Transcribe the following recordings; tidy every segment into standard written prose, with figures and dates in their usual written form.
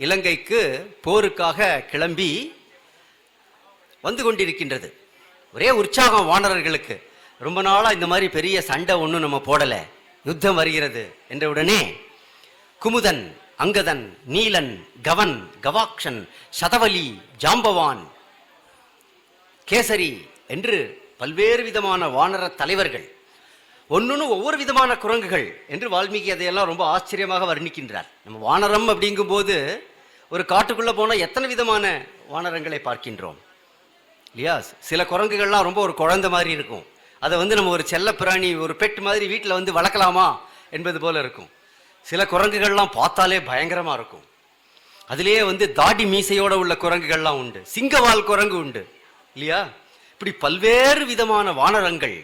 இலங்கைக்கு போருக்காக கிளம்பி வந்து கொண்டிருக்கின்றது. ஒரே உற்சாகம் வானரர்களுக்கு. ரொம்ப நாளாக இந்த மாதிரி பெரிய சண்டை ஒன்றும் நம்ம போடலை, யுத்தம் வருகிறது என்ற உடனே குமுதன், அங்கதன், நீலன், கவன், கவாக்ஷன், சதவலி, ஜாம்பவான், கேசரி என்று பல்வேறு விதமான வானர தலைவர்கள், ஒன்னொன்று ஒவ்வொரு விதமான குரங்குகள் என்று வால்மீகி அதையெல்லாம் ரொம்ப ஆச்சரியமாக வர்ணிக்கின்றார். நம்ம வானரம் அப்படிங்கும்போது ஒரு காட்டுக்குள்ளே போனால் எத்தனை விதமான வானரங்களை பார்க்கின்றோம் இல்லையா? சில குரங்குகள்லாம் ரொம்ப ஒரு குழந்தை மாதிரி இருக்கும். அதை நம்ம ஒரு செல்ல பிராணி, ஒரு பெட் மாதிரி வீட்டில் வளர்க்கலாமா என்பது போல இருக்கும். சில குரங்குகள்லாம் பார்த்தாலே பயங்கரமாக இருக்கும். அதுலேயே தாடி மீசையோட உள்ள குரங்குகள்லாம் உண்டு, சிங்கவால் குரங்கு உண்டு இல்லையா? இப்படி பல்வேறு விதமான வானரங்கள்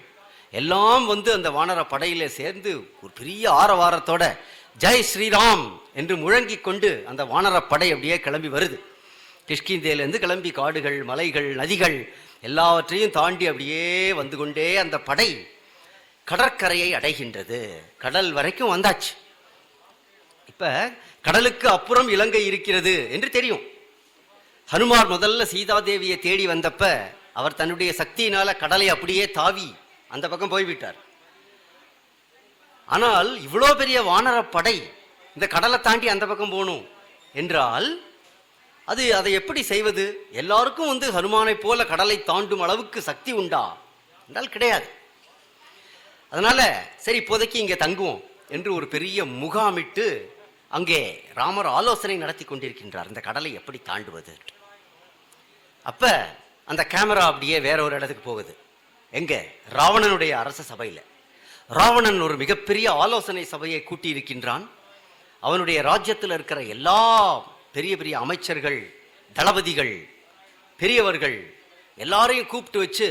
எல்லாம் அந்த வானர படையில சேர்ந்து ஒரு பெரிய ஆரவாரத்தோட ஜெய் ஸ்ரீராம் என்று முழங்கி கொண்டு அந்த வானர படை அப்படியே கிளம்பி வருது. கிஷ்கிந்தேலேருந்து கிளம்பி காடுகள், மலைகள், நதிகள் எல்லாவற்றையும் தாண்டி அப்படியே வந்து கொண்டே அந்த படை கடற்கரையை அடைகின்றது. கடல் வரைக்கும் வந்தாச்சு. இப்ப கடலுக்கு அப்புறம் இலங்கை இருக்கிறது என்று தெரியும். ஹனுமார் முதல்ல சீதாதேவியை தேடி வந்தப்ப அவர் தன்னுடைய சக்தியினால கடலை அப்படியே தாவி அந்த பக்கம் போய்விட்டார். ஆனால் இவ்வளோ பெரிய வானர படை இந்த கடலை தாண்டி அந்த பக்கம் போகணும் என்றால் அதை எப்படி செய்வது? எல்லாருக்கும் ஹனுமானை போல கடலை தாண்டும் அளவுக்கு சக்தி உண்டா என்றால் கிடையாது. அதனால சரி, இப்போதைக்கு இங்கே தங்குவோம் என்று ஒரு பெரிய முகாமிட்டு அங்கே ராமர் ஆலோசனை நடத்தி கொண்டிருக்கின்றார், இந்த கடலை எப்படி தாண்டுவது. அப்ப அந்த கேமரா அப்படியே வேற ஒரு இடத்துக்கு போகுது. எங்க? ராவணனுடைய அரச சபையில். ராவணன் ஒரு மிகப்பெரிய ஆலோசனை சபையை கூட்டி இருக்கின்றான். அவனுடைய ராஜ்யத்தில் இருக்கிற எல்லா பெரிய பெரிய அமைச்சர்கள், தளபதிகள், பெரியவர்கள் எல்லாரையும் கூப்பிட்டு வச்சு,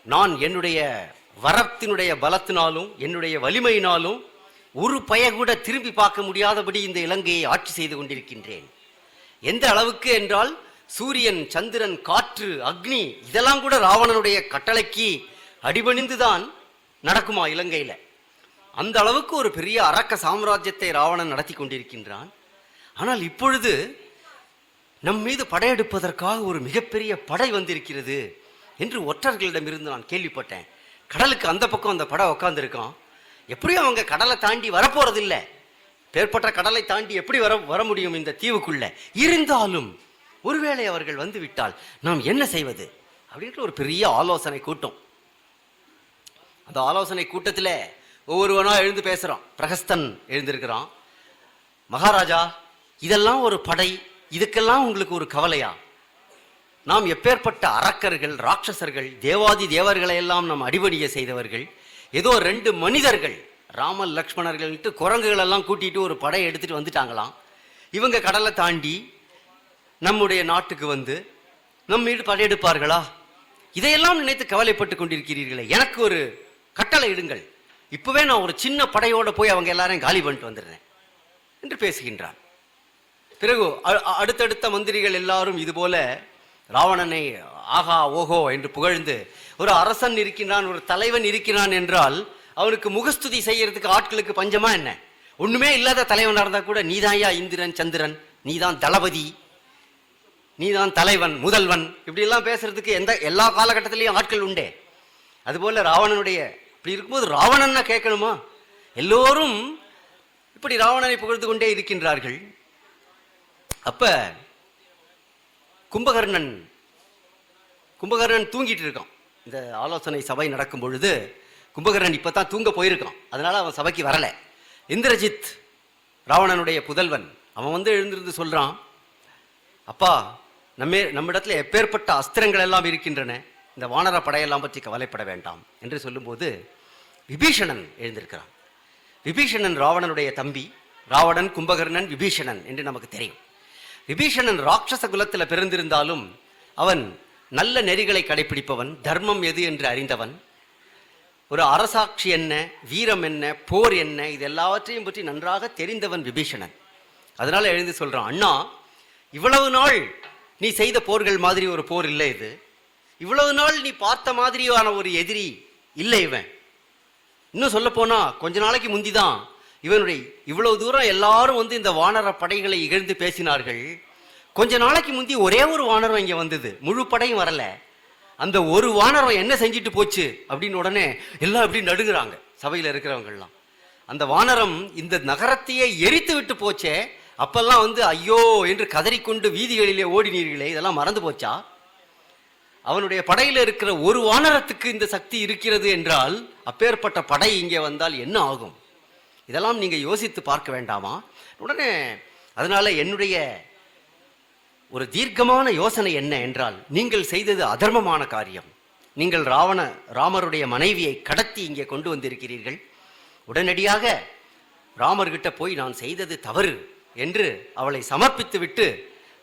நான் என்னுடைய வரத்தினுடைய பலத்தினாலும் என்னுடைய வலிமையினாலும் ஒரு பய கூட திரும்பி பார்க்க முடியாதபடி இந்த இலங்கையை ஆட்சி செய்து கொண்டிருக்கின்றேன். எந்த அளவுக்கு என்றால் சூரியன், சந்திரன், காற்று, அக்னி இதெல்லாம் கூட ராவணனுடைய கட்டளைக்கு அடிபணிந்துதான் நடக்குமா இலங்கையில? அந்த அளவுக்கு ஒரு பெரிய அரக்க சாம்ராஜ்யத்தை ராவணன் நடத்தி கொண்டிருக்கின்றான். ஆனால் இப்பொழுது நம் மீது படையெடுப்பதற்காக ஒரு மிகப்பெரிய படை வந்திருக்கிறது என்று ஒற்றர்களிடமிருந்து நான் கேள்விப்பட்டேன். கடலுக்கு அந்த பக்கம் அந்த படை உட்கார்ந்துருக்கான். எப்படியும் அவங்க கடலை தாண்டி வரப்போறதில்லை. பேர்பட்ட கடலை தாண்டி எப்படி வர முடியும் இந்த தீவுக்குள்ள? இருந்தாலும் ஒருவேளை அவர்கள் வந்து விட்டால் நாம் என்ன செய்வது அப்படின்ற ஒரு பெரிய ஆலோசனை கூட்டம். அந்த ஆலோசனை கூட்டத்தில் ஒவ்வொருவனா எழுந்து பேசுறான். பிரகஸ்தன் எழுந்திருக்கிறான். மகாராஜா, இதெல்லாம் ஒரு படை, இதுக்கெல்லாம் உங்களுக்கு ஒரு கவலையா? நாம் எப்பேற்பட்ட அரக்கர்கள், ராட்சசர்கள், தேவாதி தேவர்களை எல்லாம் நாம் அடிபணிய செய்தவர்கள். ஏதோ 2 மனிதர்கள், ராமன் லக்ஷ்மணர்கள் குரங்குகள் எல்லாம் கூட்டிட்டு ஒரு படை எடுத்துட்டு வந்துட்டாங்களாம். இவங்க கடலை தாண்டி நம்முடைய நாட்டுக்கு வந்து நம் மீது படையெடுப்பார்களா? இதையெல்லாம் நினைத்து கவலைப்பட்டு கொண்டிருக்கிறீர்களே, எனக்கு ஒரு கட்டளை இடுங்கள். இப்பவே நான் ஒரு சின்ன படையோட போய் அவங்க எல்லாரையும் காலி பண்ணிட்டு வந்துடுறேன் என்று பேசுகின்றான். பிறகு அடுத்தடுத்த மந்திரிகள் எல்லாரும் இது போல ராவணனை ஆகா ஓஹோ என்று புகழ்ந்து, ஒரு அரசன் இருக்கிறான், ஒரு தலைவன் இருக்கிறான் என்றால் அவனுக்கு முகஸ்துதி செய்யறதுக்கு ஆட்களுக்கு பஞ்சமா என்ன? ஒண்ணுமே இல்லாத தலைவனாக இருந்தா கூட நீதாயா இந்திரன், சந்திரன், நீதான் தளபதி, நீதான் தலைவன், முதல்வன், இப்படி எல்லாம் பேசுறதுக்கு எல்லா காலகட்டத்திலையும் ஆட்கள் உண்டே. அதுபோல ராவணனுடைய இப்படி இருக்கும்போது ராவணன்னா கேட்கணுமா? எல்லோரும் இப்படி ராவணனை புகழ்ந்து கொண்டே இருக்கின்றார்கள். அப்ப கும்பகர்ணன் தூங்கிட்டு இருக்கான். இந்த ஆலோசனை சபை நடக்கும் பொழுது கும்பகர்ணன் இப்பதான் தூங்க போயிருக்கான். அதனால அவன் சபைக்கு வரல. இந்திரஜித் ராவணனுடைய புதல்வன், அவன் எழுந்திருந்து சொல்றான், அப்பா, நம்மிடத்துல எப்பேற்பட்ட அஸ்திரங்கள் எல்லாம் இருக்கின்றன, இந்த வானர படையெல்லாம் பற்றி கவலைப்பட வேண்டாம் என்று சொல்லும்போது விபீஷணன் எழுந்திருக்கிறான். விபீஷணன் ராவணனுடைய தம்பி. ராவணன், கும்பகர்ணன், விபீஷணன் என்று நமக்கு தெரியும். விபீஷணன் ராட்சச குலத்தில் பிறந்திருந்தாலும் அவன் நல்ல நெறிகளை கடைபிடிப்பவன், தர்மம் எது என்று அறிந்தவன், ஒரு அரசாட்சி என்ன, வீரம் என்ன, போர் என்ன, இது எல்லாவற்றையும் பற்றி நன்றாக தெரிந்தவன் விபீஷணன். அதனால எழுந்து சொல்றான், அண்ணா, இவ்வளவு நாள் நீ செய்த போர்கள் மாதிரி ஒரு போர் இல்லை இது. இவ்வளவு நாள் நீ பார்த்த மாதிரியான ஒரு எதிரி இல்லை இவன். இன்னும் சொல்ல போனா கொஞ்ச நாளைக்கு முந்திதான் இவனுடைய இவ்வளவு தூரம் எல்லாரும் வந்து இந்த வானர படைகளை இகழ்ந்து பேசினார்கள். கொஞ்ச நாளைக்கு முந்தி ஒரே ஒரு வானரம் இங்க வந்தது, முழு படையும் வரல. அந்த ஒரு வானரம் என்ன செஞ்சுட்டு போச்சு அப்படின்னு உடனே எல்லாம் எப்படி நடுங்குறாங்க சபையில் இருக்கிறவங்கெல்லாம். அந்த வானரம் இந்த நகரத்தையே எரித்து விட்டு போச்சே, அப்பெல்லாம் வந்து ஐயோ என்று கதறிக்கொண்டு வீதிகளிலே ஓடினீர்களே, இதெல்லாம் மறந்து போச்சா? அவனுடைய படையில இருக்கிற ஒரு வானரத்துக்கு இந்த சக்தி இருக்கிறது என்றால் அப்பேற்பட்ட படை இங்கே வந்தால் என்ன ஆகும்? இதெல்லாம் நீங்க யோசித்து பார்க்க வேண்டாமா? உடனே அதனால என்னுடைய ஒரு தீர்க்கமான யோசனை என்ன என்றால், நீங்கள் செய்தது அதர்மமான காரியம். நீங்கள் ராமருடைய மனைவியை கடத்தி இங்கே கொண்டு வந்திருக்கிறீர்கள். உடனடியாக ராமர்கிட்ட போய் நான் செய்தது தவறு என்று அவளை சமர்ப்பித்து விட்டு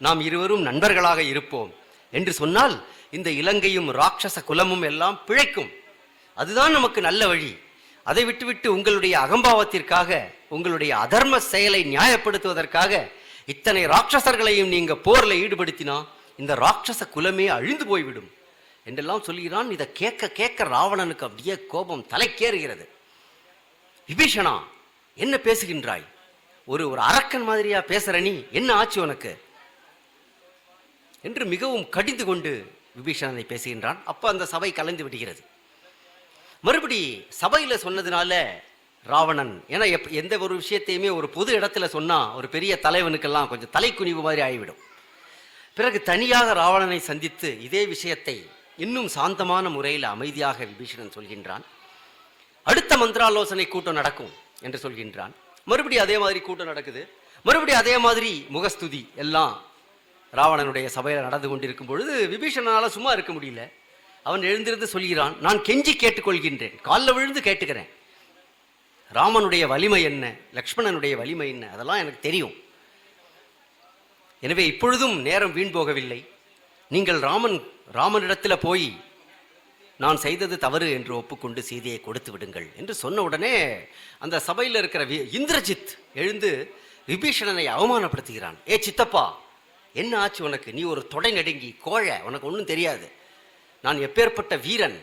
நாம் இருவரும் நண்பர்களாக இருப்போம் என்று சொன்னால் இந்த இலங்கையும் ராட்சச குலமும் எல்லாம் பிழைக்கும். அதுதான் நமக்கு நல்ல வழி. அதை விட்டுவிட்டு உங்களுடைய அகம்பாவத்திற்காக, உங்களுடைய அதர்ம செயலை நியாயப்படுத்துவதற்காக இத்தனை ராட்சசர்களையும் நீங்க போர்ல ஈடுபடுத்தினா இந்த ராட்சச குலமே அழிந்து போய்விடும் என்றெல்லாம் சொல்கிறான். இதை கேட்க கேட்க ராவணனுக்கு அப்படியே கோபம் தலைக்கேறுகிறது. விபீஷணா, என்ன பேசுகின்றாய்? ஒரு அரக்கன் மாதிரியா பேசுற நீ? என்ன ஆச்சு உனக்கு என்று மிகவும் கடிந்து கொண்டு விபீஷணனை பேசுகின்றான். அப்ப அந்த சபை கலைந்து விடுகிறது. மறுபடி சபையில சொன்னதுனால ராவணன், ஏன்னா எந்த ஒரு விஷயத்தையுமே ஒரு பொது இடத்துல சொன்னா ஒரு பெரிய தலைவனுக்கெல்லாம் கொஞ்சம் தலைக்குனிவு மாதிரி ஆகிவிடும். பிறகு தனியாக ராவணனை சந்தித்து இதே விஷயத்தை இன்னும் சாந்தமான முறையில் அமைதியாக விபீஷணன் சொல்கின்றான். அடுத்த மந்திராலோசனை கூட்டம் நடக்கும் என்று சொல்கின்றான். மறுபடியும் அதே மாதிரி கூட்டம் நடக்குது. மறுபடியும் அதே மாதிரி முகஸ்துதி எல்லாம் ராவணனுடைய சபையில் நடந்து கொண்டிருக்கும் பொழுது விபீஷணனால சும்மா இருக்க முடியல. அவன் எழுந்திருந்து சொல்கிறான், நான் கெஞ்சி கேட்டுக்கொள்கின்றேன், காலில் விழுந்து கேட்டுக்கிறேன். ராமனுடைய வலிமை என்ன, லக்ஷ்மணனுடைய வலிமை என்ன, அதெல்லாம் எனக்கு தெரியும். எனவே இப்பொழுதும் நேரம் வீண் போகவில்லை. நீங்கள் ராமனிடத்தில் போய் நான் செய்தது தவறு என்று ஒப்புக்கொண்டு சீதையை கொடுத்து விடுங்கள் என்று சொன்ன உடனே அந்த சபையில் இருக்கிற இந்திரஜித் எழுந்து விபீஷணனை அவமானப்படுத்துகிறான். ஏ சித்தப்பா, என்ன ஆச்சு உனக்கு? நீ ஒரு தொடை நடுங்கி கோழை, உனக்கு ஒன்றும் தெரியாது, நான் எப்பேற்பட்ட வீரன்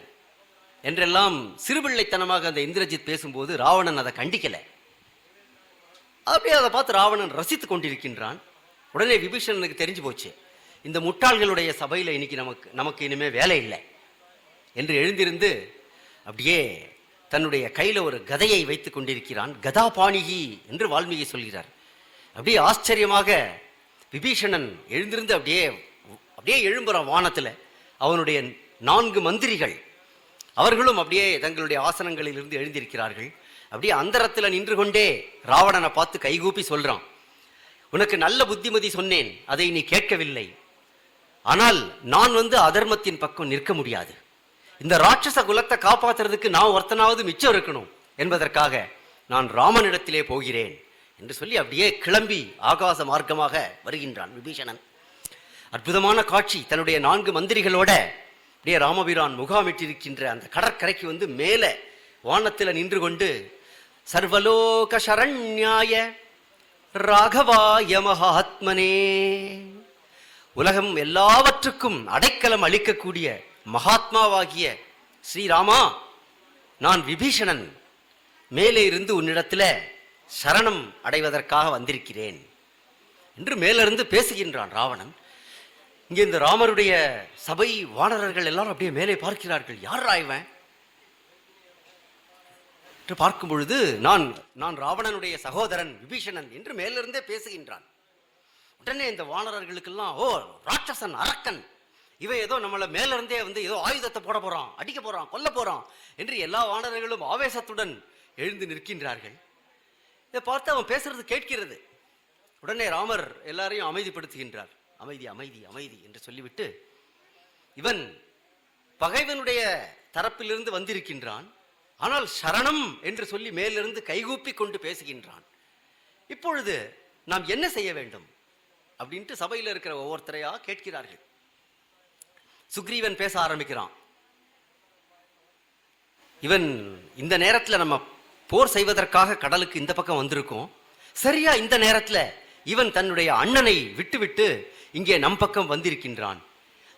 என்றெல்லாம் சிறுபிள்ளைத்தனமாக அந்த இந்திரஜித் பேசும்போது ராவணன் அதை கண்டிக்கல. அப்படியே அதை பார்த்து ராவணன் ரசித்து கொண்டிருக்கின்றான். உடனே விபீஷணனுக்கு தெரிஞ்சு போச்சு, இந்த முட்டாள்களுடைய சபையில் இன்னைக்கு நமக்கு இனிமே வேலை இல்லை என்று எழுந்திருந்து அப்படியே தன்னுடைய கையில் ஒரு கதையை வைத்து கொண்டிருக்கிறான். கதாபாணிகி என்று வால்மீகி சொல்கிறார். அப்படியே ஆச்சரியமாக விபீஷணன் எழுந்திருந்து அப்படியே எழும்புறான் வானத்தில். அவனுடைய 4 மந்திரிகள் அவர்களும் அப்படியே தங்களுடைய ஆசனங்களில் இருந்து எழுந்திருக்கிறார்கள். அப்படியே அந்தரத்தில் நின்று கொண்டே ராவணனை பார்த்து கைகூப்பி சொல்றான், உனக்கு நல்ல புத்திமதி சொன்னேன், அதை நீ கேட்கவில்லை. ஆனால் நான் அதர்மத்தின் பக்கம் நிற்க முடியாது. இந்த ராட்சச குலத்தை காப்பாற்றுறதுக்கு நான் ஒருத்தனாவது மிச்சம் இருக்கணும் என்பதற்காக நான் ராமனிடத்திலே போகிறேன் என்று சொல்லி அப்படியே கிளம்பி ஆகாச மார்க்கமாக வருகின்றான் விபீஷணன். அற்புதமான காட்சி. தன்னுடைய 4 மந்திரிகளோட அப்படியே ராமபிரான் முகாமிட்டிருக்கின்ற அந்த கடற்கரைக்கு மேலே வானத்தில் நின்று கொண்டு சர்வலோக சரண்யாய ராகவாய மகாத்மனே, உலகம் எல்லாவற்றுக்கும் அடைக்கலம் அளிக்கக்கூடிய மகாத்மாவாகிய ஸ்ரீராமா, நான் விபீஷணன் மேலே இருந்து உன்னிடத்தில் சரணம் அடைவதற்காக வந்திருக்கிறேன் என்று மேலிருந்து பேசுகின்றான் ராவணன். இங்கே இந்த ராமருடைய சபை வானரர்கள் எல்லாரும் அப்படியே மேலே பார்க்கிறார்கள். யார் இவன் என்று பார்க்கும் பொழுது நான் ராவணனுடைய சகோதரன் விபீஷணன் என்று மேலிருந்தே பேசுகின்றான். உடனே இந்த வானரர்களுக்கெல்லாம், ஓ ராட்சசன், அரக்கன், இவன் ஏதோ நம்மளை மேலிருந்தே ஏதோ ஆயுதத்தை போட போறான், அடிக்க போறான், கொல்ல போறான் என்று எல்லா வானரர்களும் ஆவேசத்துடன் எழுந்து நிற்கின்றார்கள். இதை பார்த்து அவன் பேசுறது கேட்கிறது. உடனே ராமர் எல்லாரையும் அமைதிப்படுத்துகின்றார். அமைதி அமைதி அமைதி என்று சொல்லிவிட்டு, இவன் பகைவனுடைய தரப்பிலிருந்து வந்திருக்கின்றான், ஆனால் சரணம் என்று சொல்லி மேலிருந்து கைகூப்பி கொண்டு பேசுகின்றான். இப்பொழுது நாம் என்ன செய்ய வேண்டும் அப்படின்ட்டு சபையில் இருக்கிற ஒவ்வொருத்தரையா கேட்கிறார்கள். சுக்ரீவன் பேச ஆரம்பிக்கிறான். இவன் இந்த நேரத்தில் நம்ம போர் செய்வதற்காக கடலுக்கு இந்த பக்கம் வந்திருக்கோம். சரியா இந்த நேரத்தில் இவன் தன்னுடைய அண்ணனை விட்டுவிட்டு இங்கே நம் பக்கம் வந்திருக்கின்றான்.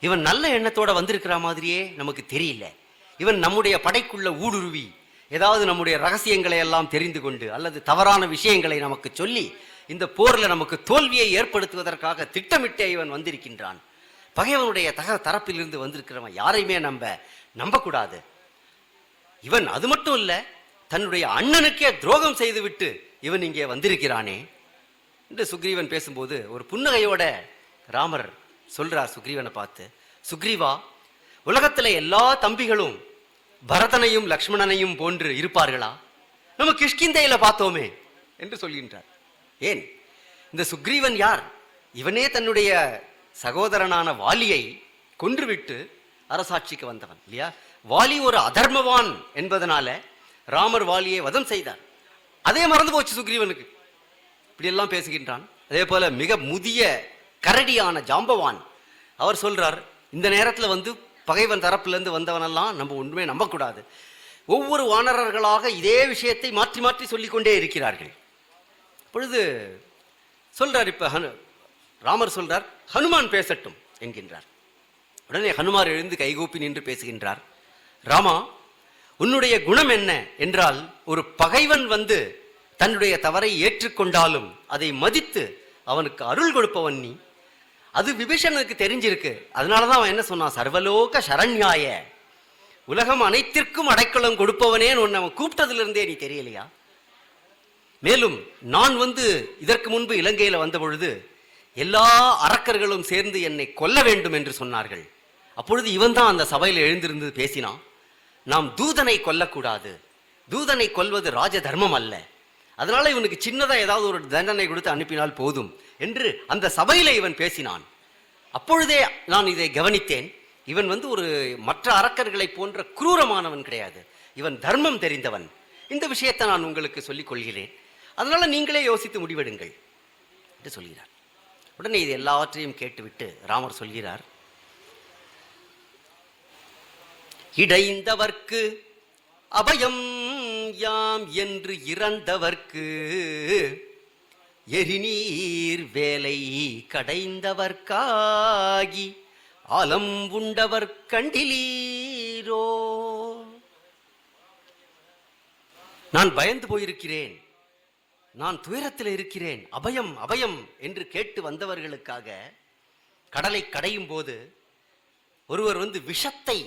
இவன் நல்ல எண்ணத்தோட வந்திருக்கிற மாதிரியே நமக்கு தெரியல. இவன் நம்முடைய படைக்குள்ள ஊடுருவி ஏதாவது நம்முடைய ரகசியங்களை எல்லாம் தெரிந்து கொண்டு அல்லது தவறான விஷயங்களை நமக்கு சொல்லி இந்த போர்ல நமக்கு தோல்வியை ஏற்படுத்துவதற்காக திட்டமிட்டே இவன் வந்திருக்கின்றான். பகைவனுடைய தரப்பிலிருந்து வந்திருக்கிறவன் யாரையுமே நம்பக்கூடாது. இவன் அது மட்டும் இல்ல, தன்னுடைய அண்ணனுக்கே துரோகம் செய்துவிட்டு இவன் இங்கே வந்திருக்கிறானே என்று சுக்ரீவன் பேசும்போது ஒரு புன்னகையோட ராமர் சொல்றார் சுக்ரீவனை பார்த்து, சுக்ரீவா, உலகத்துல எல்லா தம்பிகளும் பரதனையும் லக்ஷ்மணனையும் போன்று இருப்பார்களா? நம்ம கிஷ்கிந்தையில பார்த்தோமே என்று சொல்கின்றார். ஏன் இந்த சுக்ரீவன் யார்? இவனே தன்னுடைய சகோதரனான வாலியை கொன்றுவிட்டு அரசாட்சிக்கு வந்தவன் இல்லையா? வாலி ஒரு அதர்மவான் என்பதனால ராமர் வாலியை வதம் செய்தார். அதே மறந்து போச்சு சுக்ரீவனுக்கு. இப்படி எல்லாம் பேசுகின்றான். அதே போல மிக முதிய கரடியான ஜாம்பவான் அவர் சொல்றார், இந்த நேரத்தில் வந்து பகைவன் தரப்பிலிருந்து வந்தவனெல்லாம் நம்ம ஒன்றுமே நம்பக்கூடாது. ஒவ்வொரு வானரர்களாக இதே விஷயத்தை மாற்றி மாற்றி சொல்லிக்கொண்டே இருக்கிறார்கள். பொழுது சொல்றார், இப்ப ராமர் சொல்றார், ஹனுமான் பேசட்டும் என்கின்றார். உடனே ஹனுமார் எழுந்து கைகூப்பி நின்று பேசுகின்றார். ராமா, உன்னுடைய குணம் என்ன என்றால், ஒரு பகைவன் வந்து தன்னுடைய தவறை ஏற்றுக்கொண்டாலும் அதை மதித்து அவனுக்கு அருள் கொடுப்பவன் நீ. அது விபீஷணனுக்கு தெரிஞ்சிருக்கு. அதனாலதான் அவன் என்ன சொன்னான், சர்வலோக சரண்யாய, உலகம் அனைத்திற்கும் அடைக்கலம் கொடுப்பவனே உன்னை அவன் கூப்பிட்டதுல இருந்தே நீ தெரியலையா? மேலும் நான் வந்து இதற்கு முன்பு இலங்கையில வந்த பொழுது எல்லா அரக்கர்களும் சேர்ந்து என்னை கொல்ல வேண்டும் என்று சொன்னார்கள். அப்பொழுது இவன் தான் அந்த சபையில் எழுந்திருந்து பேசினான், நாம் தூதனை கொல்லக்கூடாது, தூதனை கொல்வது ராஜ தர்மம் அல்ல, அதனால இவனுக்கு சின்னதா ஏதாவது ஒரு தண்டனை கொடுத்து அனுப்பினால் போதும் என்று அந்த சபையில இவன் பேசினான். அப்பொழுதே நான் இதை கவனித்தேன். இவன் வந்து ஒரு மற்ற அரக்கர்களை போன்ற குரூரமானவன் கிடையாது, இவன் தர்மம் தெரிந்தவன். இந்த விஷயத்தை நான் உங்களுக்கு சொல்லிக் கொள்கிறேன், அதனால நீங்களே யோசித்து முடிவெடுங்கள் என்று சொல்கிறார். உடனே இது எல்லாவற்றையும் கேட்டுவிட்டு ராமர் சொல்கிறார், இடைந்தவர்க்கு அபயம் யாம் என்று இறந்தவர்க்கு எரிநீர் வேலை கடைந்தவர்க்காகி ஆலம் உண்டவர் கண்டிலீரோ. நான் பயந்து போயிருக்கிறேன், நான் துயரத்தில் இருக்கிறேன், அபயம் அபயம் என்று கேட்டு வந்தவர்களுக்காக கடலை கடையும் போது ஒருவர் வந்து விஷத்தை,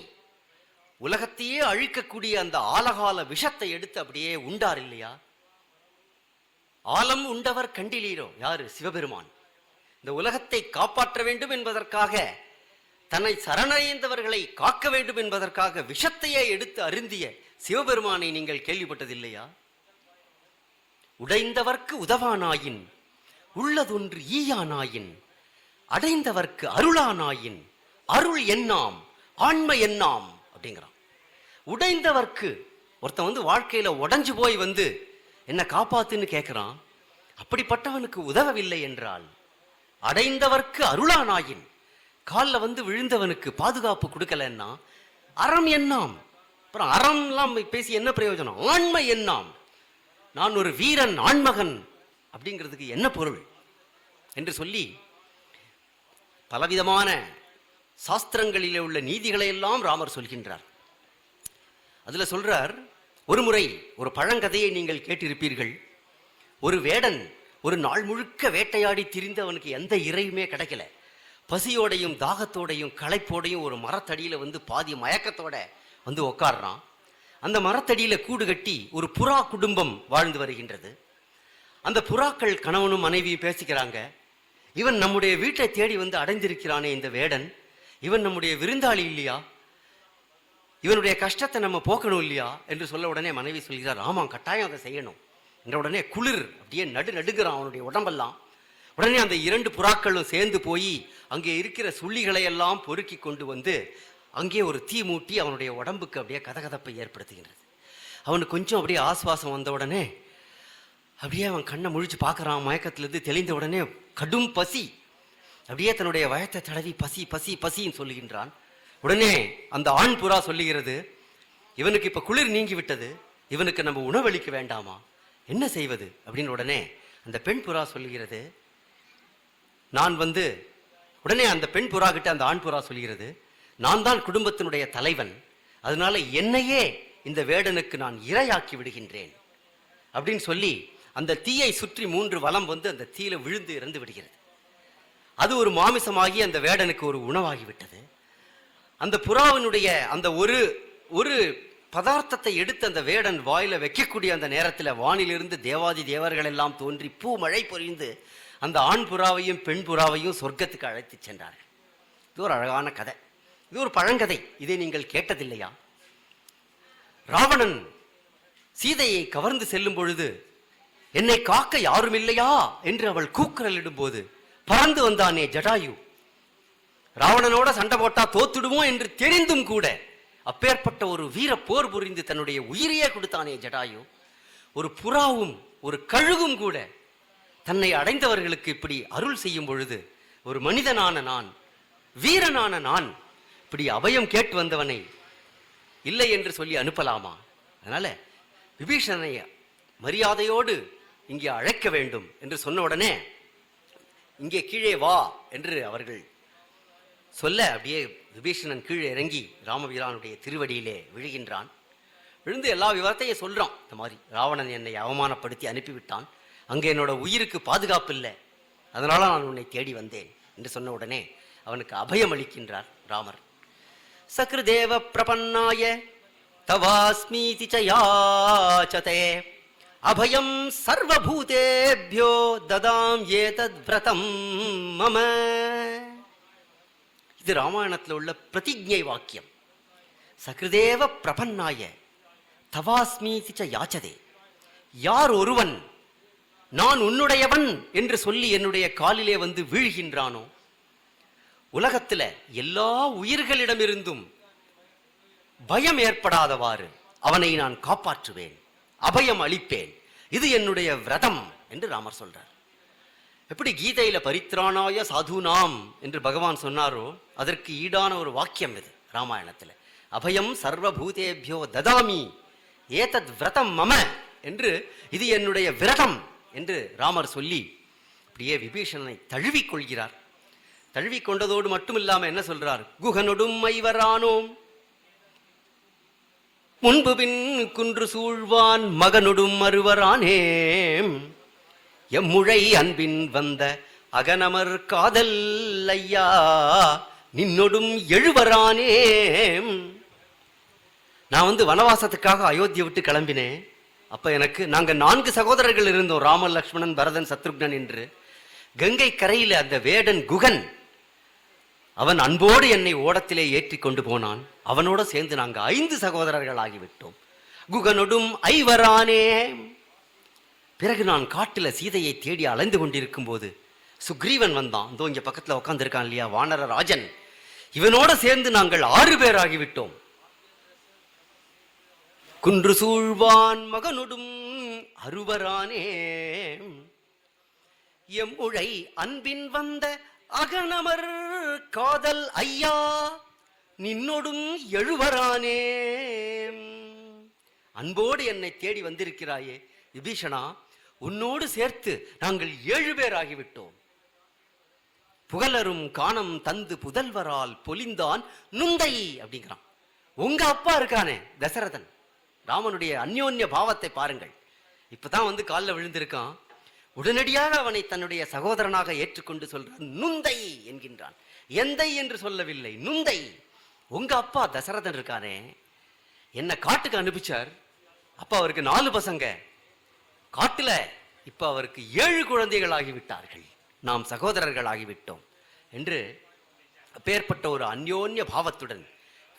உலகத்தையே அழிக்கக்கூடிய அந்த ஆலகால விஷத்தை எடுத்து அப்படியே உண்டார் இல்லையா? ஆலம் உண்டவர் கண்டிலீரோ, யாரு? சிவபெருமான். இந்த உலகத்தை காப்பாற்ற வேண்டும் என்பதற்காக, தன்னை சரணடைந்தவர்களை காக்க வேண்டும் என்பதற்காக விஷத்தையே எடுத்து அருந்திய சிவபெருமானை நீங்கள் கேள்விப்பட்டதில்லையா? உடைந்தவர்க்கு உதவானாயின் உள்ளதொன்று ஈயானாயின் அடைந்தவர்க்கு அருளானாயின் அருள் என்னாம் ஆண்மை என்னாம் அப்படிங்கிறான். உடைந்தவர்க்கு, ஒருத்தன் வந்து வாழ்க்கையில உடைஞ்சு போய் வந்து என்ன காப்பாத்துன்னு கேட்கிறான், அப்படிப்பட்டவனுக்கு உதவவில்லை என்றால் அடைந்தவர்க்கு அருளானாயின், காலில் வந்து விழுந்தவனுக்கு பாதுகாப்பு கொடுக்கலன்னா அறம் என்னாம். அப்புறம் அறம்லாம் பேசி என்ன பிரயோஜனம்? ஆண்மை என்னாம், நான் ஒரு வீரன் ஆண்மகன் அப்படிங்கிறதுக்கு என்ன பொருள் என்று சொல்லி பலவிதமான சாஸ்திரங்களிலே உள்ள நீதிகளை எல்லாம் ராமர் சொல்கின்றார். அதுல சொல்றார், ஒரு முறை ஒரு பழங்கதையை நீங்கள் கேட்டிருப்பீர்கள். ஒரு வேடன் ஒரு நாள் முழுக்க வேட்டையாடி திரிந்து அவனுக்கு எந்த இறையுமே கிடைக்கல. பசியோடையும் தாகத்தோடையும் களைப்போடையும் ஒரு மரத்தடியில வந்து பாதி மயக்கத்தோட வந்து உட்கார்றான். அந்த மரத்தடியில கூடு கட்டி ஒரு புறா குடும்பம் வாழ்ந்து வருகின்றது. அந்த புறாக்கள் கணவனும் மனைவியும் பேசிக்கிறாங்க, இவன் நம்முடைய வீட்டை தேடி வந்து அடைந்திருக்கிறானே இந்த வேடன், இவன் நம்முடைய விருந்தாளி இல்லையா, இவனுடைய கஷ்டத்தை நம்ம போக்கணும் இல்லையா என்று சொல்ல உடனே மனைவி சொல்கிறார், ஆமாம் கட்டாயம் அதை செய்யணும் என்ற உடனே குளிர் அப்படியே நடுநடுகிறான் அவனுடைய உடம்பெல்லாம். உடனே அந்த இரண்டு புறாக்களும் சேர்ந்து போய் அங்கே இருக்கிற சுள்ளிகளை எல்லாம் பொறுக்கி கொண்டு வந்து அங்கே ஒரு தீ மூட்டி அவனுடைய உடம்புக்கு அப்படியே கதகதப்பை ஏற்படுத்துகின்றது. அவனுக்கு கொஞ்சம் அப்படியே ஆஸ்வாசம் வந்த உடனே அப்படியே அவன் கண்ணை முழிச்சு பார்க்குறான். மயக்கத்திலிருந்து தெளிந்த உடனே கடும் பசி, அப்படியே தன்னுடைய வயத்தை தடவி பசி பசி பசின்னு சொல்லுகின்றான். உடனே அந்த ஆண் புறா சொல்லுகிறது, இவனுக்கு இப்ப குளிர் நீங்கி விட்டது, இவனுக்கு நம்ம உணவளிக்க வேண்டாமா, என்ன செய்வது அப்படின்னு. உடனே அந்த பெண் புறா சொல்லுகிறது, நான் வந்து, உடனே அந்த பெண் புறா கிட்ட அந்த ஆண் புறா சொல்லுகிறது, நான் தான் குடும்பத்தினுடைய தலைவன், அதனால என்னையே இந்த வேடனுக்கு நான் இரையாக்கி விடுகின்றேன் அப்படின்னு சொல்லி அந்த தீயை சுற்றி 3 வலம் வந்து அந்த தீயில விழுந்து இறந்து விடுகிறது. அது ஒரு மாமிசமாகி அந்த வேடனுக்கு ஒரு உணவாகிவிட்டது. அந்த புறாவினுடைய அந்த ஒரு பதார்த்தத்தை எடுத்து அந்த வேடன் வாயில வைக்கக்கூடிய அந்த நேரத்தில் வானிலிருந்து தேவாதி தேவர்கள் எல்லாம் தோன்றி பூ மழை பொழிந்து அந்த ஆண் புறாவையும் பெண் புறாவையும் சொர்க்கத்துக்கு அழைத்து சென்றார்கள். இது ஒரு அழகான கதை. இது ஒரு பழங்கதை. இதை நீங்கள் கேட்டதில்லையா? ராவணன் சீதையை கவர்ந்து செல்லும் பொழுது என்னை காக்க யாரும் இல்லையா என்று அவள் கூக்குரலிடும் போது பறந்து வந்தானே ஜடாயு. ராவணனோட சண்டை போட்டா தோத்துடுவோம் என்று தெரிந்தும் கூட அப்பேற்பட்ட ஒரு வீர போர் புரிந்து தன்னுடைய உயிரையே கொடுத்தானே ஜடாயு. ஒரு புறாவும் ஒரு கழுகும் கூட தன்னை அடைந்தவர்களுக்கு இப்படி அருள் செய்யும் பொழுது ஒரு மனிதனான நான், வீரனான நான், இப்படி அபயம் கேட்டு வந்தவனை இல்லை என்று சொல்லி அனுப்பலாமா? அதனால விபீஷணனை மரியாதையோடு இங்கே அழைக்க வேண்டும் என்று சொன்ன உடனே இங்கே கீழே வா என்று அவர்கள் சொல்ல அப்படியே விபீஷணன் கீழே இறங்கி ராமபிரானுடைய திருவடியிலே விழுகின்றான். விழுந்து எல்லா விவரத்தையும் சொல்றான். இந்த மாதிரி ராவணன் என்னை அவமானப்படுத்தி அனுப்பிவிட்டான், அங்கே என்னோட உயிருக்கு பாதுகாப்பு இல்லை, அதனால நான் உன்னை தேடி வந்தேன் என்று சொன்ன உடனே அவனுக்கு அபயம் அளிக்கின்றார் ராமர். சக்ருதேவ பிரபன்னாய தவாஸ்மீதி ச யாசதே அபயம் சர்வபூதேப்யோ ததாம் ஏதத் விரதம் மம. இது ராமாயணத்தில் உள்ள பிரதிஜை வாக்கியம். சக்ருதேவ பிரபன்னாய தவாஸ்மீதி ச யாச்சதே. யார் ஒருவன் நான் உன்னுடையவன் என்று சொல்லி என்னுடைய காலிலே வந்து வீழ்கின்றானோ, உலகத்தில் எல்லா உயிர்களிடமிருந்தும் பயம் ஏற்படாதவாறு அவனை நான் காப்பாற்றுவேன், அபயம் அளிப்பேன். இது என்னுடைய விரதம் என்று ராமர் சொல்றார். எப்படி கீதையில பரித்ராணாய சாதுனாம் என்று பகவான் சொன்னாரோ அதற்கு ஈடான ஒரு வாக்கியம் இது ராமாயணத்தில். அபயம் சர்வபூதேபியோ ததாமி ஏதத் விரதம் மம என்று, இது என்னுடைய விரதம் என்று ராமர் சொல்லி அப்படியே விபீஷணனை தழுவிக் கொள்கிறார். தழுவிக்கொண்டதோடு மட்டும் இல்லாம என்ன சொல்றார்? குகனொடும் மைவரானோம் முன்பு பின் குன்று சூழ்வான் மகனொடும் மறுவரானேம் எம்முழை அன்பின் வந்த அகனமர் காதல் ஐயா நின்னொடும் எழுவரானேம். நான் வனவாசத்துக்காக அயோத்தியை விட்டு கிளம்பினேன். அப்ப நாங்க 4 சகோதரர்கள் இருந்தோம், ராமன், லக்ஷ்மணன், பரதன், சத்ருக்னன் என்று. கங்கை கரையில அந்த வேடன் குகன் அவன் அன்போடு என்னை ஓடத்திலே ஏற்றி கொண்டு போனான். அவனோட சேர்ந்து நாங்க 5 சகோதரர்கள் ஆகிவிட்டோம். குகனொடும் ஐவரானே. பிறகு நான் காட்டுல சீதையை தேடி அலைந்து கொண்டிருக்கும் போது சுக்ரீவன் வந்தான். இதோ இங்க பக்கத்துல உட்கார்ந்து இருக்கான் இல்லையா, வானர ராஜன். இவனோட சேர்ந்து நாங்கள் 6 பேர் ஆகிவிட்டோம். குன்று சூழ்வான் மகனொடும் அருவரானே எம்முழை அன்பின் வந்த அகனமர் காதல் ஐயா நின்னொடும் எழுவரானே. அன்போடு என்னை தேடி வந்திருக்கிறாயே விபீஷணா, உன்னோடு சேர்த்து நாங்கள் 7 பேர் ஆகிவிட்டோம். புகழரும் காணம் தந்து புதல்வரால் பொலிந்தான் நுந்தை அப்படிங்கிறான். உங்க அப்பா இருக்கானே தசரதன், ராமனுடைய அந்யோன்ய பாவத்தை பாருங்கள். இப்பதான் காலில் விழுந்திருக்கான். உடனடியாக அவனை தன்னுடைய சகோதரனாக ஏற்றுக்கொண்டு சொல்றான். நுந்தை என்கின்றான். எந்தை என்று சொல்லவில்லை, நுந்தை. உங்க அப்பா தசரதன் இருக்கானே, என்ன காட்டுக்கு அனுப்பிச்சார். அப்ப அவருக்கு 4 பசங்க. காட்டுல இப்ப அவருக்கு 7 குழந்தைகள் ஆகிவிட்டார்கள். நாம் சகோதரர்கள் ஆகிவிட்டோம் என்று அப்பேற்பட்ட ஒரு அந்யோன்ய பாவத்துடன்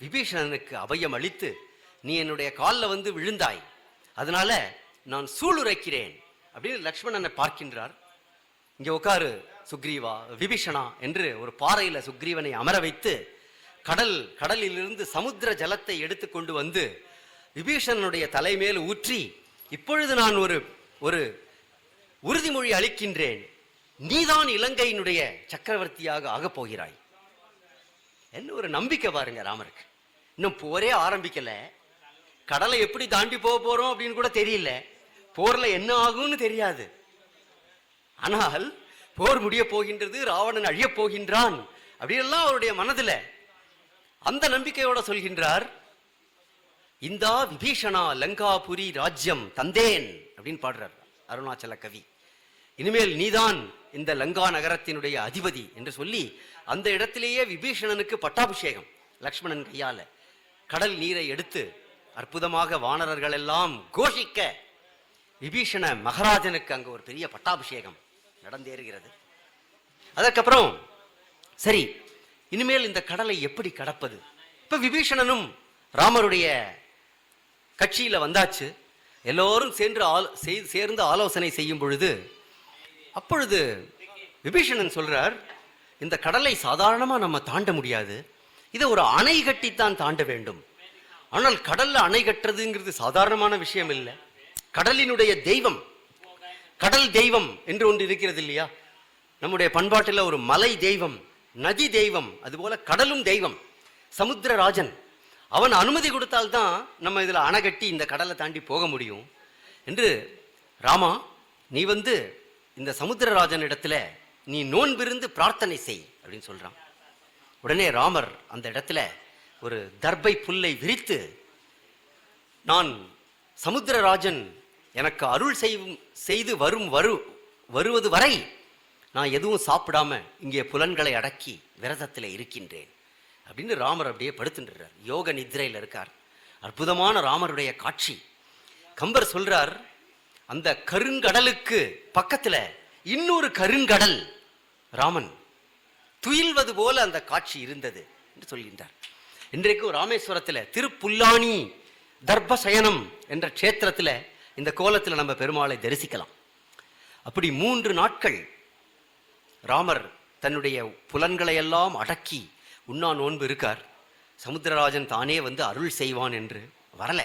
விபீஷணனுக்கு அபயம் அளித்து, நீ என்னுடைய காலில் விழுந்தாய், அதனால நான் சூளுரைக்கிறேன் அப்படின்னு லக்ஷ்மணனை பார்க்கின்றார். இங்க உட்காரு சுக்ரீவா, விபீஷணா என்று ஒரு பாறையில சுக்ரீவனை அமர வைத்து கடலிலிருந்து சமுத்திர ஜலத்தை எடுத்துக்கொண்டு வந்து விபீஷணனுடைய தலைமேல் ஊற்றி, இப்பொழுது நான் ஒரு உறுதிமொழி அளிக்கின்றேன், நீதான் இலங்கையினுடைய சக்கரவர்த்தியாக ஆகப் போகிறாய். என்ன ஒரு நம்பிக்கை பாருங்க ராமருக்கு. இன்னும் போரே ஆரம்பிக்கல, கடலை எப்படி தாண்டி போறோம் அப்படின்னு கூட தெரியல, போர்ல என்ன ஆகும்னு தெரியாது. ஆனால் போர் முடிய போகின்றது, ராவணன் அழிய போகின்றான் அப்படியெல்லாம் அவருடைய மனதில் அந்த நம்பிக்கையோட சொல்கின்றார். இந்தா விபீஷணா லங்காபுரி ராஜ்யம் தந்தேன் அப்படின்னு பாடுறார் அருணாச்சல கவி. இனிமேல் நீதான் இந்த லங்கா நகரத்தினுடைய அதிபதி என்று சொல்லி அந்த இடத்திலேயே விபீஷணனுக்கு பட்டாபிஷேகம் லக்ஷ்மணன் கையால கடல் நீரை எடுத்து அற்புதமாக வானரர்கள் எல்லாம் கோஷிக்க விபீஷண மகாராஜனுக்கு அங்க ஒரு பெரிய பட்டாபிஷேகம் நடந்தேறுகிறது. அதற்கப்புறம் சரி, இனிமேல் இந்த கடலை எப்படி கடப்பது? இப்ப விபீஷணனும் ராமருடைய கட்சியில வந்தாச்சு. எல்லோரும் சேர்ந்து ஆலோசனை செய்யும் பொழுது அப்பொழுது விபீஷணன் சொல்றார், இந்த கடலை சாதாரணமா நம்ம தாண்ட முடியாது, இதை ஒரு அணை கட்டித்தான் தாண்ட வேண்டும். ஆனால் கடல்ல அணை கட்டுறதுங்கிறது சாதாரணமான விஷயம் இல்லை. கடலினுடைய தெய்வம், கடல் தெய்வம் என்று ஒன்று இருக்கிறது இல்லையா? நம்முடைய பண்பாட்டில் ஒரு மலை தெய்வம், நதி தெய்வம், அதுபோல கடலும் தெய்வம். சமுத்திரராஜன் அவன் அனுமதி கொடுத்தால்தான் நம்ம இதுல அணை கட்டி இந்த கடலை தாண்டி போக முடியும் என்று, ராமா நீ இந்த சமுத்திரராஜன் இடத்துல நீ நோன்பிருந்து பிரார்த்தனை செய் அப்படின்னு சொல்றான். உடனே ராமர் அந்த இடத்துல ஒரு தர்பை புல்லை விரித்து, நான் சமுத்திரராஜன் எனக்கு அருள் செய்து வருவது வரை நான் எதுவும் சாப்பிடாம இங்கே புலன்களை அடக்கி விரதத்தில் இருக்கின்றேன் அப்படின்னு ராமர் அப்படியே படுத்துன்றார். யோக நித்ரையில் இருக்கார். அற்புதமான ராமருடைய காட்சி. கம்பர் சொல்றார், அந்த கருங்கடலுக்கு பக்கத்துல இன்னொரு கருங்கடல் ராமன் துயில்வது போல அந்த காட்சி இருந்தது என்று சொல்கின்றார். இன்றைக்கும் ராமேஸ்வரத்தில் திருப்புல்லானி தர்பசயனம் என்ற க்ஷேத்திரத்தில் இந்த கோலத்தில் நம்ம பெருமாளை தரிசிக்கலாம். அப்படி 3 நாட்கள் ராமர் தன்னுடைய புலன்களை எல்லாம் அடக்கி உண்ணா நோன்பு இருக்கார். சமுத்திரராஜன் தானே அருள் செய்வான் என்று வரல.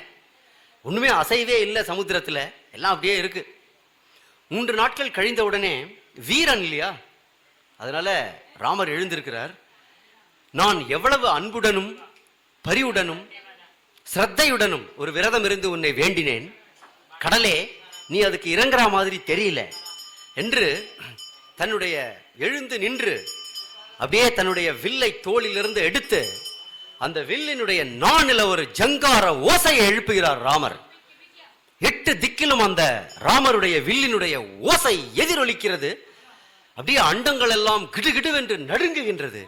ஒண்ணுமே அசைவே இல்லை சமுத்திரத்தில், எல்லாம் அப்படியே இருக்கு. 3 நாட்கள் கழிந்த உடனே வீரன் இல்லையா, அதனால ராமர் எழுந்திருக்கிறார். நான் எவ்வளவு அன்புடனும் பரிவுடனும் ஸ்ரத்தையுடனும் ஒரு விரதம் இருந்து உன்னை வேண்டினேன், கடலே நீ அதுக்கு இறங்குற மாதிரி தெரியல என்று தன்னுடைய எழுந்து நின்று அப்படியே தன்னுடைய வில்லை தோளிலிருந்து எடுத்து அந்த வில்லினுடைய நாணில ஒரு ஜங்கார ஓசையை எழுப்புகிறார் ராமர். 8 திக்கிலும் அந்த ராமருடைய வில்லினுடைய ஓசை எதிரொலிக்கிறது. அப்படியே அண்டங்கள் எல்லாம் கிடுகிடுவென்று நடுங்குகின்றது.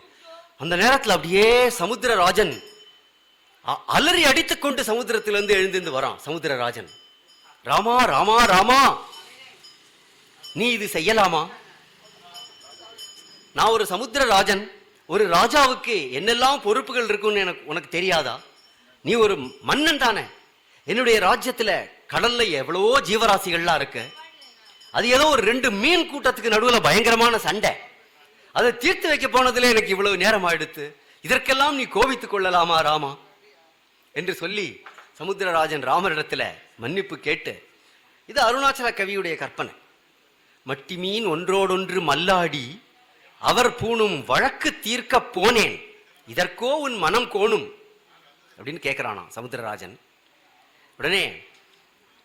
அந்த நேரத்தில் அப்படியே சமுத்திரராஜன் அலறி அடித்துக் கொண்டு சமுத்திரத்திலிருந்து எழுந்திருந்து வரான். சமுத்திரராஜன், ராமா ராமா ராமா, நீ இது செய்யலாமா? நான் ஒரு சமுத்திரராஜன், ஒரு ராஜாவுக்கு என்னெல்லாம் பொறுப்புகள் இருக்குன்னு உனக்கு தெரியாதா? நீ ஒரு மன்னன் தானே. என்னுடைய ராஜ்யத்துல கடல்ல எவ்வளவோ ஜீவராசிகள்லாம் இருக்கு. அது ஏதோ ஒரு 2 மீன் கூட்டத்துக்கு நடுவில் பயங்கரமான சண்டை, அதை தீர்த்து வைக்க போனதுல எனக்கு இவ்வளவு நேரம் ஆயிடுத்து. இதற்கெல்லாம் நீ கோபித்துக் கொள்ளலாமா ராமா என்று சொல்லி சமுத்திரராஜன் ராமரிடத்துல மன்னிப்பு கேட்டு, இது அருணாச்சல கவியுடைய கற்பனை. மட்டி மீன் ஒன்றோடொன்று மல்லாடி அவர் பூணும் வழக்கு தீர்க்க போனேன், இதற்கோ உன் மனம் கோணும் அப்படின்னு கேட்கிறானா சமுத்திரராஜன். உடனே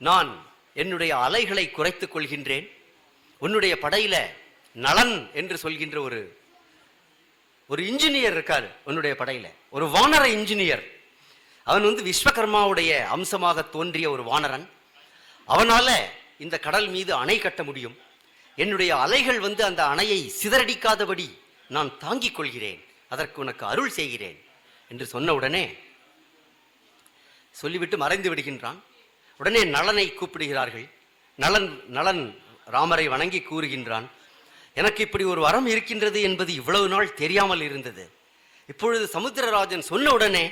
நான் என்னுடைய அலைகளை குறைத்துக் கொள்கின்றேன். உன்னுடைய படையில நலன் என்று சொல்கின்ற ஒரு இன்ஜினியர் இருக்காரு உன்னுடைய படையில, ஒரு வானர இன்ஜினியர். அவன் விஸ்வகர்மாவுடைய அம்சமாக தோன்றிய ஒரு வானரன். அவனால இந்த கடல் மீது அணை கட்ட முடியும். என்னுடைய அலைகள் அந்த அணையை சிதறடிக்காதபடி நான் தாங்கிக் கொள்கிறேன், அதற்கு உனக்கு அருள் செய்கிறேன் என்று சொன்ன உடனே சொல்லிவிட்டு மறைந்து விடுகின்றான். உடனே நலனை கூப்பிடுகிறார்கள். நலன் ராமரை வணங்கி கூறுகின்றான், எனக்கு இப்படி ஒரு வரம் இருக்கின்றது என்பது இவ்வளவு நாள் தெரியாமல் இருந்தது. இப்பொழுது சமுத்திரராஜன் சொன்ன உடனே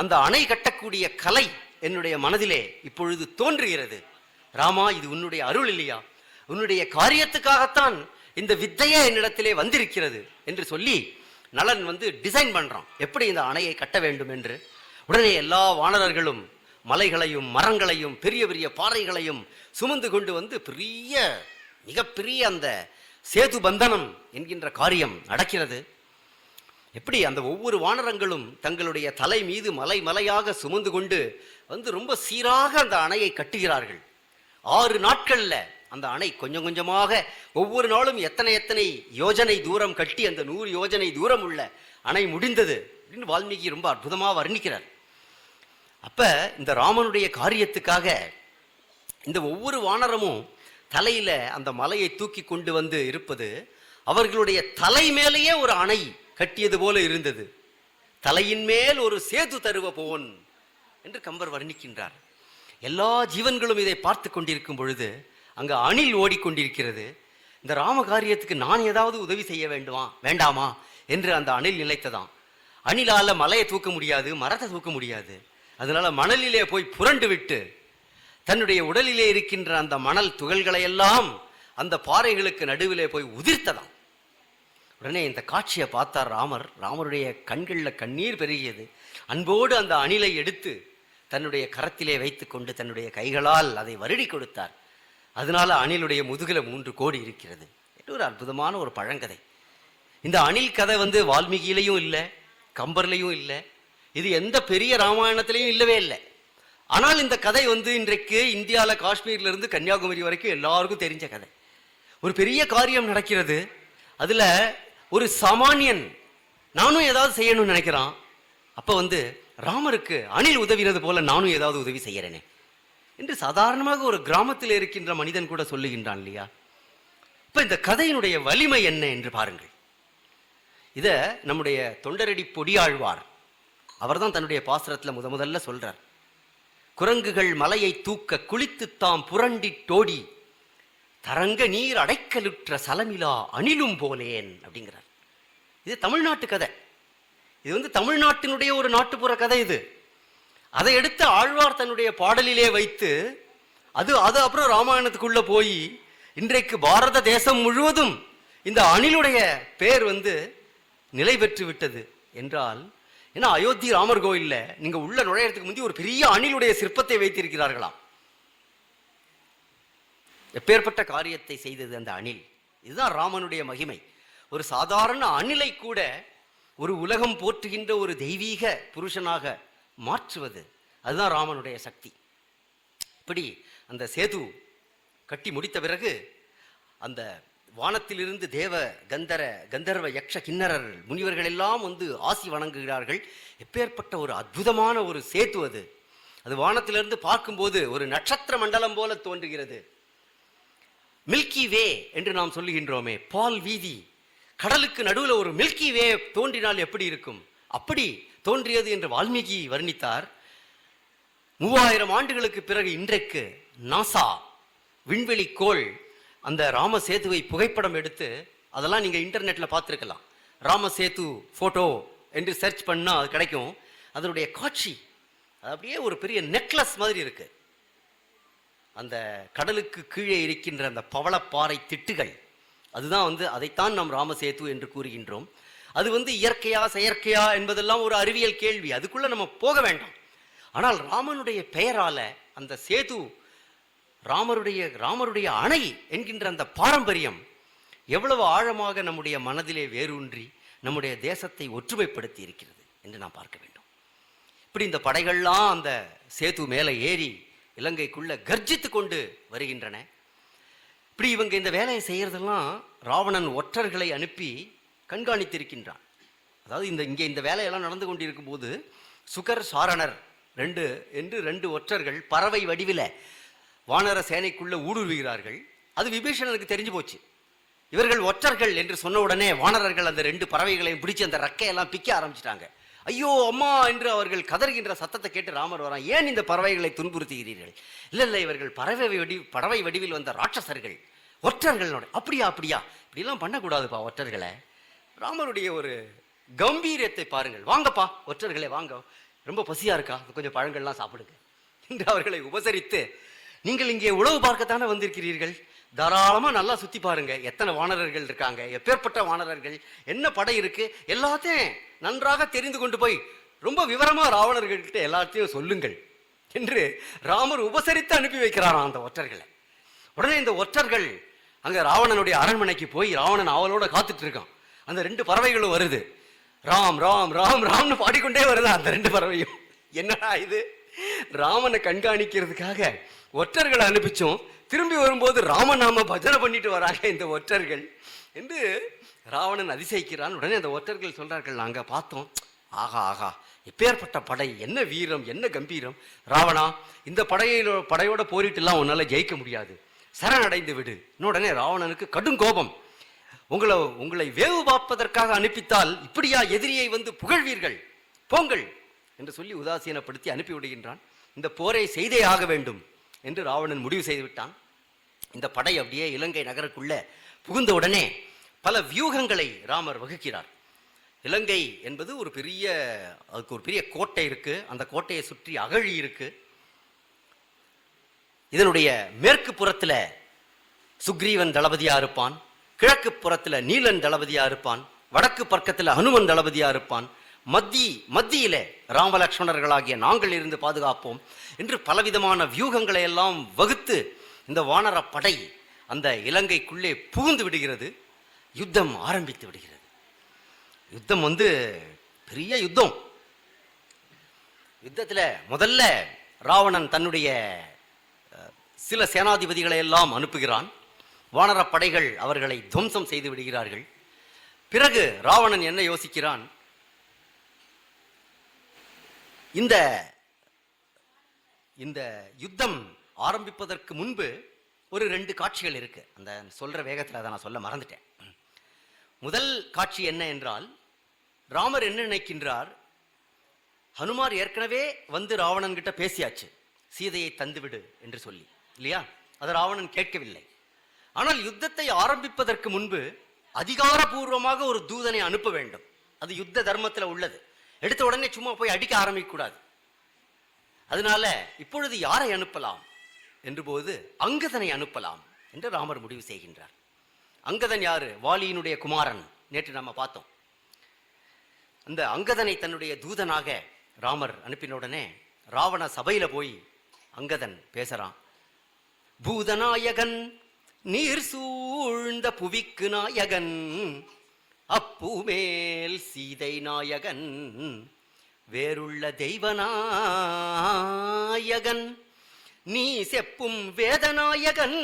அந்த அணை கட்டக்கூடிய கலை என்னுடைய மனதிலே இப்பொழுது தோன்றுகிறது. ராமா, இது உன்னுடைய அருள் இல்லையா? உன்னுடைய காரியத்துக்காகத்தான் இந்த வித்தையே என்னிடத்திலே வந்திருக்கிறது என்று சொல்லி நலன் டிசைன் பண்றான் எப்படி இந்த அணையை கட்ட வேண்டும் என்று. உடனே எல்லா வானரர்களும் மலைகளையும் மரங்களையும் பெரிய பெரிய பாறைகளையும் சுமந்து கொண்டு மிகப்பெரிய அந்த சேது பந்தனம் என்கின்ற காரியம் நடக்கிறது. எப்படி அந்த ஒவ்வொரு வானரங்களும் தங்களுடைய தலை மீது மலை மலையாக சுமந்து கொண்டு ரொம்ப சீராக அந்த அணையை கட்டுகிறார்கள். 6 நாட்கள்ல அந்த அணை கொஞ்சம் கொஞ்சமாக ஒவ்வொரு நாளும் எத்தனை யோஜனை தூரம் கட்டி அந்த 100 யோஜனை தூரம் உள்ள அணை முடிந்தது அப்படின்னு வால்மீகி ரொம்ப அற்புதமாக வர்ணிக்கிறார். அப்ப இந்த ராமனுடைய காரியத்துக்காக இந்த ஒவ்வொரு வானரமும் தலையில அந்த மலையை தூக்கி கொண்டு வந்து இருப்பது அவர்களுடைய தலை மேலேயே ஒரு அணை கட்டியது போல இருந்தது. தலையின் மேல் ஒரு சேது தருவ போன் என்று கம்பர் வர்ணிக்கின்றார். எல்லா ஜீவன்களும் இதை பார்த்து கொண்டிருக்கும் பொழுது அங்க அணில் ஓடிக்கொண்டிருக்கிறது. இந்த ராம காரியத்துக்கு நான் ஏதாவது உதவி செய்ய வேண்டாமா என்று அந்த அணில் நிலைத்ததாம். அணிலால மலையை தூக்க முடியாது, மரத்தை தூக்க முடியாது. அதனால மணலிலே போய் புரண்டு விட்டு தன்னுடைய உடலிலே இருக்கின்ற அந்த மணல் துகள்களை எல்லாம் அந்த பாறைகளுக்கு நடுவிலே போய் உதிர்த்ததாம். உடனே இந்த காட்சியை பார்த்தார் ராமர். ராமருடைய கண்களில் கண்ணீர் பெருகியது. அன்போடு அந்த அணிலை எடுத்து தன்னுடைய கரத்திலே வைத்து கொண்டு தன்னுடைய கைகளால் அதை வருடி கொடுத்தார். அதனால அணிலுடைய முதுகில 3 கோடி இருக்கிறது என்று ஒரு அற்புதமான ஒரு பழங்கதை. இந்த அணில் கதை வால்மீகியிலையும் இல்லை, கம்பர்லையும் இல்லை, இது எந்த பெரிய ராமாயணத்திலையும் இல்லவே இல்லை. ஆனால் இந்த கதை இன்றைக்கு இந்தியாவில் காஷ்மீர்ல இருந்து கன்னியாகுமரி வரைக்கும் எல்லாருக்கும் தெரிஞ்ச கதை. ஒரு பெரிய காரியம் நடக்கிறது. அதுல ஒரு சாமானியன் நானும் ஏதாவது செய்யணும்னு நினைக்கிறான். அப்ப ராமருக்கு அணில் உதவினது போல நானும் ஏதாவது உதவி செய்யறேனே என்று சாதாரணமாக ஒரு கிராமத்தில் இருக்கின்ற மனிதன் கூட சொல்லுகின்றான் இல்லையா? இப்ப இந்த கதையினுடைய வலிமை என்ன என்று பாருங்கள். இத நம்முடைய தொண்டரடி பொடியாழ்வார் அவர்தான் தன்னுடைய பாசுரத்துல முதல்ல சொல்றார். குரங்குகள் மலையை தூக்க குளித்து தாம் புரண்டி டோடி தரங்க நீர் அடைக்கலுற்ற சலமிலா அணிலும் போலேன் அப்படிங்கிறார். இது தமிழ்நாட்டு கதை. இது தமிழ்நாட்டினுடைய ஒரு நாட்டுப்புற கதை. இது அதை எடுத்து ஆழ்வார் தன்னுடைய பாடலிலே வைத்து அது அப்புறம் ராமாயணத்துக்குள்ள போய் இன்றைக்கு பாரத தேசம் முழுவதும் இந்த அணிலுடைய பேர் நிலை பெற்று விட்டது என்றால், ஏன்னா அயோத்தி ராமர் கோயில்ல நீங்க உள்ள நுழையறதுக்கு முந்தி ஒரு பெரிய அணிலுடைய சிற்பத்தை வைத்திருக்கிறார்களாம். எப்பேற்பட்ட காரியத்தை செய்தது அந்த அணில். இதுதான் ராமனுடைய மகிமை. ஒரு சாதாரண அணிலை கூட ஒரு உலகம் போற்றுகின்ற ஒரு தெய்வீக புருஷனாக மாற்றுவது, அதுதான் ராமனுடைய சக்தி. இப்படி அந்த சேது கட்டி முடித்த பிறகு அந்த வானத்திலிருந்து தேவ கந்தர்வ யக்ஷ கிண்ணறர் முனிவர்கள் எல்லாம் ஆசி வணங்குகிறார்கள். எப்பேற்பட்ட ஒரு அற்புதமான ஒரு சேது அது. அது வானத்திலிருந்து பார்க்கும்போது ஒரு நட்சத்திர மண்டலம் போல தோன்றுகிறது. மில்கி வே என்று நாம் சொல்லுகின்றோமே, பால் வீதி, கடலுக்கு நடுவில் ஒரு மில்கி வே தோன்றினால் எப்படி இருக்கும், அப்படி தோன்றியது என்று வால்மீகி வர்ணித்தார். 3000 ஆண்டுகளுக்கு பிறகு இன்றைக்கு நாசா விண்வெளி கோள் அந்த ராமசேதுவை புகைப்படம் எடுத்து, அதெல்லாம் நீங்க இன்டர்நெட்ல பார்த்துருக்கலாம். ராமசேது போட்டோ என்று சர்ச் பண்ணா அது கிடைக்கும். அதனுடைய காட்சி அது அப்படியே ஒரு பெரிய நெக்லஸ் மாதிரி இருக்கு. அந்த கடலுக்கு கீழே இருக்கின்ற அந்த பவளப்பாறை திட்டுகள், அதுதான் அதைத்தான் நாம் ராமசேது என்று கூறுகின்றோம். அது இயற்கையா செயற்கையா என்பதெல்லாம் ஒரு அறிவியல் கேள்வி, அதுக்குள்ள நம்ம போக வேண்டாம். ஆனால் ராமனுடைய பெயரால அந்த சேது, ராமருடைய அணை என்கின்ற அந்த பாரம்பரியம் எவ்வளவு ஆழமாக நம்முடைய மனதிலே வேரூன்றி நம்முடைய தேசத்தை ஒற்றுமைப்படுத்தி இருக்கிறது என்று நாம் பார்க்க வேண்டும். இப்படி இந்த படைகள்லாம் அந்த சேது மேலே ஏறி இலங்கைக்குள்ள கர்ஜித்து கொண்டு வருகின்றன. இப்படி இவங்க இந்த வேலையை செய்யறதெல்லாம் ராவணன் ஒற்றர்களை அனுப்பி கண்காணித்திருக்கின்றான். அதாவது இங்கே இந்த வேலையெல்லாம் நடந்து கொண்டிருக்கும் போது சுகர் சாரணர் ரெண்டு ஒற்றர்கள் பறவை வடிவில வானர சேனைக்குள்ள ஊடுருவுகிறார்கள். அது விபீஷணனுக்கு தெரிஞ்சு போச்சு. இவர்கள் ஒற்றர்கள் என்று சொன்ன உடனே வானரர்கள் அந்த 2 பறவைகளையும் பிடிச்சு அந்த ரெக்கையெல்லாம் பிக்க ஆரம்பிச்சிட்டாங்க. ஐயோ அம்மா என்று அவர்கள் கதறுகின்ற சத்தத்தை கேட்டு ராமர் வரான். ஏன் இந்த பறவைகளை துன்புறுத்துகிறீர்கள்? இல்லை இவர்கள் பறவை வடிவில் வந்த ராட்சசர்கள், ஒற்றர்களோட. அப்படியா இப்படிலாம் பண்ணக்கூடாதுப்பா ஒற்றர்களை. ராமருடைய ஒரு கம்பீரியத்தை பாருங்கள். வாங்கப்பா ஒற்றர்களே வாங்க, ரொம்ப பசியா இருக்கா, கொஞ்சம் பழங்கள்லாம் சாப்பிடுங்க என்று அவர்களை உபசரித்து, நீங்கள் இங்கே உளவு பார்க்கத்தானே வந்திருக்கிறீர்கள், தாராளமா நல்லா சுத்தி பாருங்க, எத்தனை வானரர்கள் இருக்காங்க, எப்பேற்பட்ட வானரர்கள், என்ன படை இருக்கு, எல்லாத்தையும் நன்றாக தெரிந்து கொண்டு போய் ரொம்ப விவரமா ராவணர்கள்கிட்ட எல்லாத்தையும் சொல்லுங்கள் என்று ராமர் உபசரித்து அனுப்பி வைக்கிறாராம் அந்த ஒற்றர்களை. உடனே இந்த ஒற்றர்கள் அங்க ராவணனுடைய அரண்மனைக்கு போய் ராவணன் அவளோட காத்துட்டு இருக்கான். அந்த 2 பறவைகளும் வருது. ராம் ராம் ராம் ராம்னு பாடிக்கொண்டே வருது அந்த 2 பறவையும். என்னடா இது, ராமனை கண்காணிக்கிறதுக்காக ஒற்றர்களை அனுப்பிச்சோம், திரும்பி வரும்போது ராமநாம பஜனை பண்ணிட்டு வராங்க இந்த ஒற்றர்கள் என்று ராவணன் அதிசயிக்கிறான். உடனே அந்த ஒற்றர்கள் சொல்றார்கள், நாங்க பார்த்தோம், ஆகா ஆகா, எப்பேற்பட்ட படை, என்ன வீரம், என்ன கம்பீரம்! ராவணா, இந்த படையோட போரிட்டுலாம் உன்னால ஜெயிக்க முடியாது, சரணடைந்து விடு. உடனே ராவணனுக்கு கடும் கோபம். உங்களை வேவு பார்ப்பதற்காக அனுப்பித்தால் இப்படியா எதிரியை வந்து புகழ்வீர்கள், போங்கள் என்று சொல்லி உதாசீனப்படுத்தி அனுப்பிவிடுகின்றான். இந்த போரை செய்தே ஆக வேண்டும் என்று ராவணன் முடிவு செய்து விட்டான். இந்த படை அப்படியே இலங்கை நகருக்குள்ள புகுந்த உடனே பல வியூகங்களை ராமர் வகுக்கிறார். இலங்கை என்பது அதுக்கு ஒரு பெரிய கோட்டை இருக்கு. அந்த கோட்டையை சுற்றி அகழி இருக்கு. இதனுடைய மேற்கு புறத்துல சுக்ரீவன் தளபதியா இருப்பான், கிழக்கு புறத்துல நீலன் தளபதியா இருப்பான், வடக்கு பக்கத்துல ஹனுமன் தளபதியா இருப்பான், மத்தியிலே ராமலக்ஷ்மணர்களாகிய நாங்கள் இருந்து பாதுகாப்போம் என்று பலவிதமான வியூகங்களை எல்லாம் வகுத்து இந்த வானர படை அந்த இலங்கைக்குள்ளே புகுந்து விடுகிறது. யுத்தம் ஆரம்பித்து விடுகிறது. யுத்தம் பெரிய யுத்தம். யுத்தத்தில் முதல்ல ராவணன் தன்னுடைய சில சேனாதிபதிகளை எல்லாம் அனுப்புகிறான். வானர படைகள் அவர்களை துவம்சம் செய்து விடுகிறார்கள். பிறகு ராவணன் என்ன யோசிக்கிறான், இந்த யுத்தம் ஆரம்பிப்பதற்கு முன்பு ஒரு 2 காட்சிகள் இருக்கு. அந்த சொல்ற வேகத்தில் அதை நான் சொல்ல மறந்துட்டேன். முதல் காட்சி என்ன என்றால், ராமர் என்ன நினைக்கின்றார், ஹனுமார் ஏற்கனவே வந்து ராவணன் கிட்ட பேசியாச்சு, சீதையை தந்துவிடு என்று சொல்லி, இல்லையா? அதை ராவணன் கேட்கவில்லை. ஆனால் யுத்தத்தை ஆரம்பிப்பதற்கு முன்பு அதிகாரபூர்வமாக ஒரு தூதனை அனுப்ப வேண்டும். அது யுத்த தர்மத்தில் உள்ளது. எடுத்த உடனே சும்மா போய் அடிக்க ஆரம்பிக்க கூடாது. அதனால இப்பொழுது யாரை அனுப்பலாம் என்று போது அங்கதனை அனுப்பலாம் என்று ராமர் முடிவு செய்கின்றார். அங்கதன் யாரு? வாலியினுடைய குமாரன். நேற்று நம்ம பார்த்தோம். அந்த அங்கதனை தன்னுடைய தூதனாக ராமர் அனுப்பின உடனே ராவண சபையில போய் அங்கதன் பேசுறான். பூதநாயகன், நீர் சூழ்ந்த புவிக்கு நாயகன், அப்பூமேல் சீதை நாயகன், வேறுள்ள தெய்வநாயகன், நீ செப்பும் வேதநாயகன்,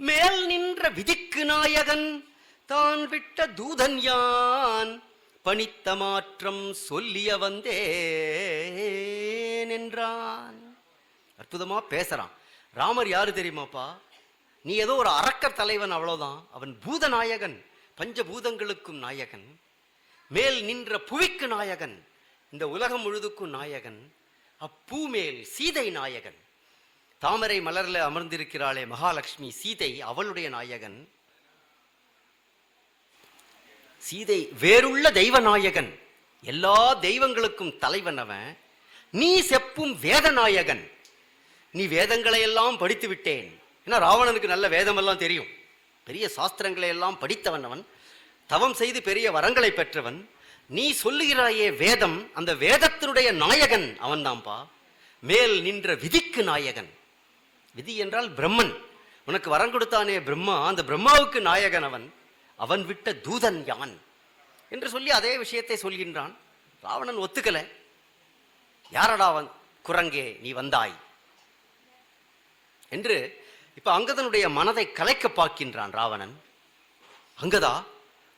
மேல் நின்ற விதிக்கு நாயகன், தான் விட்ட தூதன் யான், பணித்த மாற்றம் சொல்லிய வந்தேன் என்றான். அற்புதமா பேசுறான். ராமர் யாரு தெரியுமாப்பா? நீ ஏதோ ஒரு அரக்கர் தலைவன், அவ்வளவுதான். அவன் பூதநாயகன், பஞ்சபூதங்களுக்கும் நாயகன், மேல் நின்ற புவிக்கு நாயகன், இந்த உலகம் முழுதுக்கும் நாயகன், அப்பூமேல் சீதை நாயகன். தாமரை மலர்ல அமர்ந்திருக்கிறாளே மகாலட்சுமி சீதை, அவளுடைய நாயகன். சீதை வேறுள்ள தெய்வ நாயகன், எல்லா தெய்வங்களுக்கும் தலைவன் அவன். நீ செப்பும் வேத நாயகன், நீ வேதங்களை எல்லாம் படித்து விட்டேன். ஏன்னா ராவணனுக்கு நல்ல வேதமெல்லாம் தெரியும். பெரிய சாஸ்திரங்களை எல்லாம் படித்தவன் அவன். தவம் செய்து பெரிய வரங்களை பெற்றவன். நீ சொல்லுகிறாயே வேதம், அந்த வேதத்தினுடைய நாயகன் அவன் தான்ப்பா. மேல் நின்ற விதிக்கு நாயகன். விதி என்றால் பிரம்மன். உனக்கு வரம் கொடுத்தானே பிரம்மா, அந்த பிரம்மாவுக்கு நாயகன் அவன். அவன் விட்ட தூதன் யான் என்று சொல்லி அதே விஷயத்தை சொல்கின்றான். ராவணன் ஒத்துக்கல. யாரடா குரங்கே நீ வந்தாய் என்று இப்ப அங்கதனுடைய மனதை கலைக்க பார்க்கின்றான் ராவணன். அங்கதா,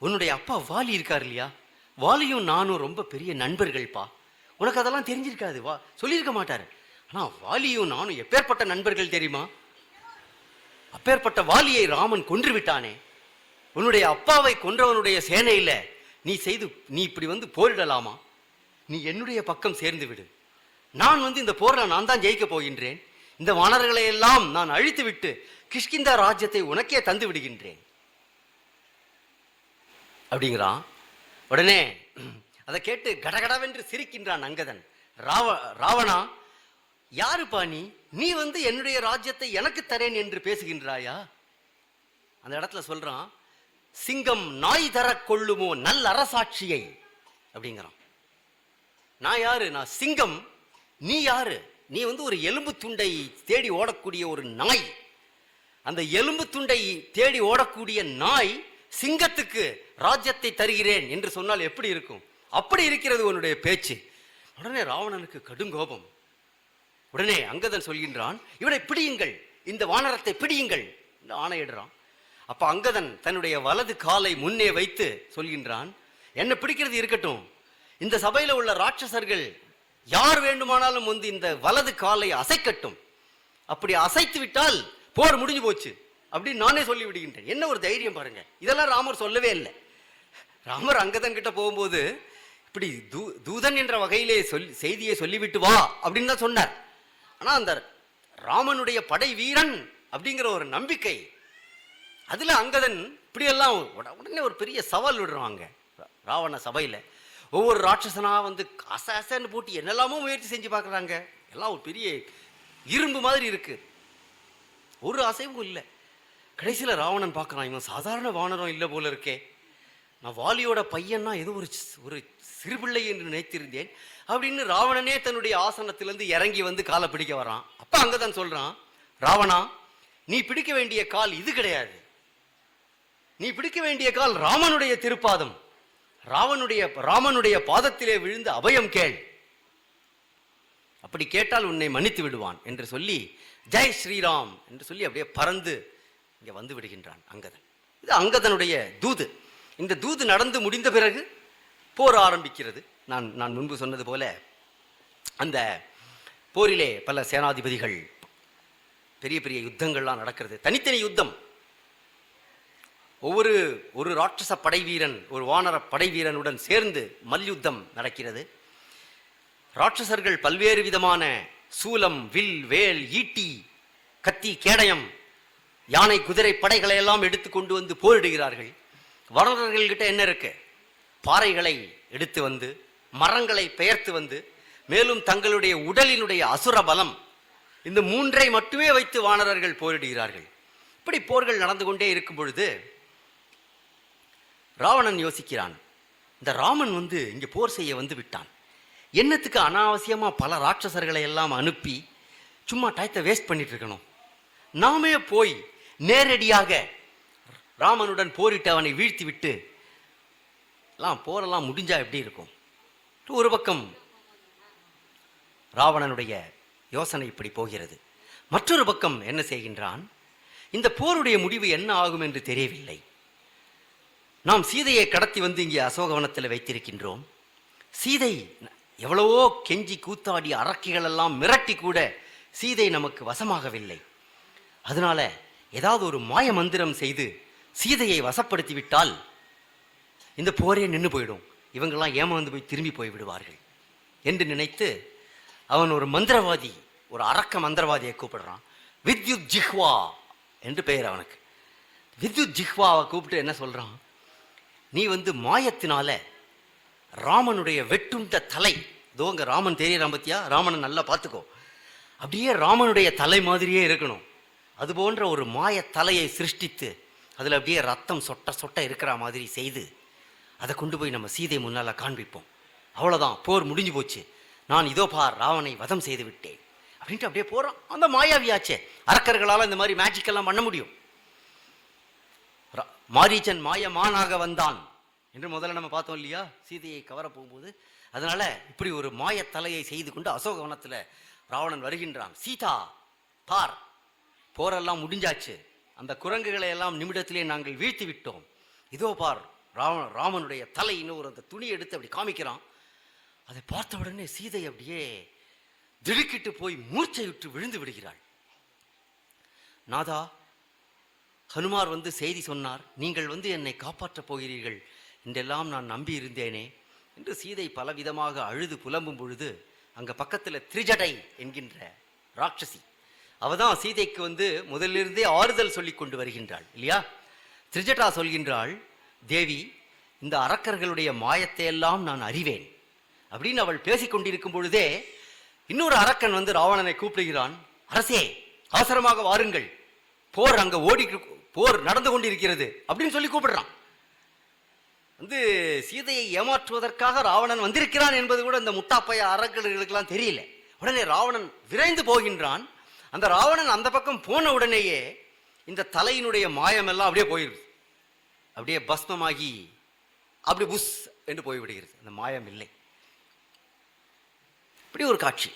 உன்னுடைய அப்பா வாலி இருக்கார் இல்லையா? வாலியும் நானும் ரொம்ப பெரிய நண்பர்கள்ப்பா. உனக்கு அதெல்லாம் தெரிஞ்சிருக்காது, சொல்லியிருக்க மாட்டாரு. ஆனா வாலியும் நானும் எப்பேற்பட்ட நண்பர்கள் தெரியுமா? அப்பேற்பட்ட வாலியை ராமன் கொன்று விட்டானே. உன்னுடைய அப்பாவை கொன்றவனுடைய சேனையில நீ இப்படி வந்து போரிடலாமா? நீ என்னுடைய பக்கம் சேர்ந்து விடு. நான் இந்த போர்ல நான் தான் ஜெயிக்க போகின்றேன். இந்த வானர்களை எல்லாம் நான் அழித்து விட்டு கிஷ்கிந்தா ராஜ்யத்தை உனக்கே தந்து விடுகின்றேன் அப்படிங்கிறான். உடனே அதை கேட்டு கடகடவென்று சிரிக்கின்றான் அங்கதன். ராவணா, யாருப்பா நீ? நீ என்னுடைய ராஜ்யத்தை எனக்கு தரேன் என்று பேசுகின்றாயா? அந்த இடத்துல சொல்றான், சிங்கம் நாய் தர கொள்ளுமோ நல்ல அரசாட்சியை அப்படிங்கிறான். நான் யாரு? நான் சிங்கம். நீ யாரு? நீ ஒரு எலும்பு துண்டை தேடி ஓடக்கூடிய ஒரு நாய். அந்த எலும்பு துண்டை தேடி ஓடக்கூடிய நாய் சிங்கத்துக்கு ராஜ்யத்தை தருகிறேன் என்று சொன்னால் எப்படி இருக்கும்? அப்படி இருக்கிறது உன்னுடைய பேச்சு. உடனே ராவணனுக்கு கடுங்கோபம். உடனே அங்கதன் சொல்கின்றான், இவனை பிடியுங்கள், இந்த வானரத்தை பிடியுங்கள் என்று ஆணையிடுறான். அப்ப அங்கதன் தன்னுடைய வலது காலை முன்னே வைத்து சொல்கின்றான், என்ன பிடிக்கிறது இருக்கட்டும், இந்த சபையில உள்ள ராட்சசர்கள் யார் வேண்டுமானாலும் வந்து இந்த வலது காலை அசைக்கட்டும், அப்படி அசைத்து விட்டால் போர் முடிஞ்சு போச்சு அப்படின்னு நானே சொல்லி விடுகின்றேன். என்ன ஒரு தைரியம் பாருங்க. இதெல்லாம் ராமர் சொல்லவே இல்லை. ராமர் அங்கதன் கிட்ட போகும்போது இப்படி தூதன் என்ற வகையிலே செய்தியை சொல்லிவிட்டு வா அப்படின்னு தான் சொன்னார். ஆனா அந்த ராமனுடைய படை வீரன் அப்படிங்கிற ஒரு நம்பிக்கை, அதுல அங்கதன் இப்படியெல்லாம் உடனே ஒரு பெரிய சவால் விடுறாங்க. ராவண சபையில ஒவ்வொரு ராட்சசனா வந்து அசன்னு போட்டு என்னெல்லாமோ முயற்சி செஞ்சு பார்க்குறாங்க. எல்லாம் ஒரு பெரிய இரும்பு மாதிரி இருக்கு, ஒரு அசைவும் இல்லை. கடைசியில் ராவணன் பார்க்குறான், இவன் சாதாரண வானரம் இல்லை போல இருக்கே, நான் வாலியோட பையன்னா ஏதோ ஒரு சிறுபிள்ளை என்று நினைத்திருந்தேன் அப்படின்னு ராவணனே தன்னுடைய ஆசனத்திலிருந்து இறங்கி வந்து காலை பிடிக்க வரான். அப்ப அங்கதான் சொல்றான், ராவணா நீ பிடிக்க வேண்டிய கால் இது கிடையாது, நீ பிடிக்க வேண்டிய கால் ராமனுடைய திருப்பாதம். ராமனுடைய பாதத்திலே விழுந்து அபயம் கேள், அப்படி கேட்டால் உன்னை மன்னித்து விடுவான் என்று சொல்லி ஜெய் ஸ்ரீராம் என்று சொல்லி அப்படியே பறந்து இங்க வந்து விடுகின்றான் அங்கதன். இது அங்கதனுடைய தூது. இந்த தூது நடந்து முடிந்த பிறகு போர் ஆரம்பிக்கிறது. நான் முன்பு சொன்னது போல அந்த போரிலே பல சேனாதிபதிகள், பெரிய பெரிய யுத்தங்கள்லாம் நடக்கிறது, தனித்தனி யுத்தம். ஒரு ராட்சச படை வீரன் ஒரு வானர படை வீரனுடன் சேர்ந்து மல்யுத்தம் நடக்கிறது. ராட்சசர்கள் பல்வேறு விதமான சூலம், வில், வேல், ஈட்டி, கத்தி, கேடயம், யானை, குதிரை படைகளை எல்லாம் எடுத்து கொண்டு வந்து போரிடுகிறார்கள். வானரர்கள்கிட்ட என்ன இருக்கு? பாறைகளை எடுத்து வந்து, மரங்களை பெயர்த்து வந்து, மேலும் தங்களுடைய உடலினுடைய அசுர பலம், இந்த மூன்றை மட்டுமே வைத்து வானரர்கள் போரிடுகிறார்கள். இப்படி போர்கள் நடந்து கொண்டே இருக்கும் பொழுது ராவணன் யோசிக்கிறான், இந்த ராமன் வந்து இங்க போர் செய்ய வந்து விட்டான், என்னத்துக்கு அனாவசியமா பல ராட்சசர்களை எல்லாம் அனுப்பி சும்மா டயத்தை வேஸ்ட் பண்ணிட்டு இருக்கணும், நாமே போய் நேரடியாக ராமனுடன் போரிட்டு அவனை வீழ்த்தி விட்டு போரெல்லாம் முடிஞ்சா எப்படி இருக்கும்? ஒரு பக்கம் ராவணனுடைய யோசனை இப்படி போகிறது. மற்றொரு பக்கம் என்ன செய்கின்றான், இந்த போருடைய முடிவு என்ன ஆகும் என்று தெரியவில்லை. நாம் சீதையை கடத்தி வந்து இங்கே அசோகவனத்தில் வைத்திருக்கின்றோம். சீதை எவ்வளவோ கெஞ்சி கூத்தாடி அரக்கிகள் எல்லாம் மிரட்டி கூட சீதை நமக்கு வசமாகவில்லை. அதனால ஏதாவது ஒரு மாய மந்திரம் செய்து சீதையை வசப்படுத்தி விட்டால் இந்த போரே நின்று போயிடும், இவங்கெல்லாம் ஏமாந்து போய் திரும்பி போய் விடுவார்கள் என்று நினைத்து அவன் ஒரு மந்திரவாதி, ஒரு அரக்க மந்திரவாதியை கூப்பிடுறான். வித்யுத் ஜிஹ்வா என்று பெயர் அவனுக்கு. வித்யுத் ஜிஹ்வாவை கூப்பிட்டு என்ன சொல்றான், நீ வந்து மாயத்தினால ராமனுடைய வெட்டுண்ட தலை, இதோங்க ராமன் தெரியறான் பத்தியா, ராமனை நல்லா பார்த்துக்கோ, அப்படியே ராமனுடைய தலை மாதிரியே இருக்கணும், அது போன்ற ஒரு மாய தலையை சிருஷ்டித்து அதில் அப்படியே ரத்தம் சொட்ட சொட்ட இருக்கிற மாதிரி செய்து அதை கொண்டு போய் நம்ம சீதை முன்னால் காண்பிப்போம், அவ்வளோதான், போர் முடிஞ்சு போச்சு, நான் இதோ பார் ராவனை வதம் செய்து விட்டேன் அப்படின்ட்டு அப்படியே போகிறான். அந்த மாயாவியாச்சே, அரக்கர்களால் இந்த மாதிரி மேஜிக்கெல்லாம் பண்ண முடியும். மாரீச்சன் மாயமானாக வந்தான் என்று முதல்ல நம்ம பார்த்தோம் இல்லையா, சீதையை கவர போகும்போது. அதனால இப்படி ஒரு மாய தலையை செய்து கொண்டு அசோகவனத்தில் ராவணன் வருகின்றான். சீதா பார், போரெல்லாம் முடிஞ்சாச்சு, அந்த குரங்குகளை எல்லாம் நிமிடத்திலே நாங்கள் வீழ்த்தி விட்டோம், இதோ பார் ராமனுடைய தலை, இன்னொரு அந்த துணி எடுத்து அப்படி காமிக்கிறான். அதை பார்த்த உடனே சீதை அப்படியே திடுக்கிட்டு போய் மூர்ச்சையுற்று விழுந்து விடுகிறாள். நாதா, ஹனுமார் வந்து செய்தி சொன்னார், நீங்கள் வந்து என்னை காப்பாற்றப் போகிறீர்கள் என்றெல்லாம் நான் நம்பி இருந்தேனே என்று சீதை பலவிதமாக அழுது புலம்பும் பொழுது அங்க பக்கத்தில் திரிஜடை என்கின்ற ராட்சசி, அவதான் சீதைக்கு வந்து முதலிருந்தே ஆறுதல் சொல்லி கொண்டு வருகின்றாள் இல்லையா. திரிஜடா சொல்கின்றாள், தேவி, இந்த அரக்கர்களுடைய மாயத்தை எல்லாம் நான் அறிவேன் அப்படின்னு அவள் பேசிக்கொண்டிருக்கும் பொழுதே இன்னொரு அரக்கன் வந்து ராவணனை கூப்பிடுகிறான். அரசே, அவசரமாக வாருங்கள், போர் அங்க போர் நடந்து கொண்டிருக்கிறது அப்படின்னு சொல்லி கூப்பிடுறான். வந்து சீதையை ஏமாற்றுவதற்காக ராவணன் வந்திருக்கிறான் என்பது கூட இந்த முட்டாப்பைய அரக்கர்களுக்கெல்லாம் தெரியல. உடனே ராவணன் விரைந்து போகின்றான். அந்த ராவணன் அந்த பக்கம் போன உடனேயே இந்த தலையினுடைய மாயம் எல்லாம் அப்படியே போயிடுது, அப்படியே பஸ்மமாகி அப்படி புஷ் என்று போய்விடுகிறது, அந்த மாயம் இல்லை. இப்படி ஒரு காட்சி.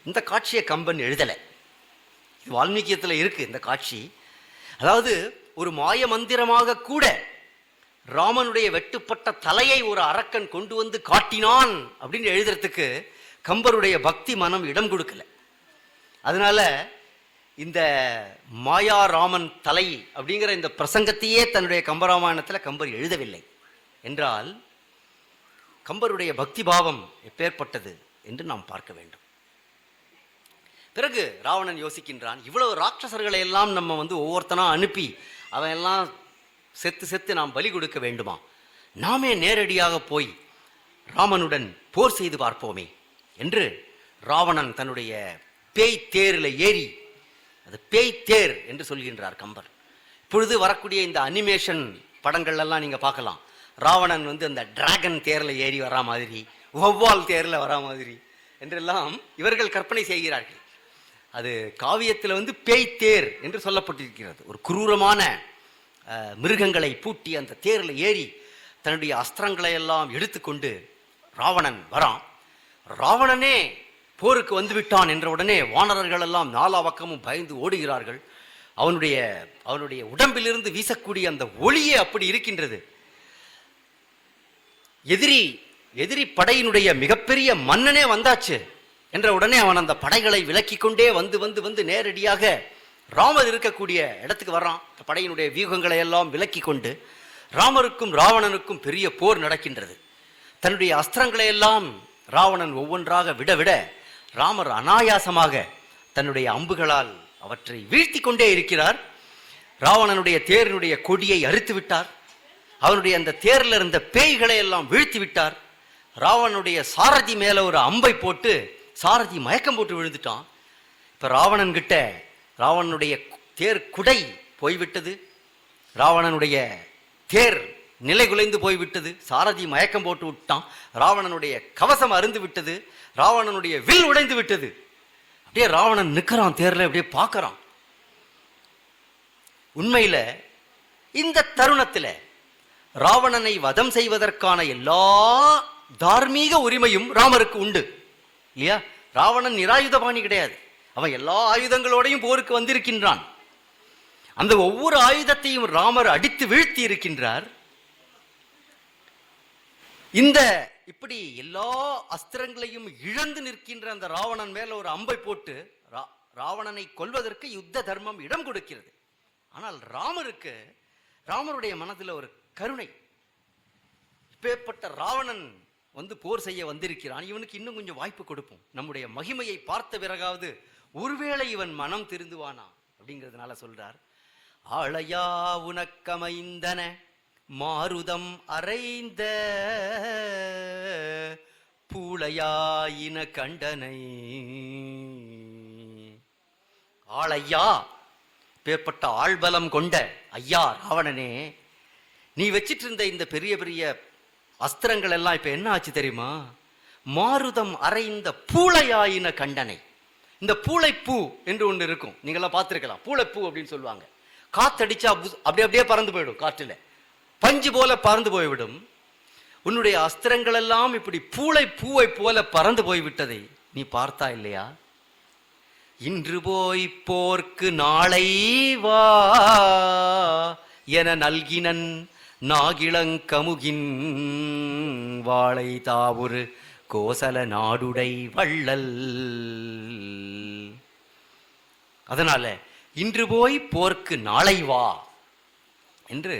இந்த காட்சியை கம்பன் எழுதலை, இது வால்மீகியத்தில் இருக்கு இந்த காட்சி. அதாவது ஒரு மாய மந்திரமாக கூட ராமனுடைய வெட்டுப்பட்ட தலையை ஒரு அரக்கன் கொண்டு வந்து காட்டினான் அப்படின்னு எழுதுறதுக்கு கம்பருடைய பக்தி மனம் இடம் கொடுக்கல. அதனால இந்த மாயா ராமன் தலை அப்படிங்கிற இந்த பிரசங்கத்தையே தன்னுடைய கம்பராமாயணத்தில் கம்பர் எழுதவில்லை என்றால் கம்பருடைய பக்தி பாவம் எப்பேற்பட்டது என்று நாம் பார்க்க வேண்டும். பிறகு ராவணன் யோசிக்கின்றான், இவ்வளவு ராட்சசர்களை எல்லாம் நம்ம ஒவ்வொருத்தனா அனுப்பி அவன் எல்லாம் செத்து நாம் பலி கொடுக்க வேண்டுமா? நாமே நேரடியாக போய் ராமனுடன் போர் செய்து பார்ப்போமே என்று ராவணன் தன்னுடைய பேய் தேரில் ஏறி, அது பேய் தேர் என்று சொல்கின்றார் கம்பர். இப்பொழுது வரக்கூடிய இந்த அனிமேஷன் படங்கள்லாம் நீங்க பார்க்கலாம், ராவணன் அந்த டிராகன் தேரில் ஏறி வரா மாதிரி, வௌவால் தேரில் வரா மாதிரி என்றெல்லாம் இவர்கள் கற்பனை செய்கிறார்கள். அது காவியத்தில் பேய் தேர் என்று சொல்லப்பட்டிருக்கிறது. ஒரு குரூரமான மிருகங்களை பூட்டி அந்த தேரில் ஏறி தன்னுடைய அஸ்திரங்களை எல்லாம் எடுத்துக்கொண்டு ராவணன் வரான். ராவணனே போருக்கு வந்துவிட்டான் என்ற உடனே வானரர்கள் எல்லாம் நாலா பக்கமும் பயந்து ஓடுகிறார்கள். அவனுடைய உடம்பிலிருந்து வீசக்கூடிய அந்த ஒளியே அப்படி இருக்கின்றது. எதிரி படையினுடைய மிகப்பெரிய மன்னனே வந்தாச்சு என்ற உடனே அவன் அந்த படைகளை விலக்கி கொண்டே வந்து நேரடியாக ராமர் இருக்கக்கூடிய இடத்துக்கு வர்றான். படையினுடைய வியூகங்களை எல்லாம் விலக்கி கொண்டு ராமருக்கும் ராவணனுக்கும் பெரிய போர் நடக்கின்றது. தன்னுடைய அஸ்திரங்களை எல்லாம் ராவணன் ஒவ்வொன்றாக விட ராமர் அனாயாசமாக தன்னுடைய அம்புகளால் அவற்றை வீழ்த்தி கொண்டே இருக்கிறார். ராவணனுடைய தேரினுடைய கொடியை அறுத்து விட்டார். அவனுடைய அந்த தேரில் இருந்த பேய்களை எல்லாம் வீழ்த்தி விட்டார். ராவணனுடைய சாரதி மேல ஒரு அம்பை போட்டு சாரதி மயக்கம் போட்டு விழுந்துட்டான். இப்ப ராவணன் கிட்ட ராவணனுடைய தேர் குடை போய்விட்டது, ராவணனுடைய தேர் நிலை குலைந்து போய்விட்டது, சாரதி மயக்கம் போட்டு விட்டான், ராவணனுடைய கவசம் அருந்து விட்டது, ராவணனுடைய வில் உடைந்து விட்டது. அப்படியே ராவணன் நிற்கிறான் தேர்ல, அப்படியே பார்க்கறான். உண்மையில இந்த தருணத்தில் ராவணனை வதம் செய்வதற்கான எல்லா தார்மீக உரிமையும் ராமருக்கு உண்டு இல்லையா? ராவணன் நிராயுதபாணி கிடையாது, அவன் எல்லா ஆயுதங்களோடையும் போருக்கு வந்திருக்கின்றான். அந்த ஒவ்வொரு ஆயுதத்தையும் ராமர் அடித்து வீழ்த்தி இருக்கின்றார். இந்த இப்படி எல்லா அஸ்திரங்களையும் இழந்து நிற்கின்ற அந்த ராவணன் மேல ஒரு அம்பை போட்டு ராவணனை கொல்வதற்கு யுத்த தர்மம் இடம் கொடுக்கிறது. ஆனால் ராமருடைய மனதில் ஒரு கருணை, இப்பேற்பட்ட ராவணன் போர் செய்ய வந்திருக்கிறான், இவனுக்கு இன்னும் கொஞ்சம் வாய்ப்பு கொடுப்போம், நம்முடைய மகிமையை பார்த்த பிறகாவது ஒருவேளை இவன் மனம் திருந்துவானா அப்படிங்கிறதுனால சொல்றார், ஆளையா உனக்கமைந்தன மாருதம் அறைந்த பூளையாயின கண்டனை. ஆளையா, பேர்பட்ட ஆள்பலம் கொண்ட ஐயா ராவணனே, நீ வச்சிட்டு இருந்த இந்த பெரிய பெரிய அஸ்திரங்கள் எல்லாம் இப்ப என்ன ஆச்சு தெரியுமா? மாருதம் அறைந்த பூளையாயின கண்டனை. இந்த பூளைப்பூ என்று ஒன்று இருக்கும், நீங்களாம் பார்த்திருக்கலாம். பூளைப்பூ அப்படின்னு சொல்லுவாங்க. காத்தடிச்சா அப்படியே பறந்து போயிடும், காற்றுல பஞ்சு போல பறந்து போய்விடும். உன்னுடைய அஸ்திரங்கள் எல்லாம் இப்படி பூளை போல பறந்து போய்விட்டதை நீ பார்த்தா இல்லையா? இன்று போய் போர்க்கு நாளை வா என நல்கினன் நாகிளங்கமுகின் வாழை தாவுரு கோசல நாடுடை வள்ளல். அதனால இன்று போய் போர்க்கு நாளை வா என்று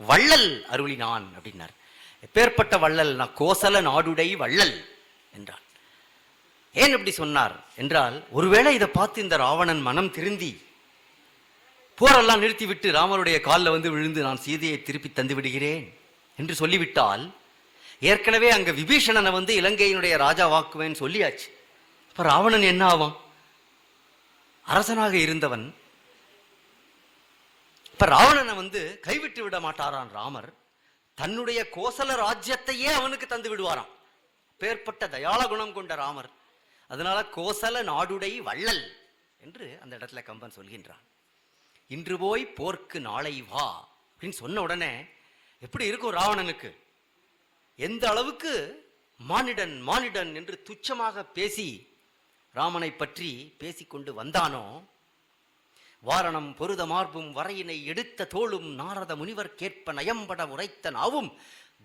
வள்ளல் அருளினான் அப்படின்னார். எப்பேற்பட்ட வள்ளல்? நான் கோசல நாடுடை வள்ளல் என்றான். ஏன் இப்படி சொன்னார் என்றால், ஒருவேளை இதை பார்த்து இந்த ராவணன் மனம் திருந்தி போரெல்லாம் நிறுத்திவிட்டு ராமருடைய காலில் விழுந்து நான் சீதையை திருப்பி தந்து விடுகிறேன் என்று சொல்லிவிட்டால், ஏற்கனவே அங்க விபீஷணனை இலங்கையினுடைய ராஜாவாக்குவேன்னு சொல்லியாச்சு. இப்ப ராவணன் என்ன ஆவான்? அரசனாக இருந்தவன். இப்ப ராவணனை கைவிட்டு விட மாட்டாரான் ராமர். தன்னுடைய கோசல ராஜ்யத்தையே அவனுக்கு தந்து விடுவாராம். பேர்பட்ட தயாள குணம் கொண்ட ராமர். அதனால கோசல நாடுடை வள்ளல் என்று அந்த இடத்துல கம்பன் சொல்கின்றான். இன்று போய் போர்க்கு நாளை வா அப்படின்னு சொன்ன உடனே எப்படி இருக்கும் ராவணனுக்கு? எந்த அளவுக்கு மானிடன் மானிடன் என்று துச்சமாக பேசி ராமனை பற்றி பேசிக்கொண்டு வந்தானோ, வாரணம் பொருத மார்பும் வரையினை எடுத்த தோளும் நாரத முனிவர் கேட்ப நயம்பட உரைத்த நாவும்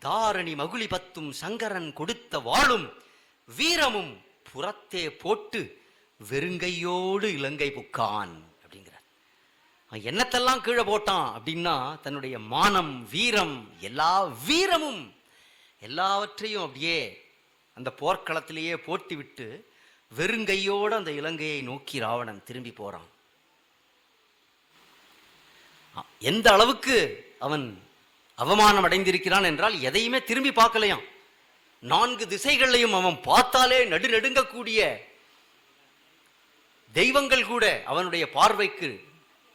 தாரணி மகுளி பத்தும் சங்கரன் கொடுத்த வாளும் வீரமும் புறத்தே போட்டு வெறுங்கையோடு இலங்கை புக்கான் அப்படிங்கிறார். என்னத்தெல்லாம் கீழே போட்டான் அப்படின்னா தன்னுடைய மானம், வீரம், எல்லா வீரமும் எல்லாவற்றையும் அப்படியே அந்த போர்க்களத்திலேயே போட்டு விட்டு வெறுங்கையோடு அந்த இலங்கையை நோக்கி ராவணன் திரும்பி போறான். எந்த அளவுக்கு அவன் அவமானம் அடைந்திருக்கிறான் என்றால் எதையுமே திரும்பி பார்க்கலையாம். 4 திசைகளையும் அவன் பார்த்தாலே நடுநடுங்கக்கூடிய தெய்வங்கள் கூட அவனுடைய பார்வைக்கு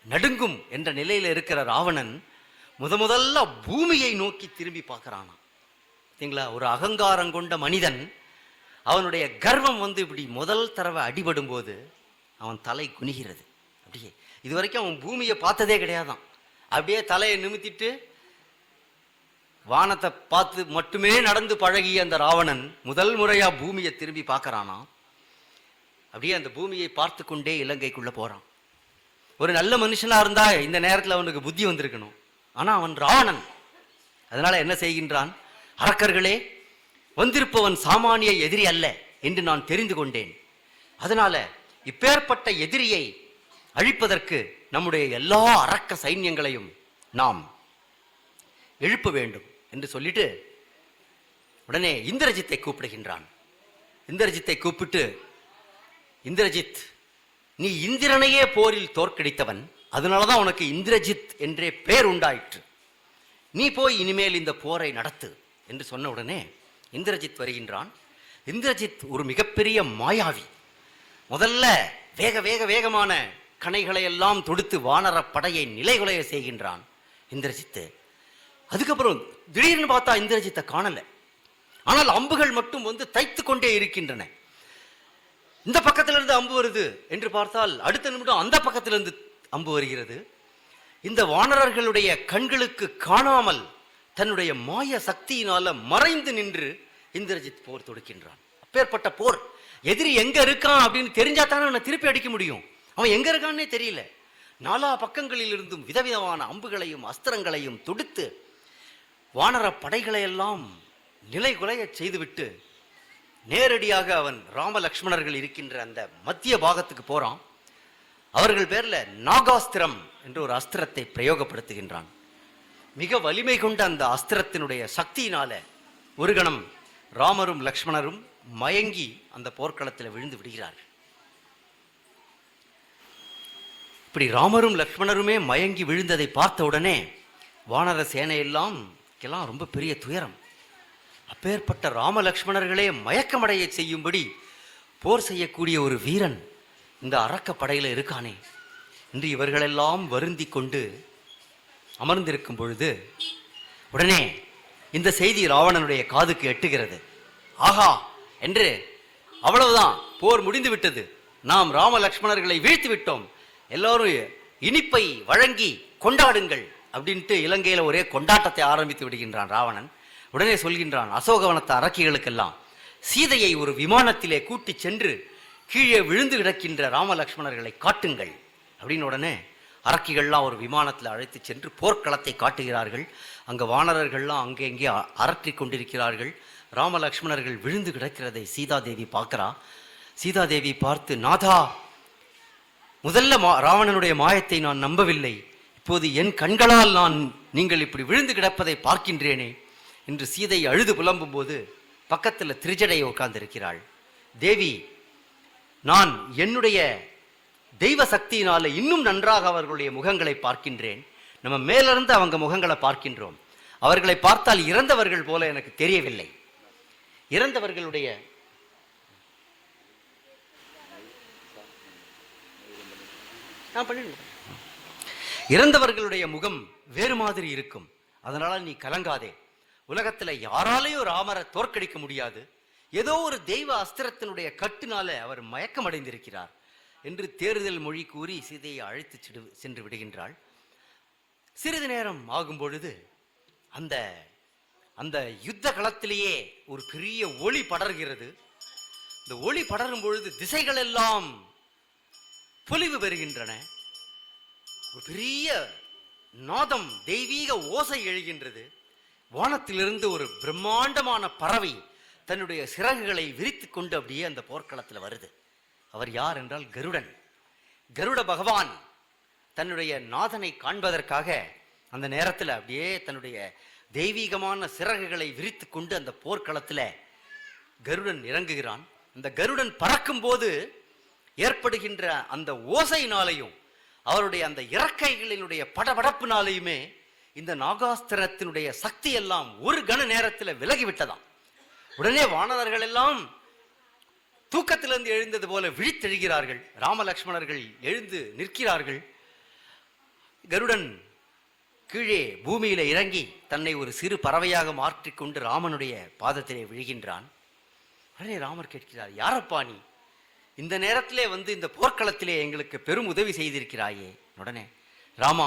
நடுங்கும் என்ற நிலையில இருக்கிற ராவணன் முதல்ல பூமியை நோக்கி திரும்பி பார்க்கிறானா. சரிங்களா? ஒரு அகங்காரம் கொண்ட மனிதன் அவனுடைய கர்வம் இப்படி முதல் தடவை அடிபடும் போது அவன் தலை குனிகிறது. அப்படியே இதுவரைக்கும் அவன் பூமியை பார்த்ததே கிடையாதான். அப்படியே தலையை நிமித்திட்டு வானத்தை பார்த்து மட்டுமே நடந்து பழகிய அந்த ராவணன் முதல் முறையா பூமியை திரும்பி பார்க்கறானா. அப்படியே அந்த பூமியை பார்த்து கொண்டே இலங்கைக்குள்ள போறான். ஒரு நல்ல மனுஷனா இருந்தா இந்த நேரத்தில் அவனுக்கு புத்தி வந்திருக்கணும். ஆனா அவன் ராவணன். அதனால என்ன செய்கின்றான்? அரக்கர்களே, வந்திருப்பவன் சாமானிய எதிரி அல்ல என்று நான் தெரிந்து கொண்டேன். அதனால இப்பேற்பட்ட எதிரியை அழிப்பதற்கு நம்முடைய எல்லா அரக்க சைன்யங்களையும் நாம் எழுப்ப வேண்டும் என்று சொல்லிட்டு உடனே இந்திரஜித்தை கூப்பிடுகின்றான். இந்திரஜித்தை கூப்பிட்டு, இந்திரஜித், நீ இந்திரனையே போரில் தோற்கடித்தவன், அதனாலதான் உனக்கு இந்திரஜித் என்றே பேர் உண்டாயிற்று. நீ போய் இனிமேல் இந்த போரை நடத்து என்று சொன்ன உடனே இந்திரஜித் வருகின்றான். இந்திரஜித் ஒரு மிகப்பெரிய மாயாவி. முதல்ல வேகமான கணைகளை எல்லாம் தொடுத்து வானர படையை நிலைகுலைய செய்கின்றான் இந்திரஜித்து. அதுக்கப்புறம் திடீர்னு பார்த்தா இந்திரஜித்தை காணல. ஆனால் அம்புகள் மட்டும் தைத்து கொண்டே இருக்கின்றன. இந்த பக்கத்திலிருந்து அம்பு வருது என்று பார்த்தால் அடுத்த நிமிடம் அந்த பக்கத்திலிருந்து அம்பு வருகிறது. இந்த வானரர்களுடைய கண்களுக்கு காணாமல் தன்னுடைய மாய சக்தியினால மறைந்து நின்று இந்திரஜித் போர் தொடுக்கின்றான். அப்பேற்பட்ட போர். எதிரி எங்க இருக்கான் அப்படின்னு தெரிஞ்சா தானே அவனை திருப்பி அடிக்க முடியும். அவன் எங்க இருக்கான்னே தெரியல. 4 பக்கங்களில் இருந்தும் விதவிதமான அம்புகளையும் அஸ்திரங்களையும் தொடுத்து வானர படைகளை எல்லாம் நிலைகுலைய செய்துவிட்டு நேரடியாக அவன் ராம லக்ஷ்மணர்கள் இருக்கின்ற அந்த மத்திய பாகத்துக்கு போறான். அவர்கள் பேர்ல நாகாஸ்திரம் என்று ஒரு அஸ்திரத்தை பிரயோகப்படுத்துகின்றான். மிக வலிமை கொண்ட அந்த அஸ்திரத்தினுடைய சக்தியினால ஒரு கணம் ராமரும் லக்ஷ்மணரும் மயங்கி அந்த போர்க்களத்தில் விழுந்து விடுகிறார்கள். இப்படி ராமரும் லக்ஷ்மணருமே மயங்கி விழுந்ததை பார்த்த உடனே வானர சேனையெல்லாம் ரொம்ப பெரிய துயரம். அப்பேற்பட்ட ராம லக்ஷ்மணர்களே மயக்கமடைய செய்யும்படி போர் செய்யக்கூடிய ஒரு வீரன் இந்த அரக்க படையில இருக்கானே என்று இவர்களெல்லாம் வருந்தி கொண்டு அமர்ந்திருக்கும் பொழுது உடனே இந்த செய்தி ராவணனுடைய காதுக்கு எட்டுகிறது. ஆஹா என்று, அவ்வளவுதான், போர் முடிந்து விட்டது, நாம் ராம லக்ஷ்மணர்களை வீழ்த்து விட்டோம், எல்லோரும் இனிப்பை வழங்கி கொண்டாடுங்கள் அப்படின்ட்டு இலங்கையில ஒரே கொண்டாட்டத்தை ஆரம்பித்து விடுகின்றான் ராவணன். உடனே சொல்கின்றான் அசோகவனத்து அரக்கிகளுக்கெல்லாம் சீதையை ஒரு விமானத்திலே கூட்டி சென்று கீழே விழுந்து கிடக்கின்ற ராம லக்ஷ்மணர்களை காட்டுங்கள் அப்படின்னு உடனே அரக்கிகள்லாம் ஒரு விமானத்தில் அழைத்து சென்று போர்க்களத்தை காட்டுகிறார்கள். அங்கே வானரர்கள்லாம் அங்கே இங்கே அரற்றி கொண்டிருக்கிறார்கள். ராம லக்ஷ்மணர்கள் விழுந்து கிடக்கிறதை சீதாதேவி பார்க்கிறா. சீதாதேவி பார்த்து, நாதா, முதல்ல ராவணனுடைய மாயத்தை நான் நம்பவில்லை, இப்போது என் கண்களால் நீங்கள் இப்படி விழுந்து கிடப்பதை பார்க்கின்றேனே என்று சீதை அழுது புலம்பும் போது பக்கத்தில் திரிஜடை உட்கார்ந்திருக்கிறாள். தேவி, நான் என்னுடைய தெய்வ சக்தியினால இன்னும் நன்றாக அவர்களுடைய முகங்களை பார்க்கின்றேன். நம்ம மேலிருந்து அவங்க முகங்களை பார்க்கின்றோம். அவர்களை பார்த்தால் இறந்தவர்கள் போல எனக்கு தெரியவில்லை. இறந்தவர்களுடைய இறந்தவர்களுடைய முகம் வேறு மாதிரி இருக்கும். அதனால நீ கலங்காதே. உலகத்துல யாராலையும் ராமரை தோற்கடிக்க முடியாது. ஏதோ ஒரு தெய்வ அஸ்திரத்தினுடைய கட்டுனால அவர் மயக்கம் அடைந்திருக்கிறார் என்று தேறுதல் மொழி கூறி சீதையை அழைத்து சென்று விடுகின்றாள். சிறிது நேரம் ஆகும் பொழுது அந்த அந்த யுத்த களத்திலேயே ஒரு பெரிய ஒளி படர்கிறது. இந்த ஒளி படரும் பொழுது திசைகள் எல்லாம் பொலிவு பெறுகின்றன. ஒரு பெரிய நாதம், தெய்வீக ஓசை எழுகின்றது. வானத்திலிருந்து ஒரு பிரம்மாண்டமான பறவை தன்னுடைய சிறகுகளை விரித்து கொண்டு அப்படியே அந்த போர்க்களத்தில் வருது. அவர் யார் என்றால் கருடன். கருட பகவான் தன்னுடைய நாதனை காண்பதற்காக அந்த நேரத்தில் அப்படியே தன்னுடைய தெய்வீகமான சிறகுகளை விரித்து கொண்டு அந்த போர்க்களத்தில் கருடன் இறங்குகிறான். அந்த கருடன் பறக்கும் போது ஏற்படுகின்ற அந்த ஓசையினாலையும் அவருடைய அந்த இறக்கைகளினுடைய படபடப்பினாலையுமே இந்த நாகாஸ்திரத்தினுடைய சக்தி எல்லாம் ஒரு கண நேரத்தில் விலகிவிட்டதாம். உடனே வானவர்கள் எல்லாம் தூக்கத்திலிருந்து எழுந்தது போல விழித்தெழுகிறார்கள். ராமலக்ஷ்மணர்கள் எழுந்து நிற்கிறார்கள். கருடன் கீழே பூமியில இறங்கி தன்னை ஒரு சிறு பறவையாக மாற்றிக்கொண்டு ராமனுடைய பாதத்திலே விழுகின்றான். உடனே ராமர் கேட்கிறார், யாரப்பா நீ? இந்த நேரத்திலே வந்து இந்த போர்க்களத்திலே எங்களுக்கு பெரும் உதவி செய்திருக்கிறாயே. உடனே, ராமா,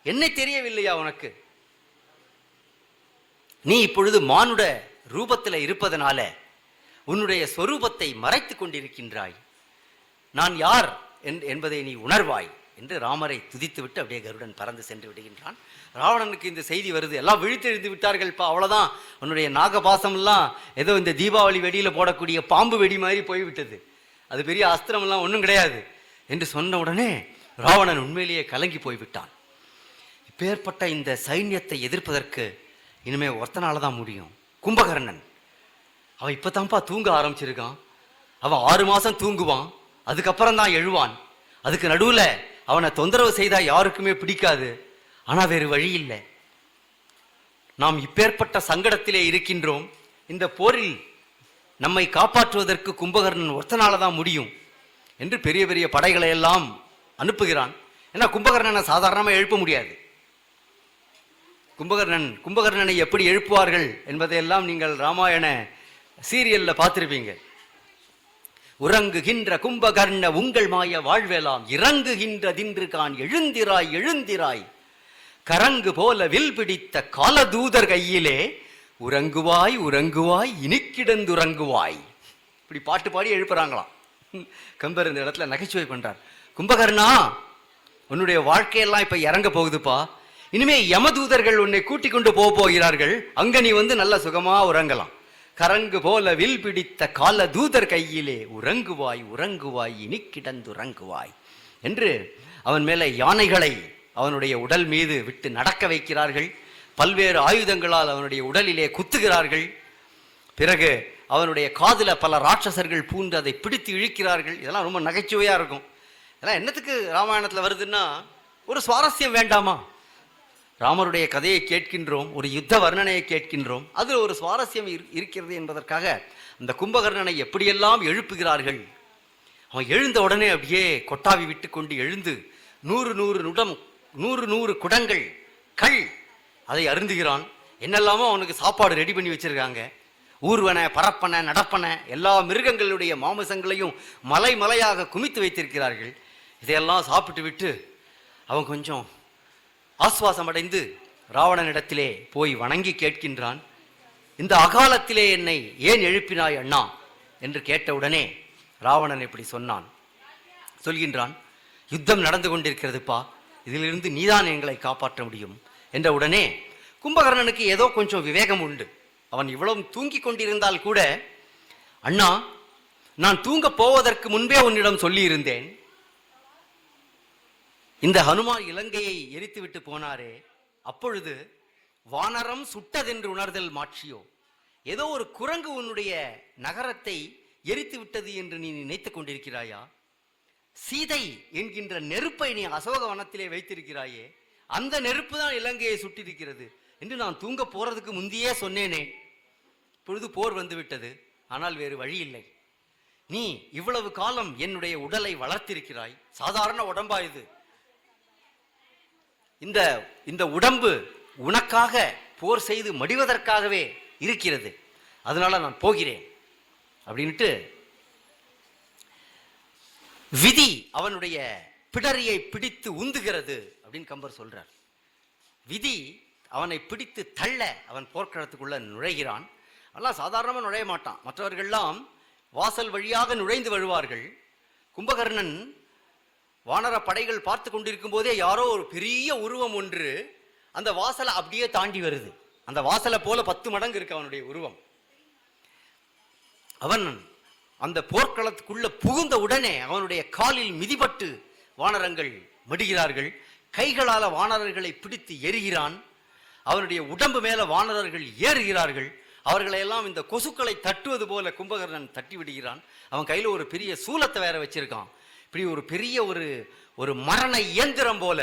என்னை தெரியவில்லையா உனக்கு? நீ இப்பொழுது மானுட ரூபத்தில் இருப்பதனால உன்னுடைய ஸ்வரூபத்தை மறைத்து கொண்டிருக்கின்றாய். நான் யார் என்பதை நீ உணர்வாய் என்று ராமரை துதித்துவிட்டு அப்படியே கருடன் பறந்து சென்று விடுகின்றான். ராவணனுக்கு இந்த செய்தி வருது. எல்லாம் விழித்தெழுந்து விட்டார்கள்ப்பா, அவ்வளோதான், உன்னுடைய நாகபாசம் எல்லாம் ஏதோ இந்த தீபாவளி வெடியில் போடக்கூடிய பாம்பு வெடி மாதிரி போய்விட்டது, அது பெரிய அஸ்திரம் எல்லாம் ஒன்றும் கிடையாது என்று சொன்ன உடனே ராவணன் உண்மையிலேயே கலங்கி போய்விட்டான். இப்பேற்பட்ட இந்த சைன்யத்தை எதிர்ப்பதற்கு இனிமே ஒருத்தனால தான் முடியும். கும்பகர்ணன் அவன் இப்போதான்ப்பா தூங்க ஆரம்பிச்சிருக்கான். அவன் 6 மாதம் தூங்குவான், அதுக்கப்புறம் தான் எழுவான். அதுக்கு நடுவில் அவனை தொந்தரவு செய்தால் யாருக்குமே பிடிக்காது. ஆனால் வேறு வழி இல்லை. நாம் இப்பேற்பட்ட சங்கடத்திலே இருக்கின்றோம். இந்த போரில் நம்மை காப்பாற்றுவதற்கு கும்பகர்ணன் ஒருத்தனால தான் முடியும் என்று பெரிய பெரிய படைகளை எல்லாம் அனுப்புகிறான். ஏன்னா கும்பகர்ணனை சாதாரணமாக எழுப்ப முடியாது. கும்பகர்ணனை எப்படி எழுப்புவார்கள் என்பதையெல்லாம் நீங்கள் ராமாயண சீரியல்ல பார்த்திருப்பீங்க. உறங்குகின்ற கும்பகர்ண உங்கள் மாய வாழ்வேலாம், இறங்குகின்ற தின்று கான் எழுந்திராய் எழுந்திராய், கரங்கு போல வில் பிடித்த காலதூதர் கையிலே உறங்குவாய் உறங்குவாய் இனிக்கிடந்துறங்குவாய். இப்படி பாட்டு பாடி எழுப்புறாங்களாம். கம்பர் இந்த இடத்துல நகைச்சுவை பண்றார். கும்பகர்ணா, உன்னுடைய வாழ்க்கையெல்லாம் இப்ப இறங்க போகுதுப்பா. இனிமே யமதூதர்கள் உன்னை கூட்டிக் கொண்டு போகிறார்கள். அங்க நீ வந்து நல்ல சுகமா உறங்கலாம். கரங்கு போல வில் பிடித்த கால தூதர் கையிலே உறங்குவாய் உறங்குவாய் இனிக்கிடந்துறங்குவாய் என்று அவன் மேலே யானைகளை அவனுடைய உடல் மீது விட்டு நடக்க வைக்கிறார்கள். பல்வேறு ஆயுதங்களால் அவனுடைய உடலிலே குத்துகிறார்கள். பிறகு அவனுடைய காதுல பல ராட்சசர்கள் பூண்டு அதை பிடித்து இழுக்கிறார்கள். இதெல்லாம் ரொம்ப நகைச்சுவையா இருக்கும். இதெல்லாம் என்னத்துக்கு ராமாயணத்தில் வருதுன்னா, ஒரு சுவாரஸ்யம் வேண்டாமா? ராமருடைய கதையை கேட்கின்றோம், ஒரு யுத்த வர்ணனையை கேட்கின்றோம், அதில் ஒரு சுவாரஸ்யம் இருக்கிறது என்பதற்காக அந்த கும்பகர்ணனை எப்படியெல்லாம் எழுப்புகிறார்கள். அவன் எழுந்த உடனே அப்படியே கொட்டாவி விட்டு கொண்டு எழுந்து 100 குடங்கள் கள் அதை அருந்துகிறான். என்னெல்லாமோ அவனுக்கு சாப்பாடு ரெடி பண்ணி வச்சிருக்காங்க. ஊர்வன, பரப்பன, நடப்பன எல்லா மிருகங்களுடைய மாமிசங்களையும் மலை மலையாக குமித்து வைத்திருக்கிறார்கள். இதையெல்லாம் சாப்பிட்டு விட்டு அவன் கொஞ்சம் ஆஸ்வாசம் அடைந்து ராவணனிடத்திலே போய் வணங்கி கேட்கின்றான். இந்த அகாலத்திலே என்னை ஏன் எழுப்பினாய் அண்ணா என்று கேட்டவுடனே ராவணன் இப்படி சொல்கின்றான், யுத்தம் நடந்து கொண்டிருக்கிறதுப்பா, இதிலிருந்து நீதான் எங்களை காப்பாற்ற முடியும் என்ற உடனே கும்பகர்ணனுக்கு ஏதோ கொஞ்சம் விவேகம் உண்டு. அவன் இவ்வளவு தூங்கி கொண்டிருந்தால் கூட, அண்ணா, நான் தூங்க போவதற்கு முன்பே உன்னிடம் சொல்லி இருந்தேன், இந்த ஹனுமான் இலங்கையை எரித்துவிட்டு போனாரே, அப்பொழுது வானரம் சுட்டதென்று உணர்தல் மாட்சியோ, ஏதோ ஒரு குரங்கு உன்னுடைய நகரத்தை எரித்து விட்டது என்று நீ நினைத்துக் கொண்டிருக்கிறாயா? சீதை என்கின்ற நெருப்பை நீ அசோகவனத்திலே வைத்திருக்கிறாயே, அந்த நெருப்பு தான் இலங்கையை சுட்டிருக்கிறது என்று நான் தூங்க போறதுக்கு முந்தையே சொன்னேனே. இப்பொழுது போர் வந்துவிட்டது, ஆனால் வேறு வழி இல்லை. நீ இவ்வளவு காலம் என்னுடைய உடலை வளர்த்திருக்கிறாய், சாதாரண உடம்பா இது. இந்த உடம்பு உனக்காக போர் செய்து மடிவதற்காகவே இருக்கிறது, அதனால நான் போகிறேன் அப்படின்ட்டு விதி அவனுடைய பிடரியை பிடித்து உந்துகிறது அப்படின்னு கம்பர் சொல்றார். விதி அவனை பிடித்து தள்ள அவன் போர்க்களத்துக்குள்ள நுழைகிறான். அதெல்லாம் சாதாரணமாக நுழைய மாட்டான். மற்றவர்கள்லாம் வாசல் வழியாக நுழைந்து வருவார்கள். கும்பகர்ணன் வானர படைகள் பார்த்து கொண்டிருக்கும் போதே யாரோ ஒரு பெரிய உருவம் ஒன்று அந்த வாசலை அப்படியே தாண்டி வருது. அந்த வாசலை போல 10 மடங்கு இருக்கு அவனுடைய உருவம். அவன் அந்த போர்க்களத்துக்குள்ள புகுந்த உடனே அவனுடைய காலில் மிதிபட்டு வானரங்கள் மடிகிறார்கள். கைகளால வானரர்களை பிடித்து எரிகிறான். அவனுடைய உடம்பு மேல வானரர்கள் ஏறுகிறார்கள். அவர்களை எல்லாம் இந்த கொசுக்களை தட்டுவது போல கும்பகர்ணன் தட்டி விடுகிறான். அவன் கையில ஒரு பெரிய சூலத்தை வேற வச்சிருக்கான். இப்படி ஒரு பெரிய ஒரு மரண இயந்திரம் போல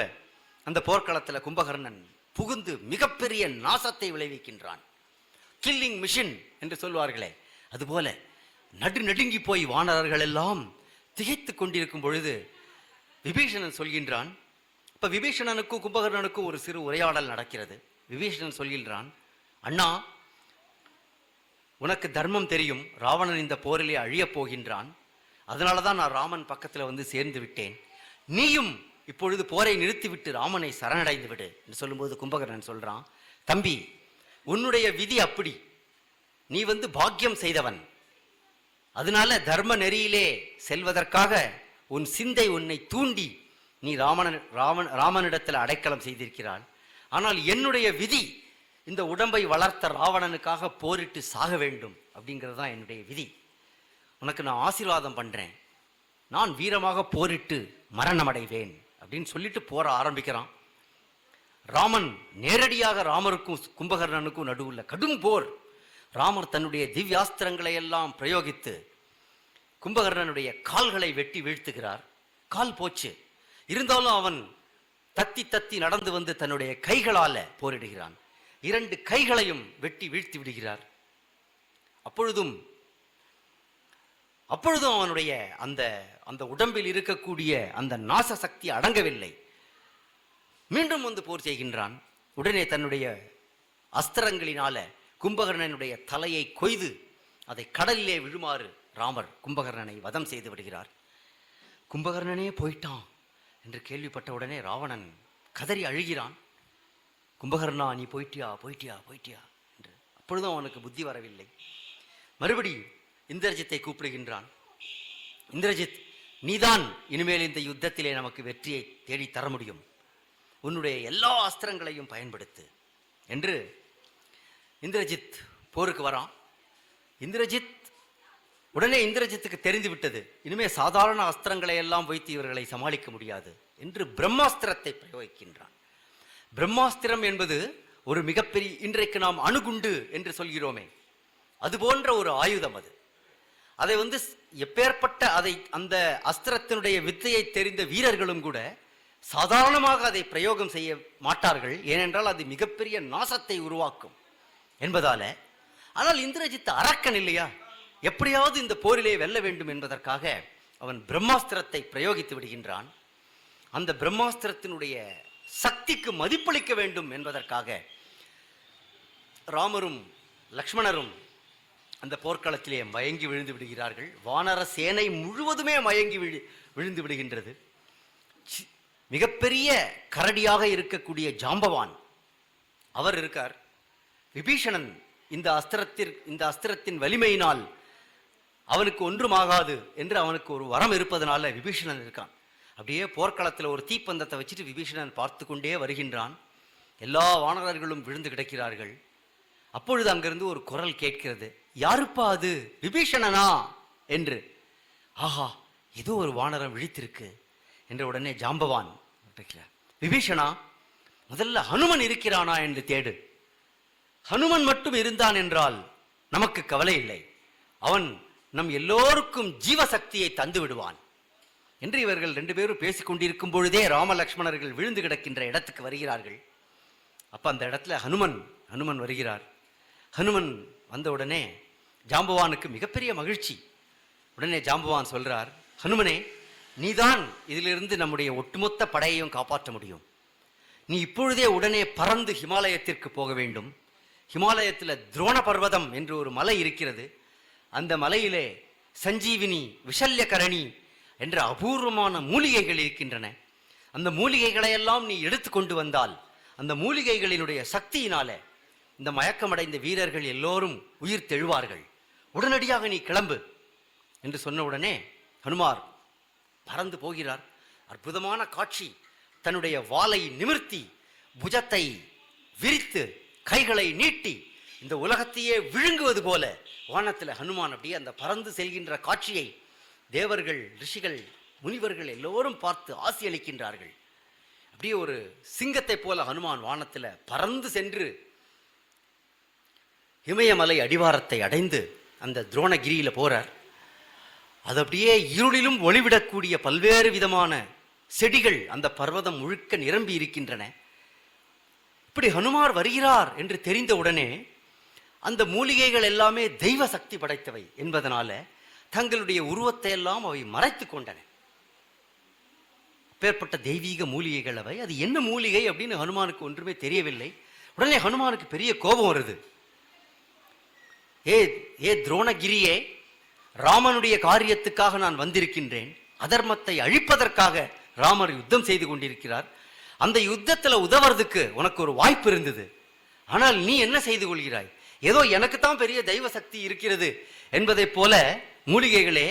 அந்த போர்க்களத்தில் கும்பகர்ணன் புகுந்து மிகப்பெரிய நாசத்தை விளைவிக்கின்றான். கில்லிங் மிஷின் என்று சொல்வார்களே, அதுபோல நடுங்கி போய் வானரர்கள் எல்லாம் திகைத்து கொண்டிருக்கும் பொழுது விபீஷணன் சொல்கின்றான். இப்ப விபீஷணனுக்கும் கும்பகர்ணனுக்கும் ஒரு சிறு உரையாடல் நடக்கிறது. விபீஷணன் சொல்கின்றான், அண்ணா, உனக்கு தர்மம் தெரியும். ராவணன் இந்த போரிலே அழியப் போகின்றான். அதனாலதான் நான் ராமன் பக்கத்தில் வந்து சேர்ந்து விட்டேன். நீயும் இப்பொழுது போரை நிறுத்திவிட்டு ராமனை சரணடைந்து விடு என்று சொல்லும்போது கும்பகர்ணன் சொல்றான், தம்பி, உன்னுடைய விதி அப்படி. நீ வந்து பாக்கியம் செய்தவன். அதனால தர்ம நெறியிலே செல்வதற்காக உன் சிந்தை உன்னை தூண்டி நீ ராமனிடத்தில் அடைக்கலம் செய்திருக்கிறாள். ஆனால் என்னுடைய விதி இந்த உடம்பை வளர்த்த ராவணனுக்காக போரிட்டு சாக வேண்டும் அப்படிங்கிறது தான் என்னுடைய விதி. உனக்கு நான் ஆசீர்வாதம் பண்றேன். நான் வீரமாக போரிட்டு மரணமடைவேன் அப்படின்னு சொல்லிட்டு போற ஆரம்பிக்கிறான். ராமன் நேரடியாக ராமருக்கும் கும்பகர்ணனுக்கும் நடுவுல கடும் போர். ராமர் தன்னுடைய திவ்யாஸ்திரங்களை எல்லாம் பிரயோகித்து கும்பகர்ணனுடைய கால்களை வெட்டி வீழ்த்துகிறார். கால் போச்சு. இருந்தாலும் அவன் தத்தி நடந்து வந்து தன்னுடைய கைகளால போரிடுகிறான். 2 கைகளையும் வெட்டி வீழ்த்தி விடுகிறார். அப்பொழுதும் அவனுடைய அந்த உடம்பில் இருக்கக்கூடிய அந்த நாச சக்தி அடங்கவில்லை. மீண்டும் வந்து போர் செய்கின்றான். உடனே தன்னுடைய அஸ்திரங்களினால கும்பகர்ணனுடைய தலையை கொய்து அதை கடலிலே விழுமாறு ராமர் கும்பகர்ணனை வதம் செய்து விடுகிறார். கும்பகர்ணனே போயிட்டான் என்று கேள்விப்பட்ட உடனே ராவணன் கதறி அழுகிறான். கும்பகர்ணா, நீ போயிட்டியா என்று. அப்பொழுதும் அவனுக்கு புத்தி வரவில்லை. மறுபடி இந்திரஜித்தை கூப்பிடுகின்றான். இந்திரஜித், நீதான் இனிமேல் இந்த யுத்தத்திலே நமக்கு வெற்றியை தேடி தர முடியும். உன்னுடைய எல்லா அஸ்திரங்களையும் பயன்படுத்து என்று இந்திரஜித் போருக்கு வரான். உடனே இந்திரஜித்துக்கு தெரிந்து விட்டது, இனிமே சாதாரண அஸ்திரங்களை எல்லாம் வைத்து இவர்களை சமாளிக்க முடியாது என்று பிரம்மாஸ்திரத்தை பிரயோகிக்கின்றான். பிரம்மாஸ்திரம் என்பது ஒரு மிகப்பெரிய, இன்றைக்கு நாம் அணுகுண்டு என்று சொல்கிறோமே, அது போன்ற ஒரு ஆயுதம். அதை வந்து எப்பேற்பட்ட அந்த அஸ்திரத்தினுடைய வித்தையை தெரிந்த வீரர்களும் கூட சாதாரணமாக அதை பிரயோகம் செய்ய மாட்டார்கள். ஏனென்றால் அது மிகப்பெரிய நாசத்தை உருவாக்கும் என்பதால. ஆனால் இந்திரஜித் அரக்கன் இல்லையா, எப்படியாவது இந்த போரிலே வெல்ல வேண்டும் என்பதற்காக அவன் பிரம்மாஸ்திரத்தை பிரயோகித்து விடுகின்றான். அந்த பிரம்மாஸ்திரத்தினுடைய சக்திக்கு மதிப்பளிக்க வேண்டும் என்பதற்காக ராமரும் லக்ஷ்மணரும் அந்த போர்க்களத்திலே மயங்கி விழுந்து விடுகிறார்கள். வானர சேனை முழுவதுமே மயங்கி விழுந்து விடுகின்றது. மிகப்பெரிய கரடியாக இருக்கக்கூடிய ஜாம்பவான் அவர் இருக்கார். விபீஷணன் இந்த அஸ்திரத்தின் வலிமையினால் அவனுக்கு ஒன்றுமாகாது என்று அவனுக்கு ஒரு வரம் இருப்பதனால விபீஷணன் இருக்கான். அப்படியே போர்க்களத்தில் ஒரு தீப்பந்தத்தை வச்சுட்டு விபீஷணன் பார்த்து கொண்டே வருகின்றான். எல்லா வானரர்களும் விழுந்து கிடக்கிறார்கள். அப்பொழுது அங்கிருந்து ஒரு குரல் கேட்கிறது, யாருப்பா அது, விபீஷணனா என்று. ஆஹா, ஏதோ ஒரு வானரம் விழித்திருக்கு என்ற உடனே ஜாம்பவான், விபீஷணா, முதல்ல ஹனுமன் இருக்கிறானா என்று தேடு. ஹனுமன் மட்டும் இருந்தான் என்றால் நமக்கு கவலை இல்லை. அவன் நம் எல்லோருக்கும் ஜீவசக்தியை தந்து விடுவான் என்று இவர்கள் 2 பேரும் பேசிக் கொண்டிருக்கும் பொழுதே ராம லக்ஷ்மணர்கள் விழுந்து கிடக்கின்ற இடத்துக்கு வருகிறார்கள். அப்ப அந்த இடத்துல ஹனுமன் வருகிறார். ஹனுமன் வந்த உடனே ஜாம்பவானுக்கு மிகப்பெரிய மகிழ்ச்சி. உடனே ஜாம்பவான் சொல்றார், ஹனுமனே, நீதான் இதிலிருந்து நம்முடைய ஒட்டுமொத்த படையையும் காப்பாற்ற முடியும். நீ இப்பொழுதே உடனே பறந்து ஹிமாலயத்திற்கு போக வேண்டும். ஹிமாலயத்தில் துரோண பர்வதம் என்று ஒரு மலை இருக்கிறது. அந்த மலையிலே சஞ்சீவினி, விஷல்யகரணி என்ற அபூர்வமான மூலிகைகள் இருக்கின்றன. அந்த மூலிகைகளையெல்லாம் நீ எடுத்து கொண்டு வந்தால் அந்த மூலிகைகளினுடைய சக்தியினால இந்த மயக்கமடைந்த வீரர்கள் எல்லோரும் உயிர் தெழுவார்கள். உடனடியாக நீ கிளம்பு என்று சொன்ன உடனே ஹனுமார் பறந்து போகிறார். அற்புதமான காட்சி. தன்னுடைய வாளை நிமிர்த்தி, புஜத்தை விரித்து, கைகளை நீட்டி இந்த உலகத்தையே விழுங்குவது போல வானத்தில் ஹனுமான் அப்படியே அந்த பறந்து செல்கின்ற காட்சியை தேவர்கள், ரிஷிகள், முனிவர்கள் எல்லோரும் பார்த்து ஆசி அளிக்கின்றார்கள். அப்படியே ஒரு சிங்கத்தை போல ஹனுமான் வானத்தில் பறந்து சென்று இமயமலை அடிவாரத்தை அடைந்து அந்த துரோணகிரியில போறார். அது அப்படியே இருளிலும் ஒளிவிடக்கூடிய பல்வேறு விதமான செடிகள் அந்த பர்வதம் முழுக்க நிரம்பி இருக்கின்றன. இப்படி ஹனுமார் வருகிறார் என்று தெரிந்தவுடனே அந்த மூலிகைகள் எல்லாமே தெய்வ சக்தி படைத்தவை என்பதனால தங்களுடைய உருவத்தை எல்லாம் அவை மறைத்து கொண்டன. அப்பேற்பட்ட தெய்வீக மூலிகைகள் அவை. அது என்ன மூலிகை அப்படின்னு ஹனுமானுக்கு ஒன்றுமே தெரியவில்லை. உடனே ஹனுமானுக்கு பெரிய கோபம் வருது. ஏ துரோணகிரியே, ராமனுடைய காரியத்துக்காக நான் வந்திருக்கின்றேன். அதர்மத்தை அழிப்பதற்காக ராமர் யுத்தம் செய்து கொண்டிருக்கிறார். அந்த யுத்தத்தில் உதவுறதுக்கு உனக்கு ஒரு வாய்ப்பு இருந்தது. ஆனால் நீ என்ன செய்து கொள்கிறாய்? ஏதோ எனக்கு தான் பெரிய தெய்வ சக்தி இருக்கிறது என்பதை போல மூலிகைகளே,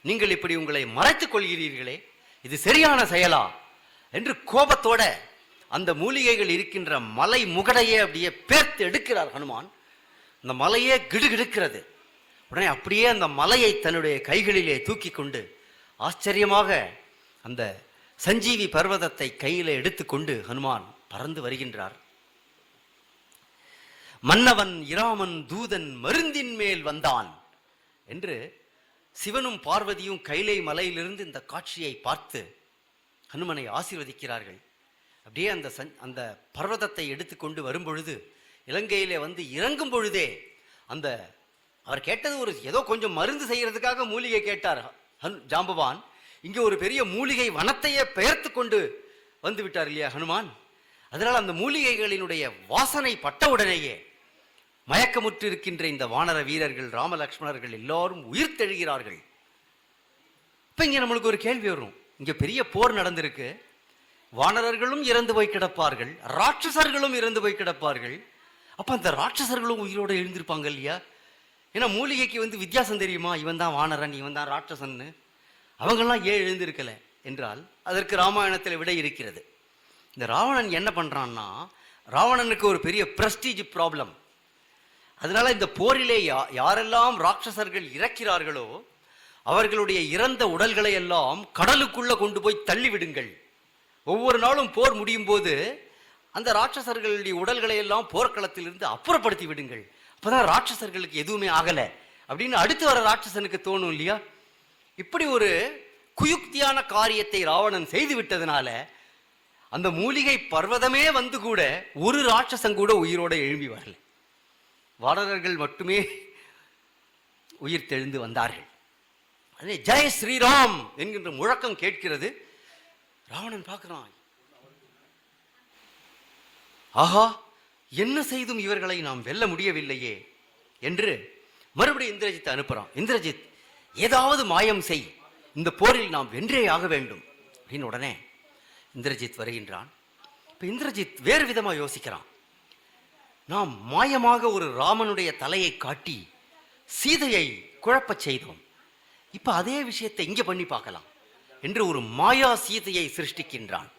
நீங்கள் இப்படி உங்களை மறைத்துக் கொள்கிறீர்களே, இது சரியான செயலா என்று கோபத்தோட அந்த மூலிகைகள் இருக்கின்ற மலை முகடையே அப்படியே பேர்த்து எடுக்கிறார் ஹனுமான். அந்த மலையே கிடுகிடுக்கிறது. உடனே அப்படியே அந்த மலையை தன்னுடைய கைகளிலே தூக்கி கொண்டு ஆச்சரியமாக அந்த சஞ்சீவி பர்வதத்தை கையில எடுத்துக்கொண்டு ஹனுமான் பறந்து வருகின்றார். மன்னவன் இராமன் தூதன் மருந்தின் மேல் வந்தான் என்று சிவனும் பார்வதியும் கைலை மலையிலிருந்து இந்த காட்சியை பார்த்து ஹனுமனை ஆசீர்வதிக்கிறார்கள். அப்படியே அந்த பர்வதத்தை எடுத்துக்கொண்டு வரும்பொழுது, இலங்கையிலே வந்து இறங்கும் பொழுதே அந்த அவர் கேட்டது ஒரு ஏதோ கொஞ்சம் மருந்து செய்யறதுக்காக மூலிகை கேட்டார் ஜாம்பவான். இங்கே ஒரு பெரிய மூலிகை வனத்தையே பெயர்த்து கொண்டு வந்து விட்டார் இல்லையா ஹனுமான். அதனால் அந்த மூலிகைகளினுடைய வாசனை பட்டவுடனேயே மயக்கமுற்று இருக்கின்ற இந்த வானர வீரர்கள், ராமலக்ஷ்மணர்கள் எல்லோரும் உயிர் தெழுகிறார்கள். இப்ப இங்க நம்மளுக்கு ஒரு கேள்வி வரும். இங்க பெரிய போர் நடந்திருக்கு. வானரர்களும் இறந்து போய் கிடப்பார்கள், ராட்சசர்களும் இறந்து போய் கிடப்பார்கள். அப்ப அந்த ராட்சசர்களும் உயிரோடு எழுந்திருப்பாங்க இல்லையா? ஏன்னா மூலிகைக்கு வந்து வித்தியாசம் தெரியுமா? இவன் தான் வானரன், இவன் தான் ராட்சசன்னு. அவங்கெல்லாம் ஏன் எழுந்திருக்கல என்றால் அதற்கு ராமாயணத்தில் விடை இருக்கிறது. இந்த ராவணன் என்ன பண்றான்னா, ராவணனுக்கு ஒரு பெரிய பிரஸ்டீஜ் ப்ராப்ளம். அதனால இந்த போரிலே யாரெல்லாம் ராட்சசர்கள் இறக்கிறார்களோ அவர்களுடைய இறந்த உடல்களை எல்லாம் கடலுக்குள்ள கொண்டு போய் தள்ளி விடுங்கள். ஒவ்வொரு நாளும் போர் முடியும் போது அந்த ராட்சசர்களுடைய உடல்களை எல்லாம் போர்க்களத்திலிருந்து அப்புறப்படுத்தி விடுங்கள். அப்பதான் ராட்சசர்களுக்கு எதுவுமே ஆகல அப்படின்னு அடுத்து வர ராட்சசனுக்கு தோணும் இல்லையா? இப்படி ஒரு குயுக்தியான காரியத்தை ராவணன் செய்து விட்டதுனால அந்த மூலிகை பர்வதமே வந்து கூட ஒரு ராட்சசன் கூட உயிரோட எழும்பி வரல. வானரர்கள் மட்டுமே உயிர் தெழுந்து வந்தார்கள். அதே ஜெய ஸ்ரீராம் என்கின்ற முழக்கம் கேட்கிறது. ராவணன் பார்க்கிறான், ஆஹா, என்ன செய்தும் இவர்களை நாம் வெல்ல முடியவில்லையே என்று மறுபடியும் இந்திரஜித்தை அனுப்புறான். இந்திரஜித், ஏதாவது மாயம் செய், இந்த போரில் நாம் வென்றே ஆக வேண்டும் அப்படின்னு உடனே இந்திரஜித் வருகின்றான். இப்ப இந்திரஜித் வேறு விதமா யோசிக்கிறான். நாம் மாயமாக ஒரு ராமனுடைய தலையை காட்டி சீதையை குழப்பச் செய்தோம். இப்ப அதே விஷயத்தை இங்க பண்ணி பார்க்கலாம் என்று ஒரு மாயா சீதையை சிருஷ்டிக்கின்றான்.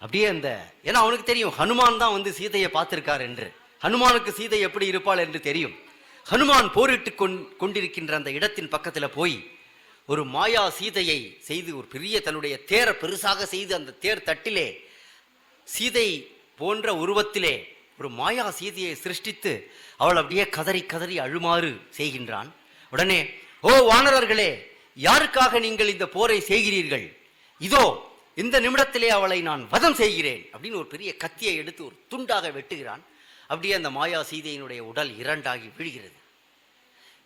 அப்படியே ஏன்னா அவனுக்கு தெரியும் ஹனுமான் தான் வந்து சீதையை பார்த்திருக்கார் என்று. ஹனுமானுக்கு சீதை எப்படி இருப்பாள் என்று தெரியும். ஹனுமான் போரிட்டு கொண்டிருக்கின்ற அந்த இடத்தின் பக்கத்தில் போய் ஒரு மாயா சீதையை செய்து ஒரு பெரிய தன்னுடைய தேரை பெருசாக செய்து அந்த தேர் தட்டிலே சீதை போன்ற உருவத்திலே ஒரு மாயா சீதையை சிருஷ்டித்து அவள் அப்படியே கதறி கதறி அழுமாறு செய்கின்றான். உடனே, ஓ வானரர்களே, யாருக்காக நீங்கள் இந்த போரை செய்கிறீர்கள்? இதோ இந்த நிமிடத்திலே அவளை நான் வதம் செய்கிறேன் அப்படின்னு ஒரு பெரிய கத்தியை எடுத்து ஒரு துண்டாக வெட்டுகிறான். அப்படியே அந்த மாயா சீதையினுடைய உடல் இரண்டாகி விழுகிறது.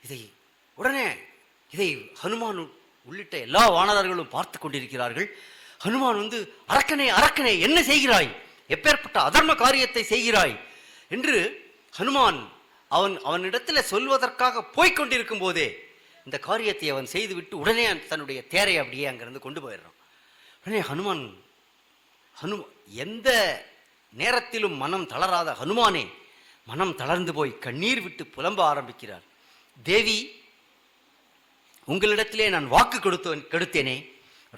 இதை ஹனுமான் உள்ளிட்ட எல்லா வானரர்களும் பார்த்து கொண்டிருக்கிறார்கள். ஹனுமான் வந்து, அரக்கனே அரக்கனே, என்ன செய்கிறாய்? எப்பேற்பட்ட அதர்ம காரியத்தை செய்கிறாய் என்று ஹனுமான் அவனிடத்தில் சொல்வதற்காக போய்கொண்டிருக்கும் போதே இந்த காரியத்தை அவன் செய்துவிட்டு உடனே தன்னுடைய தேரை அப்படியே அங்கிருந்து கொண்டு போயிடுறான். உடனே ஹனுமான் எந்த நேரத்திலும் மனம் தளராத ஹனுமானே மனம் தளர்ந்து போய் கண்ணீர் விட்டு புலம்ப ஆரம்பிக்கிறார். தேவி, உங்களிடத்திலே நான் வாக்கு கொடுத்தேனே,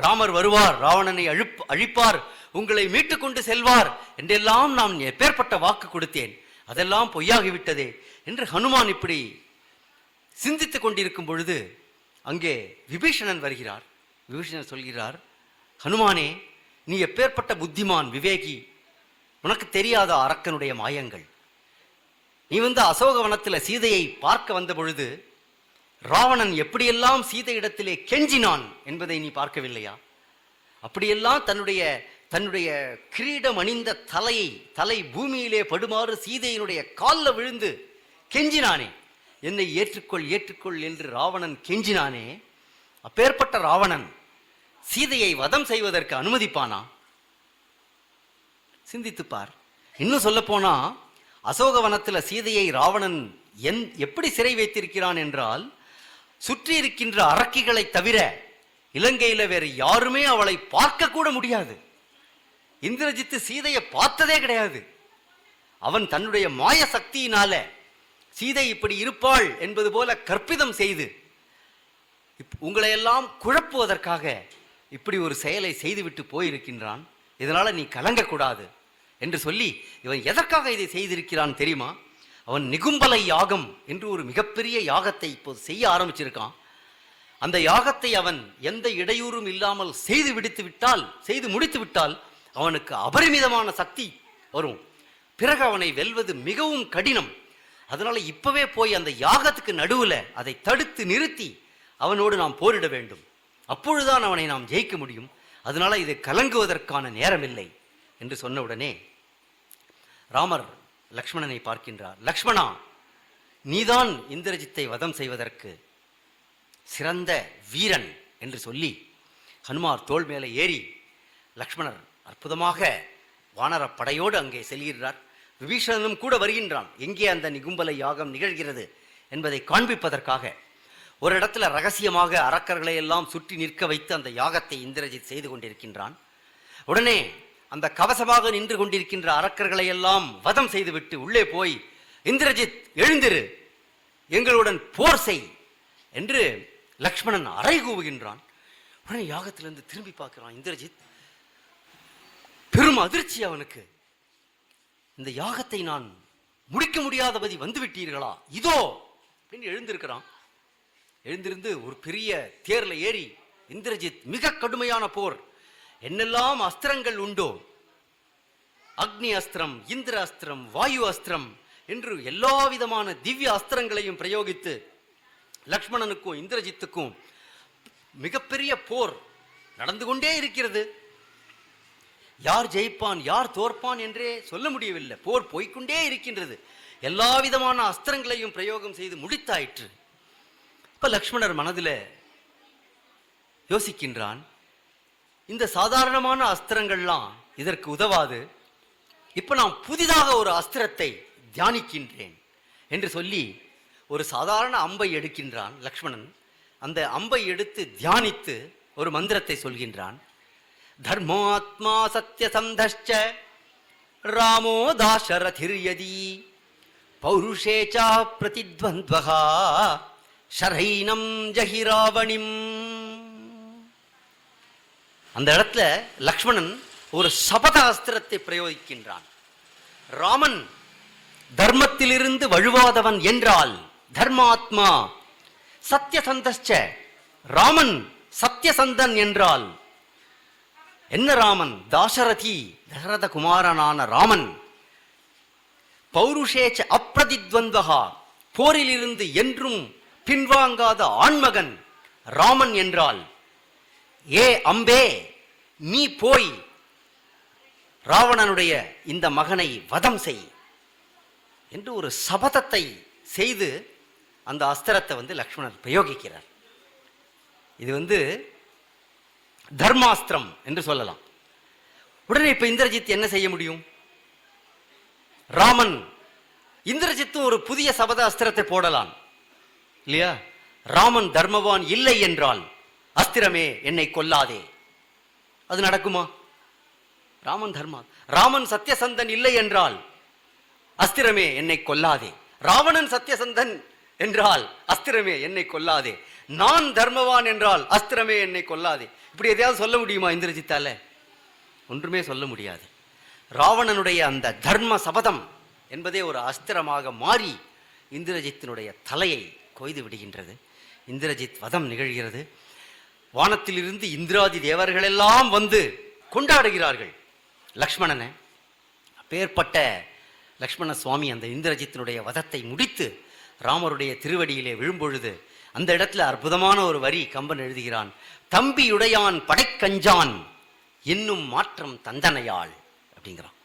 ராமர் வருவார், ராவணனை அழிப்பார், உங்களை மீட்டு கொண்டு செல்வார் என்றெல்லாம் நான் எப்பேற்பட்ட வாக்கு கொடுத்தேன், அதெல்லாம் பொய்யாகிவிட்டதே என்று ஹனுமான் இப்படி சிந்தித்துக் கொண்டிருக்கும் பொழுது அங்கே விபீஷணன் வருகிறார். விபீஷணன் சொல்கிறார், ஹனுமானே, நீ எப்பேற்பட்ட புத்திமான், விவேகி, உனக்கு தெரியாத அரக்கனுடைய மாயங்கள். நீ அசோகவனத்தில் சீதையை பார்க்க வந்த பொழுது ராவணன் எப்படியெல்லாம் சீதையிடத்திலே கெஞ்சினான் என்பதை நீ பார்க்கவில்லையா? அப்படியெல்லாம் தன்னுடைய கிரீடம் அணிந்த தலை பூமியிலே படுமாறு சீதையினுடைய காலில் விழுந்து கெஞ்சினானே, என்னை ஏற்றுக்கொள் என்று ராவணன் கெஞ்சினானே. அப்பேற்பட்ட ராவணன் சீதையை வதம் செய்வதற்கு அனுமதிப்பானா? சிந்தித்துப்பார். இன்னும் சொல்ல போனா, அசோகவனத்தில் சீதையை ராவணன் எப்படி சிறை வைத்திருக்கிறான் என்றால், சுற்றி இருக்கின்ற அரக்கிகளை தவிர இலங்கையில வேறு யாருமே அவளை பார்க்க கூட முடியாது. இந்திரஜித்து சீதையை பார்த்ததே கிடையாது. அவன் தன்னுடைய மாய சக்தியினால சீதை இப்படி இருப்பாள் என்பது போல கற்பிதம் செய்து உங்களை எல்லாம் குழப்புவதற்காக இப்படி ஒரு செயலை செய்துவிட்டு போயிருக்கின்றான். இதனால நீ கலங்கக்கூடாது என்று சொல்லி, இவன் எதற்காக இதை செய்திருக்கிறான் தெரியுமா? அவன் நிகும்பலை யாகம் என்று ஒரு மிகப்பெரிய யாகத்தை இப்போது செய்ய ஆரம்பிச்சிருக்கான். அந்த யாகத்தை அவன் எந்த இடையூறும் இல்லாமல் செய்து முடித்து விட்டால் அவனுக்கு அபரிமிதமான சக்தி வரும். பிறகு அவனை வெல்வது மிகவும் கடினம். அதனால இப்பவே போய் அந்த யாகத்துக்கு நடுவில் அதை தடுத்து நிறுத்தி அவனோடு நாம் போரிட வேண்டும். அப்பொழுதுதான் அவனை நாம் ஜெயிக்க முடியும். அதனால இது கலங்குவதற்கான நேரம் இல்லை என்று சொன்ன உடனே ராமர் லக்ஷ்மணனை பார்க்கின்றார். லக்ஷ்மணா, நீதான் இந்திரஜித்தை வதம் செய்வதற்கு சிறந்த வீரன் என்று சொல்லி ஹனுமார் தோள் மேலே ஏறி லக்ஷ்மணர் அற்புதமாக வானர படையோடு அங்கே செல்கிறார். விபீஷணனும் கூட வருகின்றான். எங்கே அந்த நிகும்பல யாகம் நிகழ்கிறது என்பதை காண்பிப்பதற்காக ஒரு இடத்துல ரகசியமாக அரக்கர்களை எல்லாம் சுற்றி நிற்க வைத்து அந்த யாகத்தை இந்திரஜித் செய்து கொண்டிருக்கின்றான். உடனே அந்த கவசமாக நின்று கொண்டிருக்கின்ற அரக்கர்களை எல்லாம் வதம் செய்துவிட்டு உள்ளே போய், இந்திரஜித் எழுந்திரு, எங்களுடன் போர் செய் என்று லக்ஷ்மணன் அறை கூவுகின்றான். உடனே யாகத்திலிருந்து திரும்பி பார்க்கிறான் இந்திரஜித். பெரும் அதிர்ச்சி அவனுக்கு. இந்த யாகத்தை நான் முடிக்க முடியாதபதி வந்துவிட்டீர்களா? இதோ அப்படின்னு எழுந்திருக்கிறான். எழுந்திருந்து ஒரு பெரிய தேர்ல ஏறி இந்திரஜித் மிக கடுமையான போர், என்னெல்லாம் அஸ்திரங்கள் உண்டோ, அக்னி அஸ்திரம், இந்திர அஸ்திரம், வாயு அஸ்திரம் என்று எல்லா விதமான திவ்ய அஸ்திரங்களையும் பிரயோகித்து லக்ஷ்மணனுக்கும் இந்திரஜித்துக்கும் மிகப்பெரிய போர் நடந்து கொண்டே இருக்கிறது. யார் ஜெயிப்பான் யார் தோற்பான் என்றே சொல்ல முடியவில்லை. போர் போய்கொண்டே இருக்கின்றது. எல்லா விதமான அஸ்திரங்களையும் பிரயோகம் செய்து முடித்தாயிற்று. இப்ப லக்ஷ்மணர் மனதில் யோசிக்கின்றான், இந்த சாதாரணமான அஸ்திரங்கள்லாம் இதற்கு உதவாது. இப்ப நான் புதிதாக ஒரு அஸ்திரத்தை தியானிக்கின்றேன் என்று சொல்லி ஒரு சாதாரண அம்பை எடுக்கின்றான் லக்ஷ்மணன். அந்த அம்பை எடுத்து தியானித்து ஒரு மந்திரத்தை சொல்கின்றான். தர்மாத்மா சத்யசந்தஷ்ச ராமோ தாசரதிர்யதி பௌருஷேச்சா பிரதித்வந்த்வஹா ஷரைனம் ஜஹிராவணிம். அந்த இடத்துல லக்ஷ்மணன் ஒரு சபத அஸ்திரத்தை பிரயோகிக்கின்றான். ராமன் தர்மத்திலிருந்து வழுவாதவன் என்றால் தர்மாத்மா, சத்யசந்தஷ்ச ராமன் சத்யசந்தன் என்றால் என்ன? ராமன் தாசரதி, தசரத குமாரனான ராமன். பௌருஷேச்ச அப்பிரதித்வந்தகா, போரிலிருந்து என்றும் பின்வாங்காத ஆண்மகன் ராமன் என்றால், ஏ அம்பே, நீ போய் ராவணனுடைய இந்த மகனை வதம் செய் என்று ஒரு சபதத்தை செய்து அந்த அஸ்திரத்தை லக்ஷ்மணர் பிரயோகிக்கிறார். இது தர்மாஸ்திரம் என்று சொல்லலாம். உடனே இப்ப இந்திரஜித் என்ன செய்ய முடியும்? ராமன் இந்திரஜித்தும் ஒரு புதிய சபத அஸ்திரத்தை போடலாம் இல்லையா? ராமன் தர்மவான் இல்லை என்றால் அஸ்திரமே என்னை கொல்லாதே, அது நடக்குமா? ராமன் சத்யசந்தன் இல்லை என்றால் அஸ்திரமே என்னை கொல்லாதே. ராவணன் சத்யசந்தன் என்றால் அஸ்திரமே என்னை கொல்லாதே. நான் தர்மவான் என்றால் அஸ்திரமே என்னை கொல்லாதே. இப்படி எதையாவது சொல்ல முடியுமா இந்திரஜித்தால? ஒன்றுமே சொல்ல முடியாது. ராவணனுடைய அந்த தர்ம சபதம் என்பதே ஒரு அஸ்திரமாக மாறி இந்திரஜித்தினுடைய தலையை கொய்து விடுகின்றது. இந்திரஜித் வதம் நிகழ்கிறது. வானத்திலிருந்து இந்திராதி தேவர்களெல்லாம் வந்து கொண்டாடுகிறார்கள் லக்ஷ்மணனை. அப்பேற்பட்ட லக்ஷ்மண சுவாமி அந்த இந்திரஜித்தினுடைய வதத்தை முடித்து ராமருடைய திருவடியிலே விழும்பொழுது அந்த இடத்துல அற்புதமான ஒரு வரி கம்பன் எழுதுகிறான். தம்பியுடையான் படைக்கஞ்சான் இன்னும் மாற்றம் தந்தனையாள் அப்படிங்கிறான்.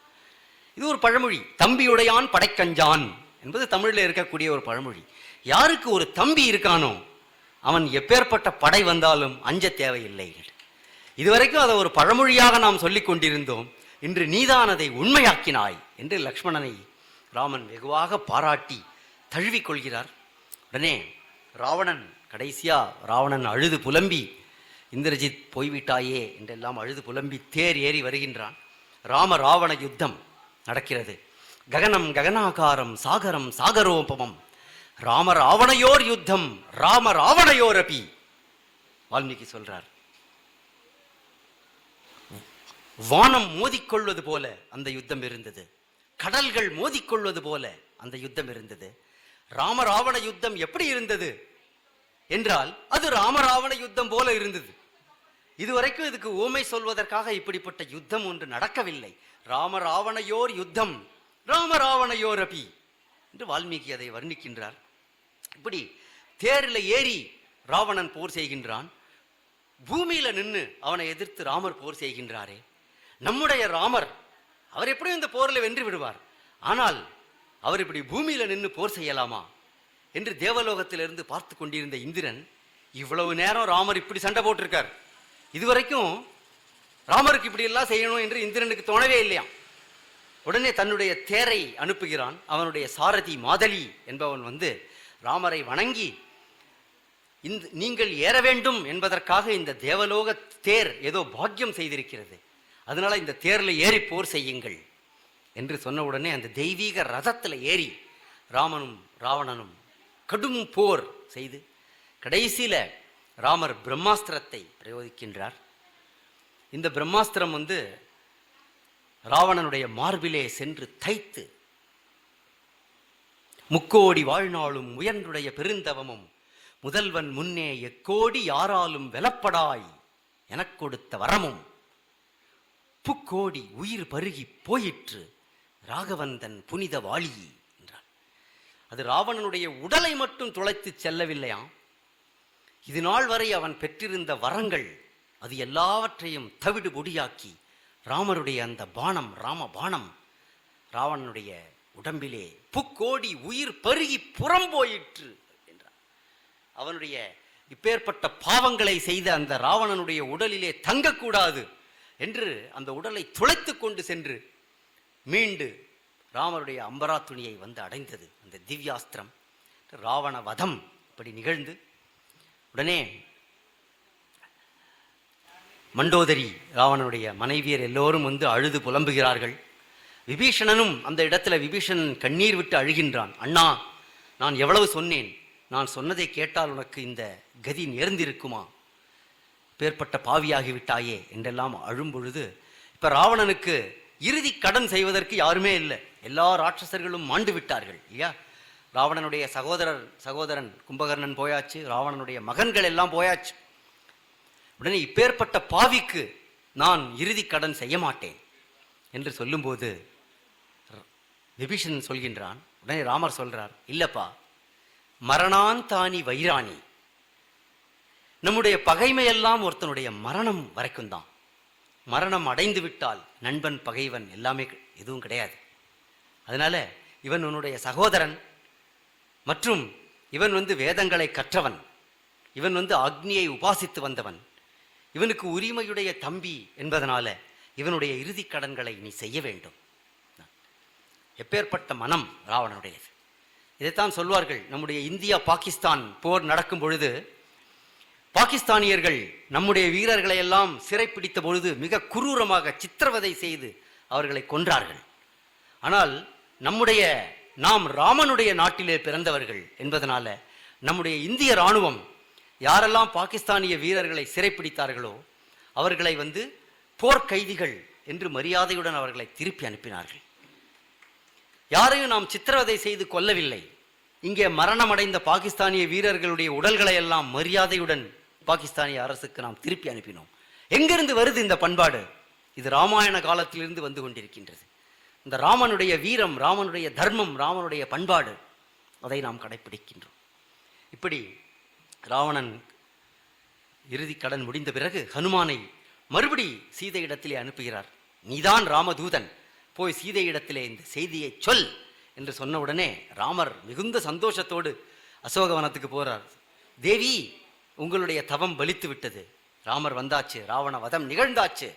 இது ஒரு பழமொழி. தம்பியுடையான் படைக்கஞ்சான் என்பது தமிழில் இருக்கக்கூடிய ஒரு பழமொழி. யாருக்கு ஒரு தம்பி இருக்கானோ அவன் எப்பேற்பட்ட படை வந்தாலும் அஞ்ச தேவையில்லை. இதுவரைக்கும் அதை ஒரு பழமொழியாக நாம் சொல்லிக் கொண்டிருந்தோம். இன்று நீதான் அதை உண்மையாக்கினாய் என்று லக்ஷ்மணனை ராமன் வெகுவாக பாராட்டி தழுவிக் கொள்கிறார். உடனே ராவணன் கடைசியா ராவணன் அழுது புலம்பி இந்திரஜித் போய்விட்டாயே என்றெல்லாம் அழுது புலம்பி தேர் ஏறி வருகின்றான். ராம ராவண யுத்தம் நடக்கிறது. ககனம் ககனாகாரம் சாகரம் சாகரோபமம் ராம ராவணையோர் யுத்தம் ராம ராவணையோர் அபி. வால்மீகி சொல்றார், வானம் மோதிக்கொள்வது போல அந்த யுத்தம் இருந்தது, கடல்கள் மோதிக்கொள்வது போல அந்த யுத்தம் இருந்தது. ராம ராவண யுத்தம் எப்படி இருந்தது என்றால் அது ராமராவண யுத்தம் போல இருந்தது. இதுவரைக்கும் இதுக்கு ஊமை சொல்வதற்காக இப்படிப்பட்ட யுத்தம் ஒன்று நடக்கவில்லை. ராம ராவணையோர் யுத்தம் ராம ராவணையோர் அபி என்று வால்மீகி அதை வர்ணிக்கின்றார். இப்படி தேரில் ஏறி ராவணன் போர் செய்கின்றான். பூமியில நின்று அவனை எதிர்த்து ராமர் போர் செய்கின்றாரே. நம்முடைய ராமர் அவர் எப்படியும் இந்த போரில் வென்று விடுவார். ஆனால் அவர் இப்படி பூமியில நின்று போர் செய்யலாமா என்று தேவலோகத்திலிருந்து பார்த்து கொண்டிருந்த இந்திரன், இவ்வளவு நேரம் ராமர் இப்படி சண்டை போட்டிருக்கார், இதுவரைக்கும் ராமருக்கு இப்படி எல்லாம் செய்யணும் என்று இந்திரனுக்கு தோணவே இல்லையாம். உடனே தன்னுடைய தேரை அனுப்புகிறான். அவனுடைய சாரதி மாதலி என்பவன் வந்து ராமரை வணங்கி, நீங்கள் ஏற வேண்டும் என்பதற்காக இந்த தேவலோக தேர் ஏதோ பாக்கியம் செய்திருக்கிறது, அதனால இந்த தேர்ல ஏறி போர் செய்யுங்கள் என்று சொன்ன உடனே அந்த தெய்வீக ரதத்தில் ஏறி ராமனும் ராவணனும் கடும் போர் செய்து கடைசியில ராமர் பிரம்மாஸ்திரத்தை பிரயோகிக்கின்றார். இந்த பிரம்மாஸ்திரம் வந்து ராவணனுடைய மார்பிலே சென்று தைத்து, முக்கோடி வாழ்நாளும் உயர்ந்துடைய பெருந்தவமும் முதல்வன் முன்னே எக்கோடி யாராலும் வெலப்படாய் எனக் கொடுத்த வரமும் புக்கோடி உயிர் பருகி போயிற்று ராகவந்தன் புனித வாளி என்றார். அது ராவணனுடைய உடலை மட்டும் துளைத்து செல்லவில்லையாம். இது நாள் வரை அவன் பெற்றிருந்த வரங்கள் அது எல்லாவற்றையும் தவிடு பொடியாக்கி ராமருடைய அந்த பானம், ராம பானம் ராவணனுடைய உடம்பிலே புக்கோடி உயிர் பருகி புறம்போயிற்று என்றார். அவனுடைய இப்பேற்பட்ட பாவங்களை செய்த அந்த ராவணனுடைய உடலிலே தங்கக்கூடாது என்று அந்த உடலை துளைத்து கொண்டு சென்று மீண்டு ராமருடைய அம்பரா துணியை வந்து அடைந்தது அந்த திவ்யாஸ்திரம். ராவண வதம் இப்படி நிகழ்ந்து உடனே மண்டோதரி ராவணனுடைய மனைவியர் எல்லோரும் வந்து அழுது புலம்புகிறார்கள். விபீஷணனும் அந்த இடத்துல விபீஷணன் கண்ணீர் விட்டு அழுகின்றான். அண்ணா, நான் எவ்வளவு சொன்னேன், நான் சொன்னதை கேட்டால் உனக்கு இந்த கதி நேர்ந்திருக்குமா, பேர்பட்ட பாவியாகிவிட்டாயே என்றெல்லாம் அழும் பொழுது, இப்ப ராவணனுக்கு இறுதி கடன் செய்வதற்கு யாருமே இல்லை. எல்லா ராட்சசர்களும் மாண்டு விட்டார்கள் இல்லையா. ராவணனுடைய சகோதரன் கும்பகர்ணன் போயாச்சு, ராவணனுடைய மகன்கள் எல்லாம் போயாச்சு. உடனே இப்பேற்பட்ட பாவிக்கு நான் இறுதி கடன் செய்ய மாட்டேன் என்று சொல்லும்போது விபீஷணன் சொல்கின்றான். உடனே ராமர் சொல்றார், இல்லப்பா, மரணான் தானி வைராணி, நம்முடைய பகைமையெல்லாம் ஒருத்தனுடைய மரணம் வரைக்கும் தான். மரணம் அடைந்து விட்டால் நண்பன் பகைவன் எல்லாமே எதுவும் கிடையாது. அதனால இவன் உன்னுடைய சகோதரன் மற்றும் இவன் வந்து வேதங்களை கற்றவன், இவன் வந்து அக்னியை உபாசித்து வந்தவன், இவனுக்கு உரிமையுடைய தம்பி என்பதனால இவனுடைய இறுதி கடன்களை நீ செய்ய வேண்டும். எப்பேற்பட்ட மனம் ராவணனுடையது. இதைத்தான் சொல்வார்கள். நம்முடைய இந்தியா பாகிஸ்தான் போர் நடக்கும் பொழுது பாகிஸ்தானியர்கள் நம்முடைய வீரர்களை எல்லாம் சிறைப்பிடித்த பொழுது மிக குரூரமாக சித்திரவதை செய்து அவர்களை கொன்றார்கள். ஆனால் நாம் ராமனுடைய நாட்டிலே பிறந்தவர்கள் என்பதனால நம்முடைய இந்திய இராணுவம் யாரெல்லாம் பாகிஸ்தானிய வீரர்களை சிறைப்பிடித்தார்களோ அவர்களை போர்க்கைதிகள் என்று மரியாதையுடன் அவர்களை திருப்பி அனுப்பினார்கள். யாரையும் நாம் சித்திரவதை செய்து கொல்லவில்லை. இங்கே மரணமடைந்த பாகிஸ்தானிய வீரர்களுடைய உடல்களை எல்லாம் மரியாதையுடன் பாகிஸ்தானிய அரசுக்கு நாம் திருப்பி அனுப்பினோம். எங்கிருந்து வருது இந்த பண்பாடு? இது ராமாயண காலத்திலிருந்து வந்து கொண்டிருக்கின்றது. இந்த ராமனுடைய வீரம், ராமனுடைய தர்மம், ராமனுடைய பண்பாடு, அதை நாம் கடைப்பிடிக்கின்றோம். இப்படி ராவணன் இறுதி கடன் முடிந்த பிறகு ஹனுமானை மறுபடி சீதை இடத்திலே அனுப்புகிறார். நீதான் ராமதூதன், போய் சீதை இடத்திலே இந்த செய்தியை சொல் என்று சொன்ன உடனே ராமர் மிகுந்த சந்தோஷத்தோடு அசோகவனத்துக்கு போறார். தேவி, உங்களுடைய தவம் பலித்து விட்டது, ராமர் வந்தாச்சு, ராவண வதம் நிகழ்ந்தாச்சு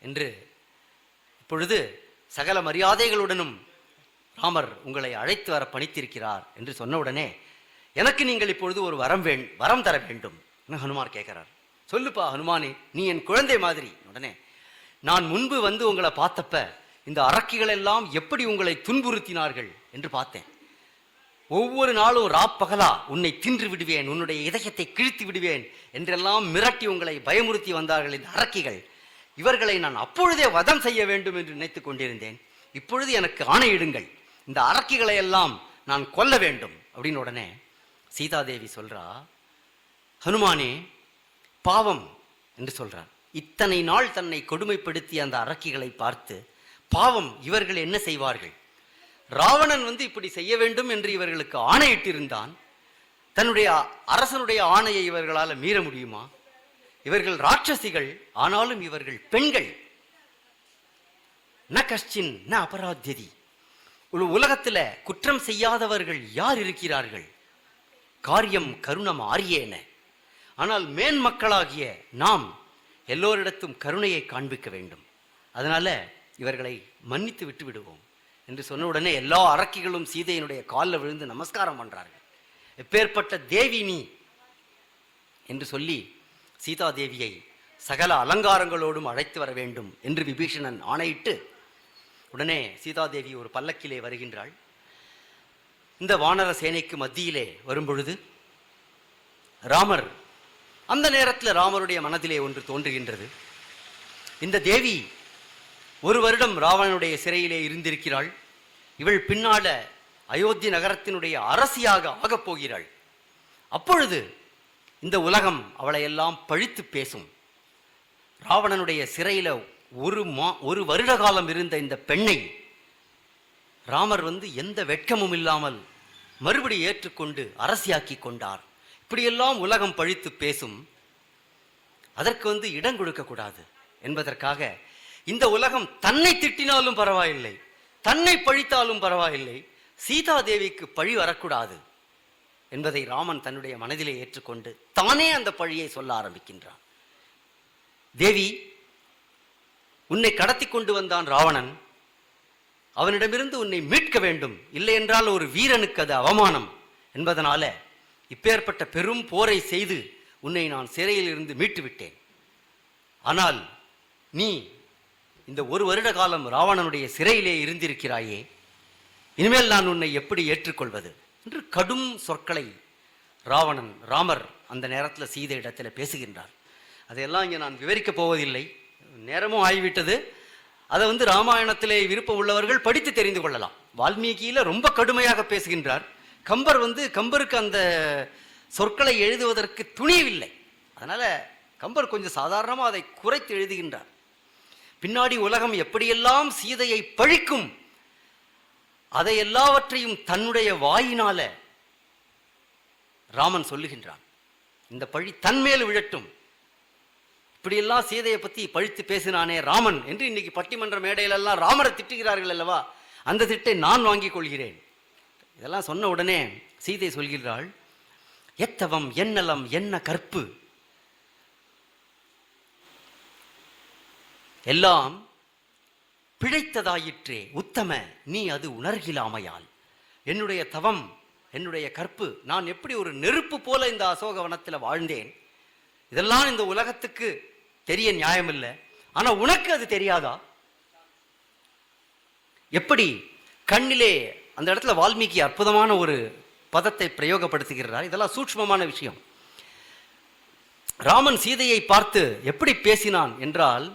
என்று இப்பொழுது சகல மரியாதைகளுடனும் ராமர் உங்களை அழைத்து வர பணித்திருக்கிறார் என்று சொன்ன உடனே, எனக்கு நீங்கள் இப்பொழுது ஒரு வரம் தர வேண்டும் என்று ஹனுமார் கேட்கிறார். சொல்லுப்பா ஹனுமானே, நீ என் குழந்தை மாதிரி. உடனே, நான் முன்பு உங்களை பார்த்தப்ப இந்த அரக்கிகள் எல்லாம் எப்படி உங்களை துன்புறுத்தினார்கள் என்று பார்த்தேன். ஒவ்வொரு நாளும் ராப்பகலா உன்னை தின்று விடுவேன், உன்னுடைய இதயத்தை கிழித்து விடுவேன் என்றெல்லாம் மிரட்டி உங்களை பயமுறுத்தி வந்தார்கள் இந்த அரக்கிகள். இவர்களை நான் அப்பொழுதே வதம் செய்ய வேண்டும் என்று நினைத்துக் கொண்டிருந்தேன். இப்பொழுது எனக்கு ஆணையிடுங்கள், இந்த அரக்கிகளை எல்லாம் நான் கொல்ல வேண்டும் அப்படின்னு. உடனே சீதாதேவி சொல்றா, ஹனுமானே பாவம் என்று சொல்றார். இத்தனை நாள் தன்னை கொடுமைப்படுத்திய அந்த அரக்கிகளை பார்த்து, பாவம் இவர்கள் என்ன செய்வார்கள்? ராவணன் இப்படி செய்ய வேண்டும் என்று இவர்களுக்கு ஆணையிட்டிருந்தான். தன்னுடைய அரசனுடைய ஆணையை இவர்களால் மீற முடியுமா? இவர்கள் ராட்சசிகள், ஆனாலும் இவர்கள் பெண்கள். ந கஷ்டின் ந அபராத்யதி. உலகத்தில் குற்றம் செய்யாதவர்கள் யார் இருக்கிறார்கள்? காரியம் கருணம் ஆரியேன. ஆனால் மேன்மக்களாகிய நாம் எல்லோரிடத்தும் கருணையை காண்பிக்க வேண்டும். அதனால இவர்களை மன்னித்து விட்டு விடுவோம் என்று சொன்ன உடனே எல்லா அரக்கிகளும் சீதையினுடைய காலில் விழுந்து நமஸ்காரம் பண்றார்கள். எப்பேற்பட்ட தேவி நீ என்று சொல்லி சீதாதேவியை சகல அலங்காரங்களோடும் அழைத்து வர வேண்டும் என்று விபீஷணன் ஆணையிட்டு, உடனே சீதாதேவி ஒரு பல்லக்கிலே வருகின்றாள். இந்த வானர சேனைக்கு மத்தியிலே வரும்பொழுது ராமர், அந்த நேரத்தில் ராமருடைய மனதிலே ஒன்று தோன்றுகின்றது. இந்த தேவி ஒரு வருடம் ராவணனுடைய சிறையிலே இருந்திருக்கிறாள். இவள் பின்னால அயோத்தி நகரத்தினுடைய அரசியாக ஆகப் போகிறாள். அப்பொழுது இந்த உலகம் அவளை எல்லாம் பழித்து பேசும். ராவணனுடைய சிறையில ஒரு வருட காலம் இருந்த இந்த பெண்ணை ராமர் எந்த வெட்கமும் இல்லாமல் மறுபடி ஏற்றுக்கொண்டு அரசியாக்கி கொண்டார். இப்படியெல்லாம் உலகம் பழித்து பேசும். அதற்கு இடம் கொடுக்க கூடாது என்பதற்காக இந்த உலகம் தன்னை திட்டினாலும் பரவாயில்லை, தன்னை பழித்தாலும் பரவாயில்லை, சீதாதேவிக்கு பழி வரக்கூடாது என்பதை ராமன் தன்னுடைய மனதிலே ஏற்றுக்கொண்டு தானே அந்த பழியை சொல்ல ஆரம்பிக்கின்றான். தேவி, உன்னை கடத்தி கொண்டு வந்தான் ராவணன், அவனிடமிருந்து உன்னை மீட்க வேண்டும், இல்லை என்றால் ஒரு வீரனுக்கு அது அவமானம் என்பதனால இப்பேற்பட்ட பெரும் போரை செய்து உன்னை நான் சிறையில் இருந்து மீட்டு விட்டேன். ஆனால் நீ இந்த ஒரு வருட காலம் ராவணனுடைய சிறையிலே இருந்திருக்கிறாயே, இனிமேல் நான் உன்னை எப்படி ஏற்றுக்கொள்வது என்று கடும் சொற்களை ராமர் அந்த நேரத்தில் சீதை இடத்துல பேசுகின்றார். அதையெல்லாம் இங்கே நான் விவரிக்கப் போவதில்லை, நேரமும் ஆகிவிட்டது. அதை ராமாயணத்திலே விருப்பம் உள்ளவர்கள் படித்து தெரிந்து கொள்ளலாம். வால்மீகியில ரொம்ப கடுமையாக பேசுகின்றார். கம்பருக்கு அந்த சொற்களை எழுதுவதற்கு துணியவில்லை. அதனால கம்பர் கொஞ்சம் சாதாரணமாக அதை குறைத்து எழுதுகின்றார். பின்னாடி உலகம் எப்படியெல்லாம் சீதையை பழிக்கும், அதை எல்லாவற்றையும் தன்னுடைய வாயினால ராமன் சொல்லுகின்றான். இந்த பழி தன்மேல் விழட்டும், இப்படியெல்லாம் சீதையை பத்தி பழித்து பேசினானே ராமன் என்று இன்னைக்கு பட்டிமன்ற மேடையிலெல்லாம் ராமரை திட்டுகிறார்கள் அல்லவா, அந்த திட்டை நான் வாங்கிக் கொள்கிறேன். இதெல்லாம் சொன்ன உடனே சீதை சொல்கிறாள், எத்தவம் என்னலம் என்ன கற்பு, எல்லாம் பிழைத்ததாயிற்றே உத்தம நீ அது உணர்கிலாமையால். என்னுடைய தவம், என்னுடைய கற்பு, நான் எப்படி ஒரு நெருப்பு போல இந்த அசோகவனத்தில் வாழ்ந்தேன், இதெல்லாம் இந்த உலகத்துக்கு தெரிய நியாயமில்லை. ஆனா உனக்கு அது தெரியாதா? எப்படி கண்ணிலே, அந்த இடத்துல வால்மீகி அற்புதமான ஒரு பதத்தை பிரயோகப்படுத்துகிறார். இதெல்லாம் சூட்சுமமான விஷயம். ராமன் சீதையை பார்த்து எப்படி பேசினான் என்றால்,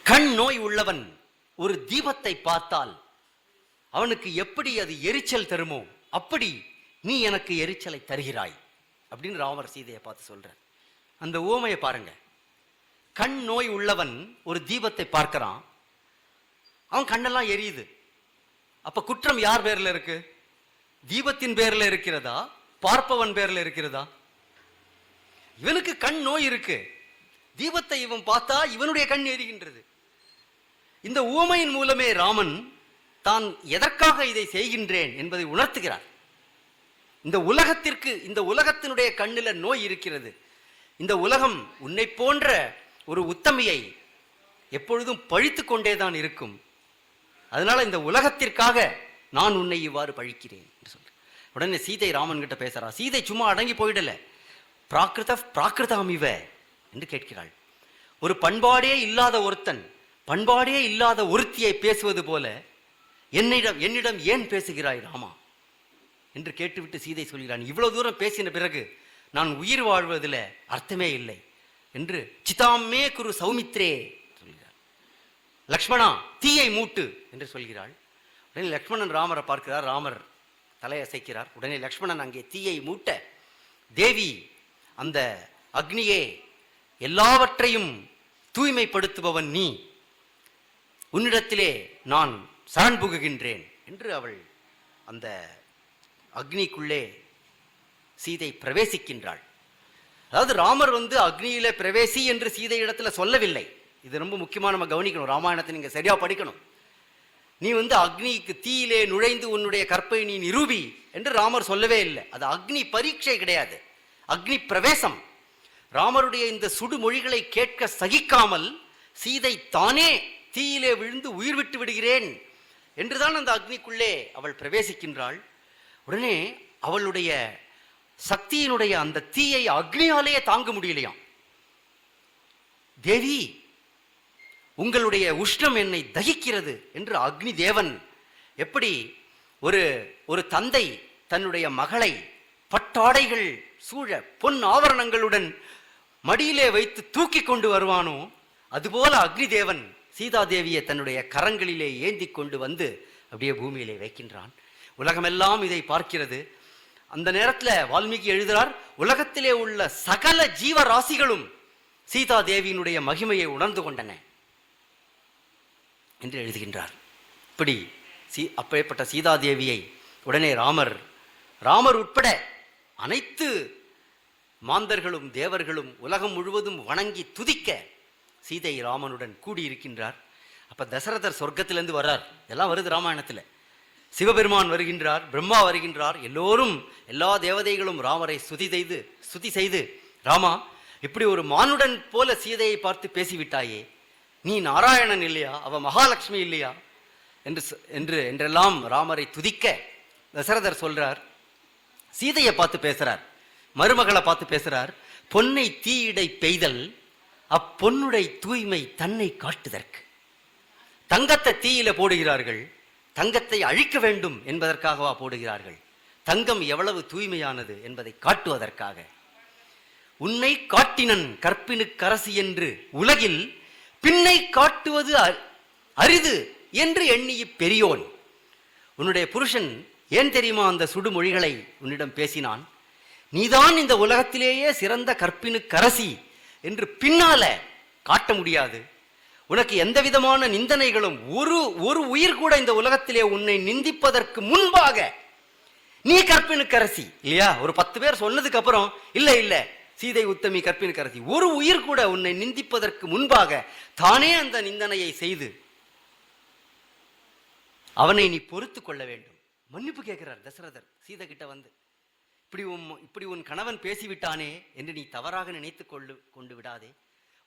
கண் நோய் உள்ளவன் ஒரு தீபத்தை பார்த்தால் அவனுக்கு எப்படி அது எரிச்சல் தருமோ அப்படி நீ எனக்கு எரிச்சலை தருகிறாய் அப்படின்னு ராமர் சீதையை பார்த்து சொல்றார். அந்த உவமையை பாருங்க. கண் நோய் உள்ளவன் ஒரு தீபத்தை பார்க்கிறான், அவன் கண்ணெல்லாம் எரியுது. அப்ப குற்றம் யார் பேர்ல இருக்கு? தீபத்தின் பேர்ல இருக்கிறதா, பார்ப்பவன் பேர்ல இருக்கிறதா? இவனுக்கு கண் நோய் இருக்கு, தீபத்தை இவன் பார்த்தா இவனுடைய கண் எரிகின்றது. இந்த உவமையின் மூலமே ராமன் தான் எதற்காக இதை செய்கின்றேன் என்பதை உணர்த்துகிறார். இந்த உலகத்திற்கு, இந்த உலகத்தினுடைய கண்ணில நோய் இருக்கிறது. இந்த உலகம் உன்னை போன்ற ஒரு உத்தமியை எப்பொழுதும் பழித்து கொண்டேதான் இருக்கும். அதனால இந்த உலகத்திற்காக நான் உன்னை இவ்வாறு பழிக்கிறேன் என்று சொல்ற. உடனே சீதை ராமன் கிட்ட பேசுறா. சீதை சும்மா அடங்கி போயிடல. பிராகிருதாமிவ என்று கேட்கிறாள். ஒரு பண்பாடே இல்லாத ஒருத்தன், பண்பாடே இல்லாத ஒருத்தியை பேசுவது போல என்னிடம் ஏன் பேசுகிறாய் ராமா என்று கேட்டுவிட்டு சீதை சொல்கிறான், இவ்வளவு தூரம் பேசின பிறகு நான் உயிர் வாழ்வதில் அர்த்தமே இல்லை என்று சிதாமே குரு சௌமித்ரே சொல்கிறார். லக்ஷ்மணா தீயை மூட்டு என்று சொல்கிறாள். உடனே லக்ஷ்மணன் ராமரை பார்க்கிறார். ராமர் தலையசைக்கிறார். உடனே லக்ஷ்மணன் அங்கே தீயை மூட்ட, தேவி அந்த அக்னியே எல்லாவற்றையும் தூய்மைப்படுத்துபவன் நீ, உன்னிடத்திலே நான் சரண் புகுகின்றேன் என்று அவள் அந்த அக்னிக்குள்ளே சீதை பிரவேசிக்கின்றாள். அதாவது ராமர் அக்னியில பிரவேசி என்று சீதை இடத்துல சொல்லவில்லை. இது ரொம்ப முக்கியமாக நம்ம கவனிக்கணும். ராமாயணத்தை நீங்க சரியா படிக்கணும். நீ அக்னிக்கு தீயிலே நுழைந்து உன்னுடைய கற்பை நீ நிரூபி என்று ராமர் சொல்லவே இல்லை. அது அக்னி பரீட்சை கிடையாது, அக்னி பிரவேசம். ராமருடைய இந்த சுடுமொழிகளை கேட்க சகிக்காமல் சீதை தானே தீயிலே விழுந்து உயிர் விட்டு விடுகிறேன் என்றுதான் அந்த அக்னிக்குள்ளே அவள் பிரவேசிக்கின்றாள். உடனே அவளுடைய சக்தியினுடைய அந்த தீயை அக்னியாலேயே தாங்க முடியலையாம். தேவி உங்களுடைய உஷ்ணம் என்னை தகிக்கிறது என்று அக்னி தேவன் எப்படி ஒரு தந்தை தன்னுடைய மகளை பட்டாடைகள் சூழ பொன் ஆவரணங்களுடன் மடியிலே வைத்து தூக்கி கொண்டு வருவானோ அதுபோல அக்னி தேவன் சீதாதேவியை தன்னுடைய கரங்களிலே ஏந்தி கொண்டு வந்து அப்படியே பூமியிலே வைக்கின்றான். உலகமெல்லாம் இதை பார்க்கிறது. அந்த நேரத்தில் வால்மீகி எழுதுகிறார், உலகத்திலே உள்ள சகல ஜீவராசிகளும் சீதாதேவியினுடைய மகிமையை உணர்ந்து கொண்டன என்று எழுதுகின்றார். இப்படி அப்பேற்பட்ட சீதாதேவியை உடனே ராமர் உட்பட அனைத்து மாந்தர்களும் தேவர்களும் உலகம் முழுவதும் வணங்கி துதிக்க சீதை ராமனுடன் கூடியிருக்கின்றார். அப்ப தசரதர் சொர்க்கத்திலிருந்து வர்றார். எல்லாம் வருது ராமாயணத்தில். சிவபெருமான் வருகின்றார், பிரம்மா வருகின்றார். எல்லோரும், எல்லா தேவதைகளும் ராமரை ஸ்துதி செய்து ராமா இப்படி ஒரு மானுடன் போல சீதையை பார்த்து பேசிவிட்டாயே, நீ நாராயணன் இல்லையா, அவ மகாலட்சுமி இல்லையா என்றெல்லாம் ராமரை துதிக்க தசரதர் சொல்றார். சீதையை பார்த்து பேசுறார், மருமகளை பார்த்து பேசுறார். பொன்னை தீயிடை பெய்தல் அப்பொன்னுடை தூய்மை தன்னை காட்டுதற்கு. தங்கத்தை தீயில போடுகிறார்கள், தங்கத்தை அழிக்க வேண்டும் என்பதற்காகவா போடுகிறார்கள்? தங்கம் எவ்வளவு தூய்மையானது என்பதை காட்டுவதற்காக. உன்னை காட்டினன் கற்பினுக்கரசி என்று உலகில் பின்னை காட்டுவது அரிது என்று எண்ணிய பெரியோன். உன்னுடைய புருஷன் ஏன் தெரியுமா அந்த சுடுமொழிகளை உன்னிடம் பேசினான்? நீதான் இந்த உலகத்திலேயே சிறந்த கற்பினுக்கரசி என்று பின்னால காட்ட முடியாது. உனக்கு எந்த விதமான நிந்தனைகளும், ஒரு உயிர் கூட இந்த உலகத்திலே உன்னை நிந்திப்பதற்கு முன்பாக நீ கற்பினுக்கரசி இல்லையா? ஒரு 10 பேர் சொன்னதுக்கு அப்புறம் இல்ல சீதை உத்தமி கற்பினுக்கரசி, ஒரு உயிர் கூட உன்னை நிந்திப்பதற்கு முன்பாக தானே அந்த நிந்தனையை செய்து அவனை நீ பொறுத்து கொள்ள வேண்டும். மன்னிப்பு கேட்கிறார் தசரதர் சீதை கிட்ட வந்து. இப்படி உன் கணவன் பேசிவிட்டானே என்று நீ தவறாக நினைத்து கொண்டு விடாதே.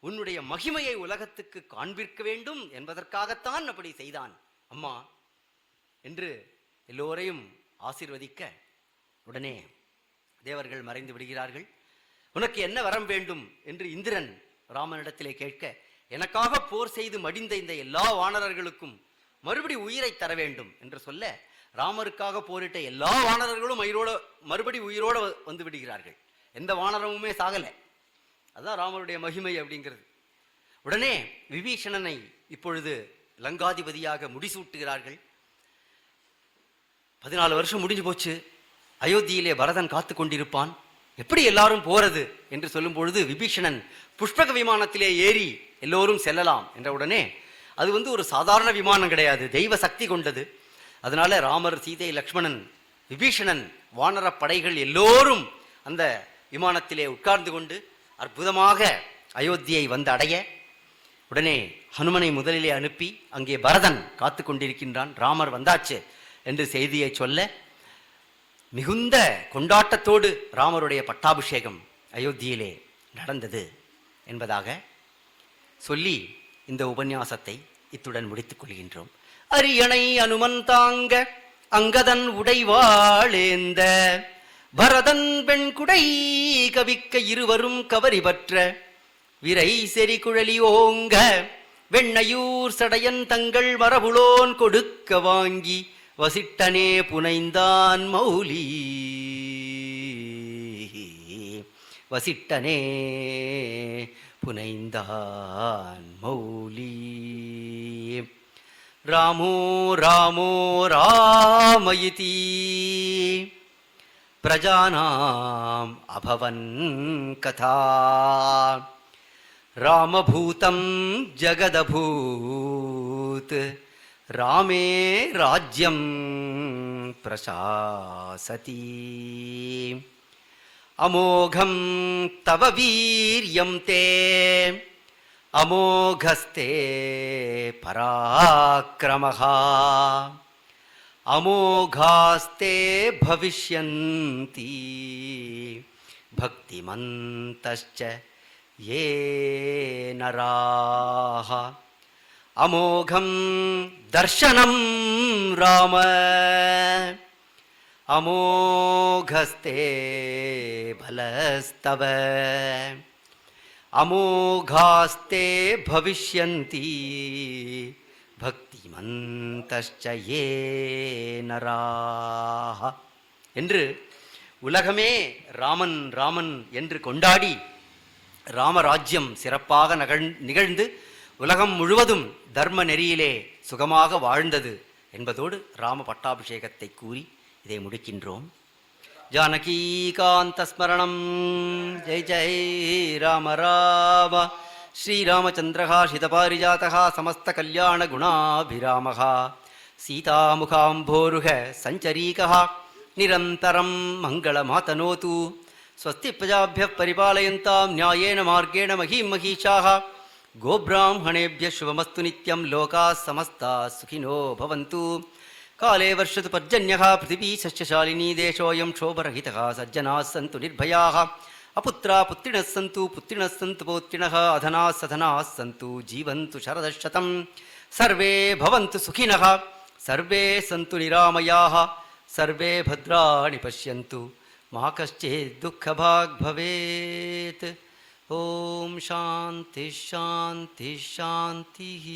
உன்னுடைய மகிமையை உலகத்துக்கு காண்பிக்க வேண்டும் என்பதற்காகத்தான் அப்படி செய்தான் அம்மா என்று எல்லோரையும் ஆசீர்வதிக்க உடனே தேவர்கள் மறைந்து விடுகிறார்கள். உனக்கு என்ன வரம் வேண்டும் என்று இந்திரன் ராமனிடத்திலே கேட்க, எனக்காக போர் செய்து மடிந்த இந்த எல்லா வானரர்களுக்கும் மறுபடி உயிரை தர வேண்டும் என்று சொல்ல, ராமருக்காக போரிட்ட எல்லா வானரர்களும் மறுபடி உயிரோடு வந்து விடுகிறார்கள். எந்த வானரமுமே சாகலை. அதுதான் ராமருடைய மகிமை அப்படிங்கிறது. உடனே விபீஷணனை இப்பொழுது லங்காதிபதியாக முடிசூட்டுகிறார்கள். 14 வருஷம் முடிஞ்சு போச்சு. அயோத்தியிலே பரதன் காத்து கொண்டிருப்பான். எப்படி எல்லாரும் போறது என்று சொல்லும் பொழுது விபீஷணன் புஷ்பக விமானத்திலே ஏறி எல்லோரும் செல்லலாம் என்ற உடனே, அது ஒரு சாதாரண விமானம் கிடையாது, தெய்வ சக்தி கொண்டது. அதனால ராமர், சீதை, லக்ஷ்மணன், விபீஷணன், வானர படைகள் எல்லோரும் அந்த விமானத்திலே உட்கார்ந்து கொண்டு அற்புதமாக அயோத்தியை வந்து அடைய, உடனே ஹனுமனை முதலிலே அனுப்பி அங்கே பரதன் காத்து கொண்டிருக்கின்றான். ராமர் வந்தாச்சு என்று செய்தியை சொல்ல மிகுந்த கொண்டாட்டத்தோடு ராமருடைய பட்டாபிஷேகம் அயோத்தியிலே நடந்தது என்பதாக சொல்லி இந்த உபன்யாசத்தை இத்துடன் முடித்துக் கொள்கின்றோம். அரியணை அனுமன் தாங்க அங்கதன் உடைவாளேந்த பரதன் பெண் குடை கவிக்க இருவரும் கவரி பற்ற விரை செறி குழலி ஓங்க வெண்ணையூர் சடையன் தங்கள் மரபுளோன் கொடுக்க வாங்கி வசிட்டனே புனைந்தான் மௌலி. வசிட்டனே புனைந்தான் மௌலி. ராமோ ராமோ ராமயிதி பிரஜானாம் அபவன் கதா ராமபூதம் ஜகதபூத் ராமே ராஜ்யம் பிரசாசதி. அமோகம் தவ வீர்யம் தே அமோகஸ்தே பராக்கிரமஹ அமோகாஸ்தே பவிஷ்யந்தி பக்திமந்தஸ்ச ये नराः. अमोघं दर्शनं राम अमोघस्ते बलस्तव अमोघास्ते भविष्यन्ति भक्तिमन्तश्च ये नराः என்று உலகமே ராமன் ராமன் என்று கொண்டாடி ராமராஜ்யம் சிறப்பாக நிகழ்ந்து உலகம் முழுவதும் தர்ம நெறியிலே சுகமாக வாழ்ந்தது என்பதோடு ராம பட்டாபிஷேகத்தை கூறி இதை முடிக்கின்றோம். ஜானகீகாந்த ஸ்மரணம். ஜெய் ஜெய் ராம ராம. ஸ்ரீராமச்சந்திரஹ சிதபாரிஜாதஹ சமஸ்த கல்யாண குணாபிராமஹ சீதாமுகாம்போருஹ சஞ்சரீகஹ நிரந்தரம் மங்களமாதனோது. स्वस्ति प्रजाभ्यः परिपालयन्तां न्यायेन मार्गेण महीं महीषाः. गोब्राह्मणेभ्यः शुभमस्तु नित्यं. लोकाः समस्ताः सुखिनो भवन्तु. काले वर्षतु पर्जन्यः पृथिवी सस्यशालिनी. देशोऽयं क्षोभरहितः. सज्जनाः सन्तु निर्भयाः. अपुत्राः पुत्रिणः सन्तु पुत्रिणः सन्तु पौत्रिणः. अधनाः सधनाः सन्तु जीवन्तु शरदशतं. सर्वे भवन्तु सुखिनः. सर्वे सन्तु निरामयाः. सर्वे भद्राणि पश्यन्तु. मा कश्चित् दुःखभाग् भवेत्. ॐ शान्ति शान्ति शान्तिः.